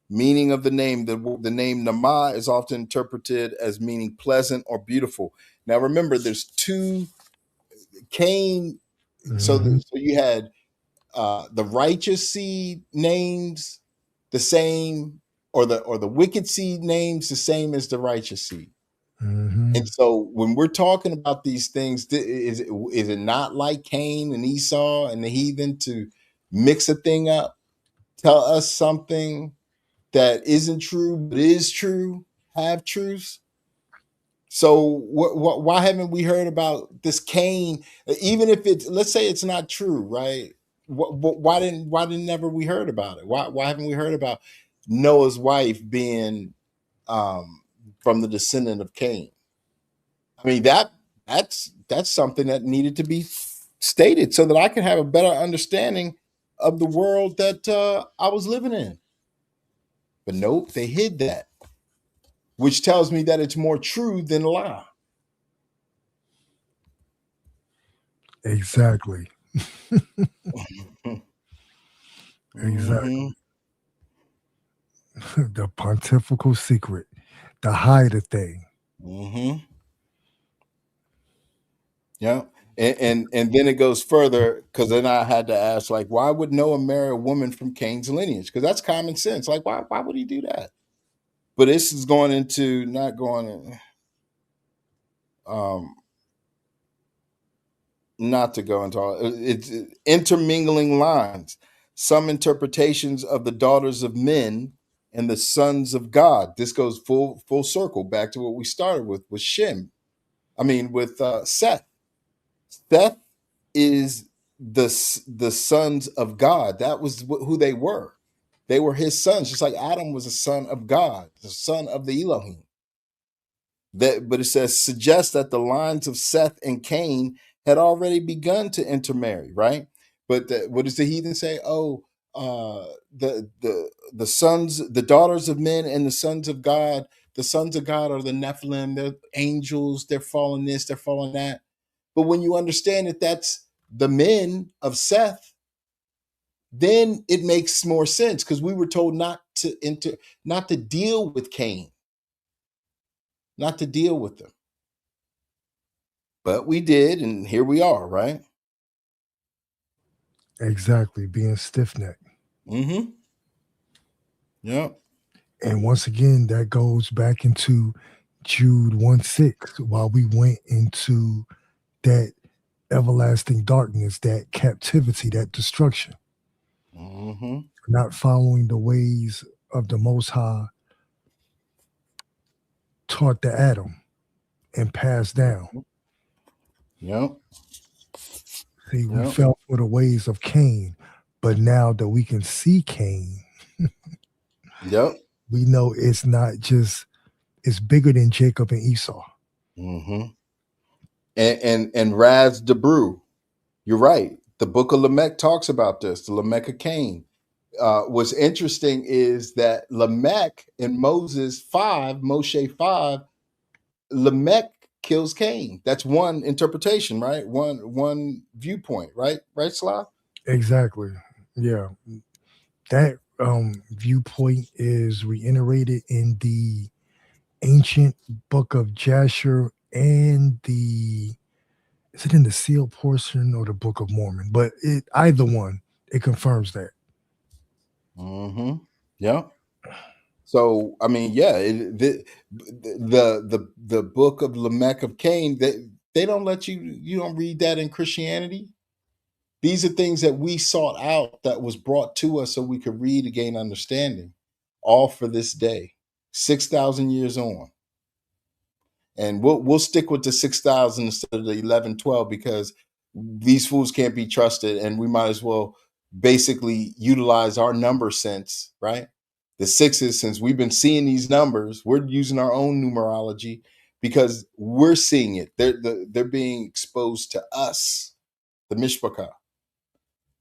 S3: Meaning of the name, the name Naamah is often interpreted as meaning pleasant or beautiful. Now remember, there's two Cain.
S4: Mm-hmm.
S3: So you had the righteous seed names the same, or the wicked seed names the same as the righteous seed.
S4: Mm-hmm.
S3: And so when we're talking about these things, is it not like Cain and Esau and the heathen to mix a thing up, tell us something that isn't true but is true, have truths? So why haven't we heard about this Cain? Even if it's, let's say it's not true, right? Why didn't never we heard about it? Why haven't we heard about Noah's wife being from the descendant of Cain? I mean, that's something that needed to be stated so that I can have a better understanding of the world that I was living in. But nope, they hid that, which tells me that it's more true than a lie.
S4: Exactly. Exactly.
S3: Mm-hmm.
S4: The pontifical secret, the hide a thing.
S3: Mm-hmm. Yeah. And then it goes further, because then I had to ask, like, why would Noah marry a woman from Cain's lineage? Because that's common sense. Like, why would he do that? But this is going into not going um not to go into it's intermingling lines. Some interpretations of the daughters of men and the sons of God. This goes full circle back to what we started with Shem. I mean, with Seth. Seth is the sons of God. That was who they were. They were his sons, just like Adam was a son of God, the son of the Elohim. But it says suggests that the lines of Seth and Cain had already begun to intermarry, right? But what does the heathen say? Oh, the sons, the daughters of men, and the sons of God. The sons of God are the Nephilim. They're angels. They're falling this. They're falling that. But when you understand that that's the men of Seth, then it makes more sense, because we were told not to deal with Cain, not to deal with them. But we did, and here we are, right?
S4: Exactly. Being stiff necked.
S3: Mm-hmm. Yep.
S4: And once again, that goes back into Jude 1:6, while we went into that everlasting darkness, that captivity, that destruction,
S3: Mm-hmm.
S4: not following the ways of the Most High taught to Adam and passed down.
S3: Yep.
S4: See, we
S3: Yep.
S4: fell for the ways of Cain, but now that we can see Cain,
S3: Yep.
S4: we know it's not just, it's bigger than Jacob and Esau.
S3: Mm-hmm. And Raz Debrew, you're right. The book of Lamech talks about this, the Lamech of Cain. What's interesting is that Lamech in Moshe 5, Lamech kills Cain. That's one interpretation, right? One viewpoint, right? Right, Sly?
S4: Exactly. Yeah. That viewpoint is reiterated in the ancient book of Jasher and the, is it in the sealed portion or the Book of Mormon? But it, either one, it confirms that.
S3: Mm-hmm. Yeah. So I mean, yeah, the book of Lamech of Cain, they don't let you don't read that in Christianity. These are things that we sought out, that was brought to us so we could read to gain understanding, all for this day, 6,000 years on. And we'll stick with the 6,000 instead of the 1112, because these fools can't be trusted, and we might as well basically utilize our number sense, right? The sixes, since we've been seeing these numbers, we're using our own numerology because we're seeing it. They're being exposed to us, the mishpachah.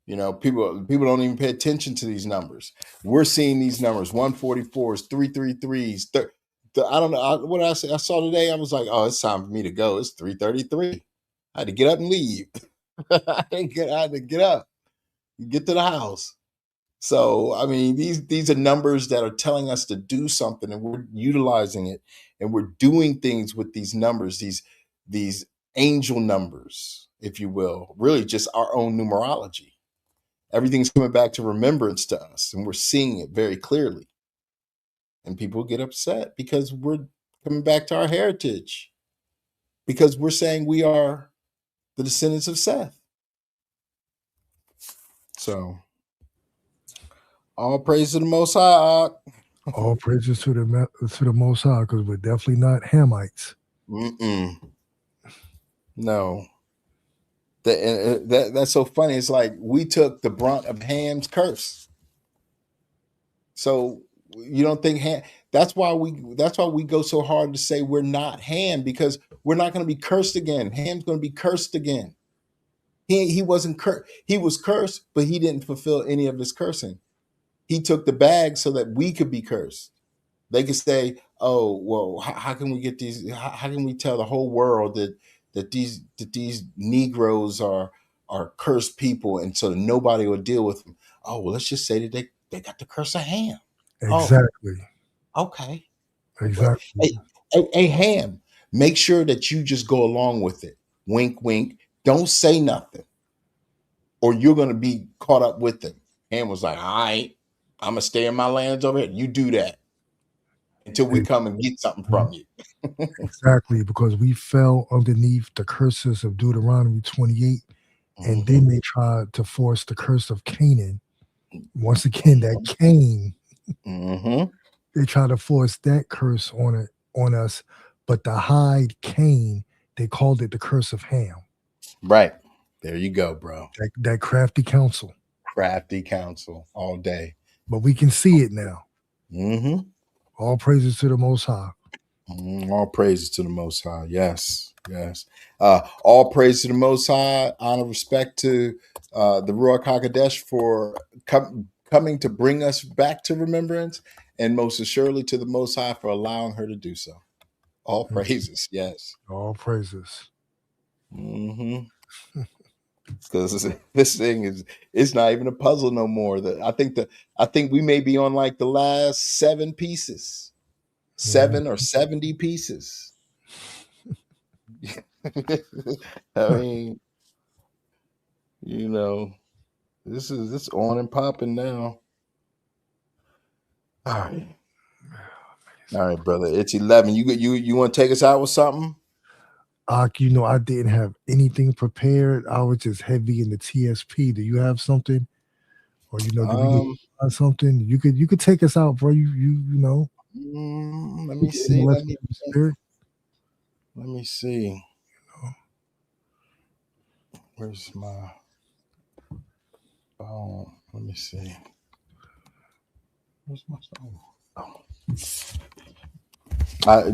S3: You know, people don't even pay attention to these numbers. We're seeing these numbers: 144s, 333s. I don't know what I saw today. I was like, oh, it's time for me to go. It's 3:33. I had to get up and leave. I had to get up, get to the house. So I mean, these are numbers that are telling us to do something, and we're utilizing it, and we're doing things with these numbers, these angel numbers, if you will, really just our own numerology. Everything's coming back to remembrance to us, and we're seeing it very clearly. And people get upset because we're coming back to our heritage, because we're saying we are the descendants of Seth. So all praise to the Most High.
S4: All praises to the Most High, because we're definitely not Hamites.
S3: Mm-mm. No. That's so funny. It's like we took the brunt of Ham's curse. So you don't think Ham? That's why we go so hard to say we're not Ham, because we're not going to be cursed again. Ham's going to be cursed again. He wasn't cursed. He was cursed, but he didn't fulfill any of his cursing. He took the bag so that we could be cursed. They could say, "Oh, well, how can we get these? How can we tell the whole world that these Negroes are cursed people, and so that nobody will deal with them?" Oh, well, let's just say that they got the curse of Ham. Oh,
S4: Exactly.
S3: okay. But
S4: Exactly.
S3: hey, Ham, make sure that you just go along with it. Wink, wink. Don't say nothing, or you're going to be caught up with them. Ham was like, all right, I'm going to stay in my lands over here. You do that until we come and get something from you.
S4: Exactly, because we fell underneath the curses of Deuteronomy 28, and then they tried to force the curse of Canaan. Once again, that Cain,
S3: Mm-hmm.
S4: they tried to force that curse on us, but to hide Cain, they called it the curse of Ham.
S3: Right. There you go, bro.
S4: That crafty counsel.
S3: Crafty counsel all day.
S4: But we can see it now.
S3: Mm-hmm.
S4: All praises to the Most High.
S3: All praises to the Most High. Yes, yes. All praise to the Most High. Honor, respect to the Ruach HaKodesh for coming to bring us back to remembrance, and most assuredly to the Most High for allowing her to do so. All praises. Yes.
S4: All praises.
S3: Mm-hmm. Because this thing it's not even a puzzle no more. I think we may be on like the last 7 pieces, 7 or 70 pieces. I mean, this on and popping now. All right. All right, brother. It's 11. You want to take us out with something?
S4: You know, I didn't have anything prepared. I was just heavy in the TSP. Do you have something? Or do we need to find something? You could take us out, bro. You know.
S3: Let me see. Let me see. Where's my phone? Let me see. Where's my phone?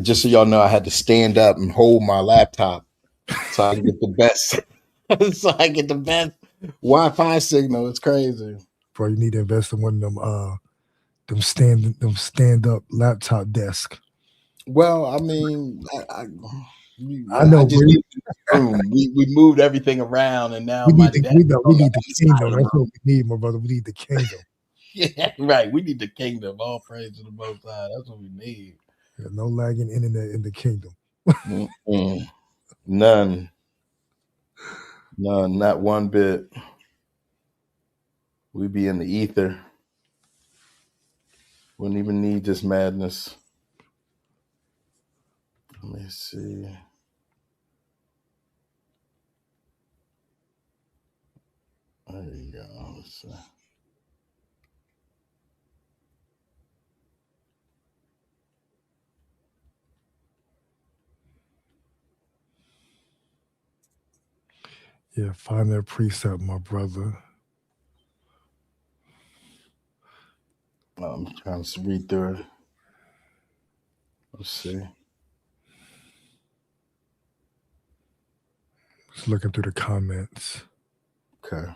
S3: Just so y'all know, I had to stand up and hold my laptop so I can get the best. So I get the best Wi-Fi signal. It's crazy,
S4: bro. You need to invest in one of them stand up laptop desk.
S3: Well, I mean, I
S4: know.
S3: just need room. We moved everything around, and now
S4: we
S3: my
S4: need
S3: desk.
S4: we need the kingdom. That's what we need, my brother. We need the kingdom.
S3: Yeah, right. We need the kingdom. All praise to the Most High. That's what we need.
S4: Yeah, no lagging internet in the kingdom.
S3: None, not one bit. We be in the ether. Wouldn't even need this madness. Let me see. There you go. Let's see.
S4: Yeah, find that precept, my brother.
S3: I'm trying to read through it. Let's see.
S4: Just looking through the comments.
S3: Okay.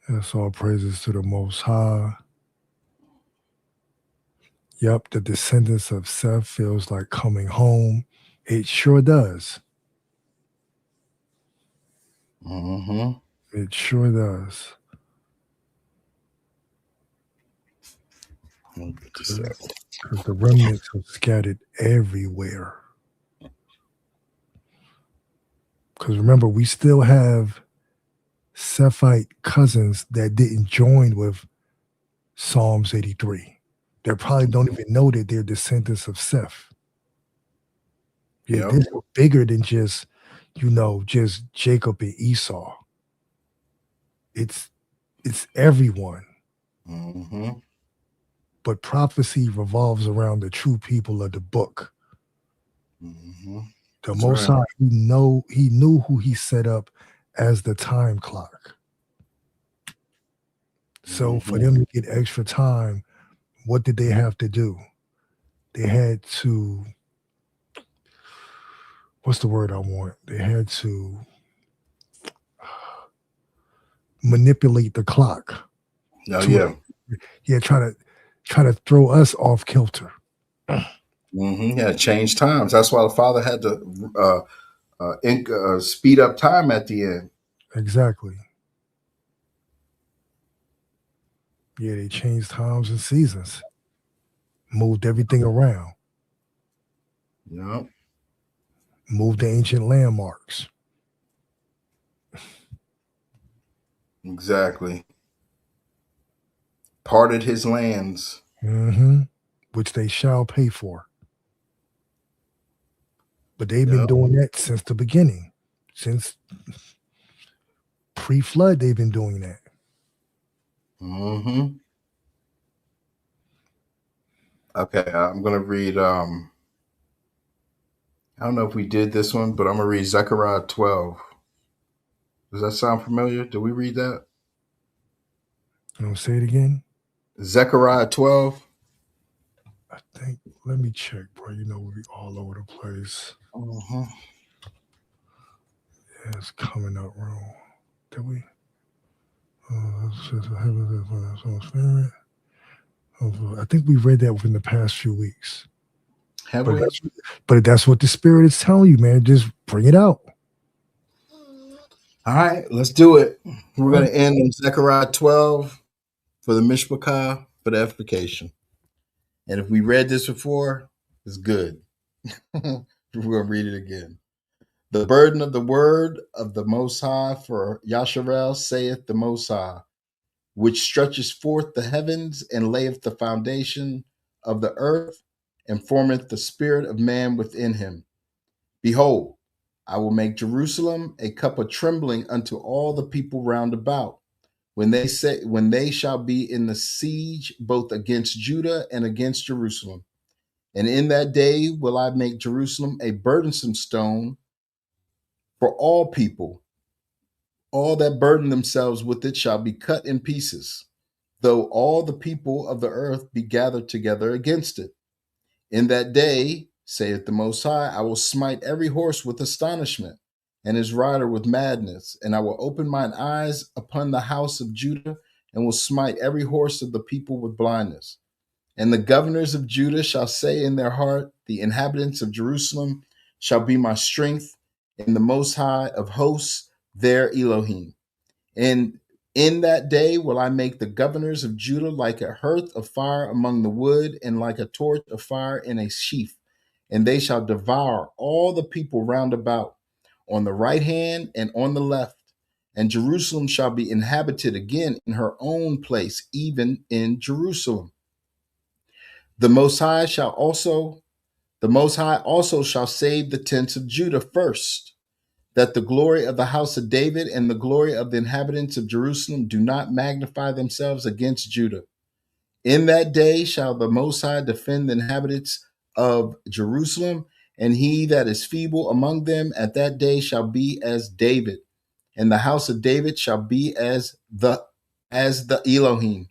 S4: That's all praises to the Most High. Yep, the descendants of Seth feels like coming home. It sure does.
S3: Mm-hmm.
S4: It sure does. Because the remnants are scattered everywhere. Because remember, we still have Sephite cousins that didn't join with Psalms 83. They probably don't even know that they're descendants of Seth. Yeah,
S3: Yep.
S4: this is bigger than just Jacob and Esau. It's everyone.
S3: Mm-hmm.
S4: But prophecy revolves around the true people of the book.
S3: Mm-hmm.
S4: The Most High, he knew who he set up as the time clock. So for them to get extra time, what did they have to do? They had to, what's the word I want? They had to manipulate the clock.
S3: Oh, yeah.
S4: Yeah, try to throw us off kilter.
S3: Mm-hmm. Yeah, change times. That's why the Father had to speed up time at the end.
S4: Exactly. Yeah, they changed times and seasons, moved everything around.
S3: Yep.
S4: Moved the ancient landmarks.
S3: Exactly. Parted his lands.
S4: Mm-hmm. Which they shall pay for. But they've been doing that since the beginning. Since pre-flood, they've been doing that.
S3: Mm-hmm. Okay, I'm going to read, I don't know if we did this one, but I'm going to read Zechariah 12. Does that sound familiar? Did we read that?
S4: You know, say it again.
S3: Zechariah 12.
S4: I think, let me check, bro. You know, we all over the place.
S3: Mm-hmm.
S4: Yeah, it's coming up wrong. Did we? I think we read that within the past few weeks. But that's what the Spirit is telling you, man. Just bring it out.
S3: All right, let's do it. We're going to end in Zechariah 12 for the Mishpachah, for the edification. And if we read this before, it's good. We're going to read it again. The burden of the word of the Most High for Yasharel, saith the Most High, which stretches forth the heavens and layeth the foundation of the earth and formeth the spirit of man within him. Behold, I will make Jerusalem a cup of trembling unto all the people round about, when they shall be in the siege both against Judah and against Jerusalem. And in that day will I make Jerusalem a burdensome stone for all people. All that burden themselves with it shall be cut in pieces, though all the people of the earth be gathered together against it. In that day, saith the Most High, I will smite every horse with astonishment, and his rider with madness, and I will open mine eyes upon the house of Judah, and will smite every horse of the people with blindness. And the governors of Judah shall say in their heart, the inhabitants of Jerusalem shall be my strength, and the Most High of hosts their Elohim. And in that day will I make the governors of Judah like a hearth of fire among the wood, and like a torch of fire in a sheaf. And they shall devour all the people round about, on the right hand and on the left. And Jerusalem shall be inhabited again in her own place, even in Jerusalem. The Most High also shall save the tents of Judah first, that the glory of the house of David and the glory of the inhabitants of Jerusalem do not magnify themselves against Judah. In that day shall the Most High defend the inhabitants of Jerusalem, and he that is feeble among them at that day shall be as David, and the house of David shall be as the Elohim,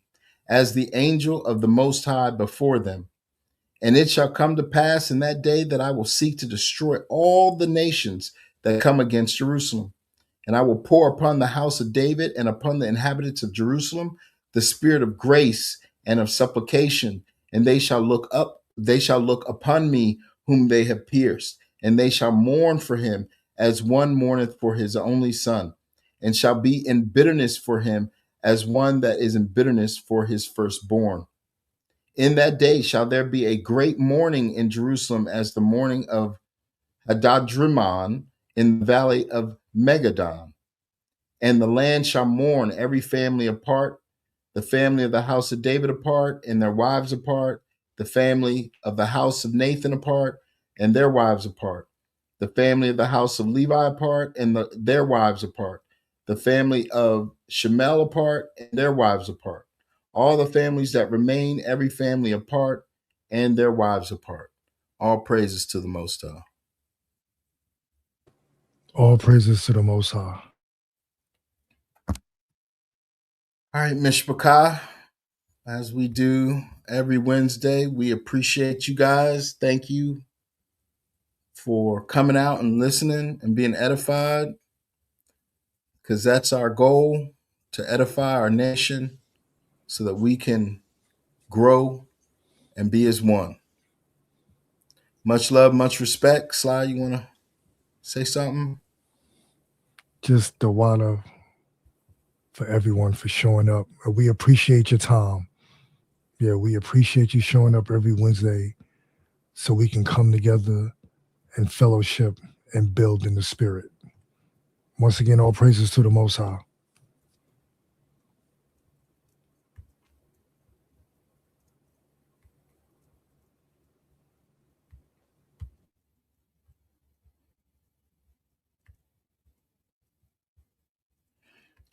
S3: as the angel of the Most High before them. And it shall come to pass in that day that I will seek to destroy all the nations that come against Jerusalem. And I will pour upon the house of David and upon the inhabitants of Jerusalem the spirit of grace and of supplication. And they shall look upon me whom they have pierced, and they shall mourn for him as one mourneth for his only son, and shall be in bitterness for him as one that is in bitterness for his firstborn. In that day shall there be a great mourning in Jerusalem, as the mourning of Hadadrimmon in the valley of Megadon. And the land shall mourn, every family apart, the family of the house of David apart, and their wives apart, the family of the house of Nathan apart, and their wives apart, the family of the house of Levi apart, and their wives apart, the family of Shemel apart, and their wives apart. All the families that remain, every family apart, and their wives apart. All praises to the Most High.
S4: All praises to the Most High.
S3: All right, Mishpachah, as we do every Wednesday, we appreciate you guys. Thank you for coming out and listening and being edified, because that's our goal, to edify our nation so that we can grow and be as one. Much love, much respect. Sly, you want to say something?
S4: Just the water for everyone for showing up. We appreciate your time. Yeah, we appreciate you showing up every Wednesday so we can come together and fellowship and build in the spirit. Once again, all praises to the Most High.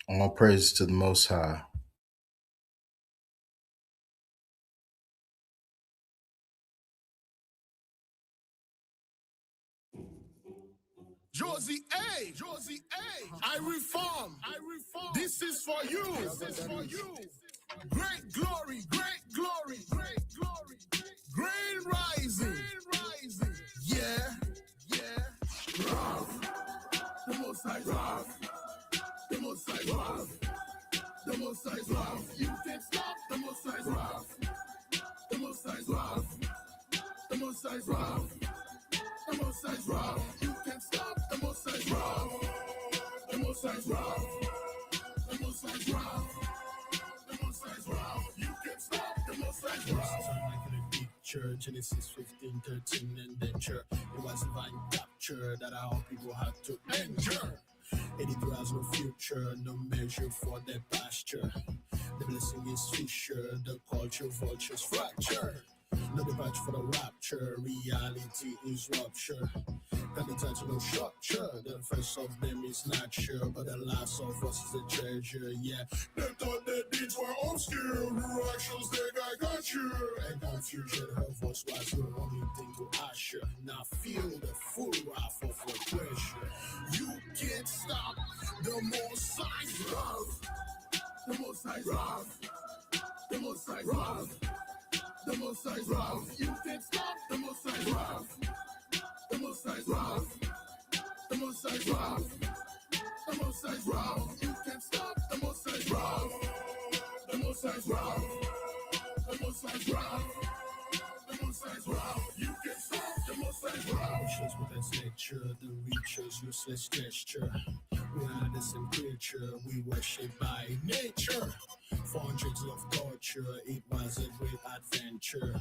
S3: All praises to the Most High.
S2: Josie A. I reform. This is for you. Great glory. Grain rising. Yeah. Rough. The most high rough. The most high rough. The most high rough. You can't stop. The most high rough. The most high rough. The most high rough. The most high rough. You can't stop. The most high rough. The most high rough. The most high rough. The most high rough. You can't stop. The most high rough. rapture. Genesis 15:13 indenture. It was divine capture that our people had to endure. And it was no future, no measure for their pasture. The blessing is fisher, the culture vultures fracture. No departure for the rapture, reality is rupture. Got the title no structure, the first of them is not sure, but the last of us is a treasure, yeah. They thought their deeds were obscure, her actions they got you. And confusion, her voice was the only thing to usher. Now feel the full wrath of her pressure. You can't stop the most high love. The most high love. The most high love. The most high love. You can't stop the most high love. The most high love. The most high love. The most high love. You can't stop the most high love. The most high love. The most high love. The most high love. You can't stop the most high love. Shows with its nature, the reacher's useless gesture. We are the same creature, we worship by nature. 400 of torture, it was a great adventure.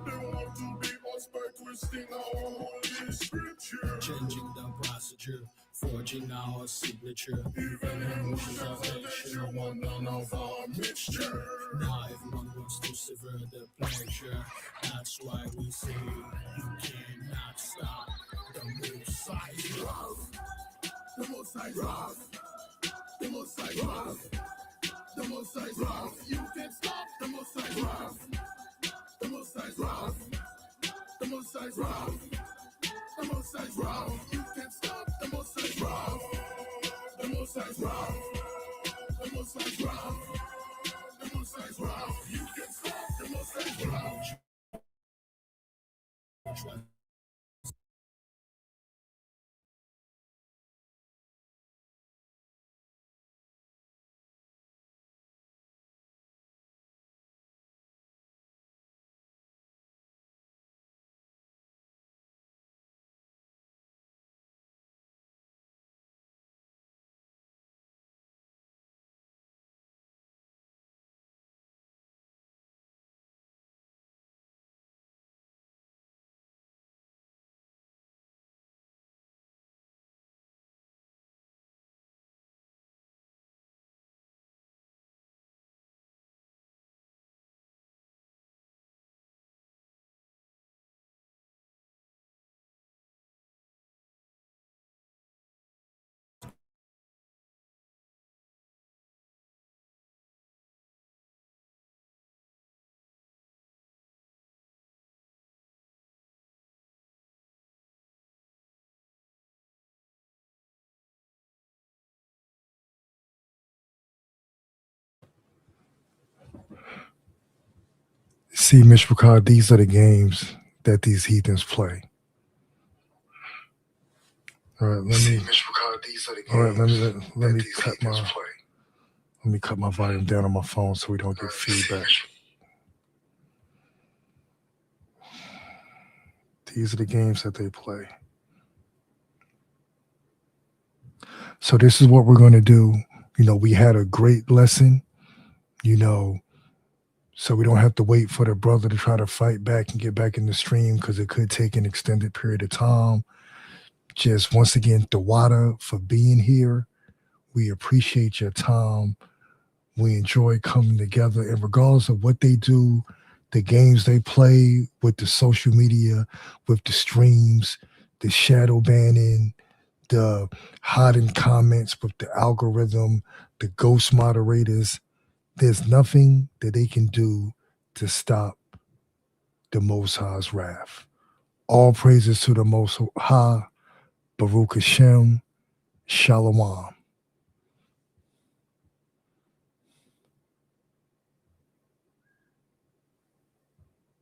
S2: They want to be us by twisting our holy scripture. Changing the procedure, forging our signature. Even emotions of nature want none of our mixture. Now everyone wants to sever the pleasure. That's why we say you cannot stop the most high love. The most high love. The most high love. The most high love. You can't stop the most high love. The most high love. The most high love. The most high love. You can't stop the most high love. The most high love. The most high love. The most high love. You can't stop the most high love.
S4: See, Mr. Ricard, these are the games that these heathens play. All right, let me. All right, let me cut my. Let me cut my volume down on my phone so we don't get feedback. These are the games that they play. So this is what we're going to do. You know, we had a great lesson, you know, so we don't have to wait for the brother to try to fight back and get back in the stream because it could take an extended period of time. Just once again, Dawada for being here. We appreciate your time. We enjoy coming together, and regardless of what they do, the games they play with the social media, with the streams, the shadow banning, the hiding comments with the algorithm, the ghost moderators, there's nothing that they can do to stop the Most High's wrath. All praises to the Most High, Baruch Hashem, Shalom.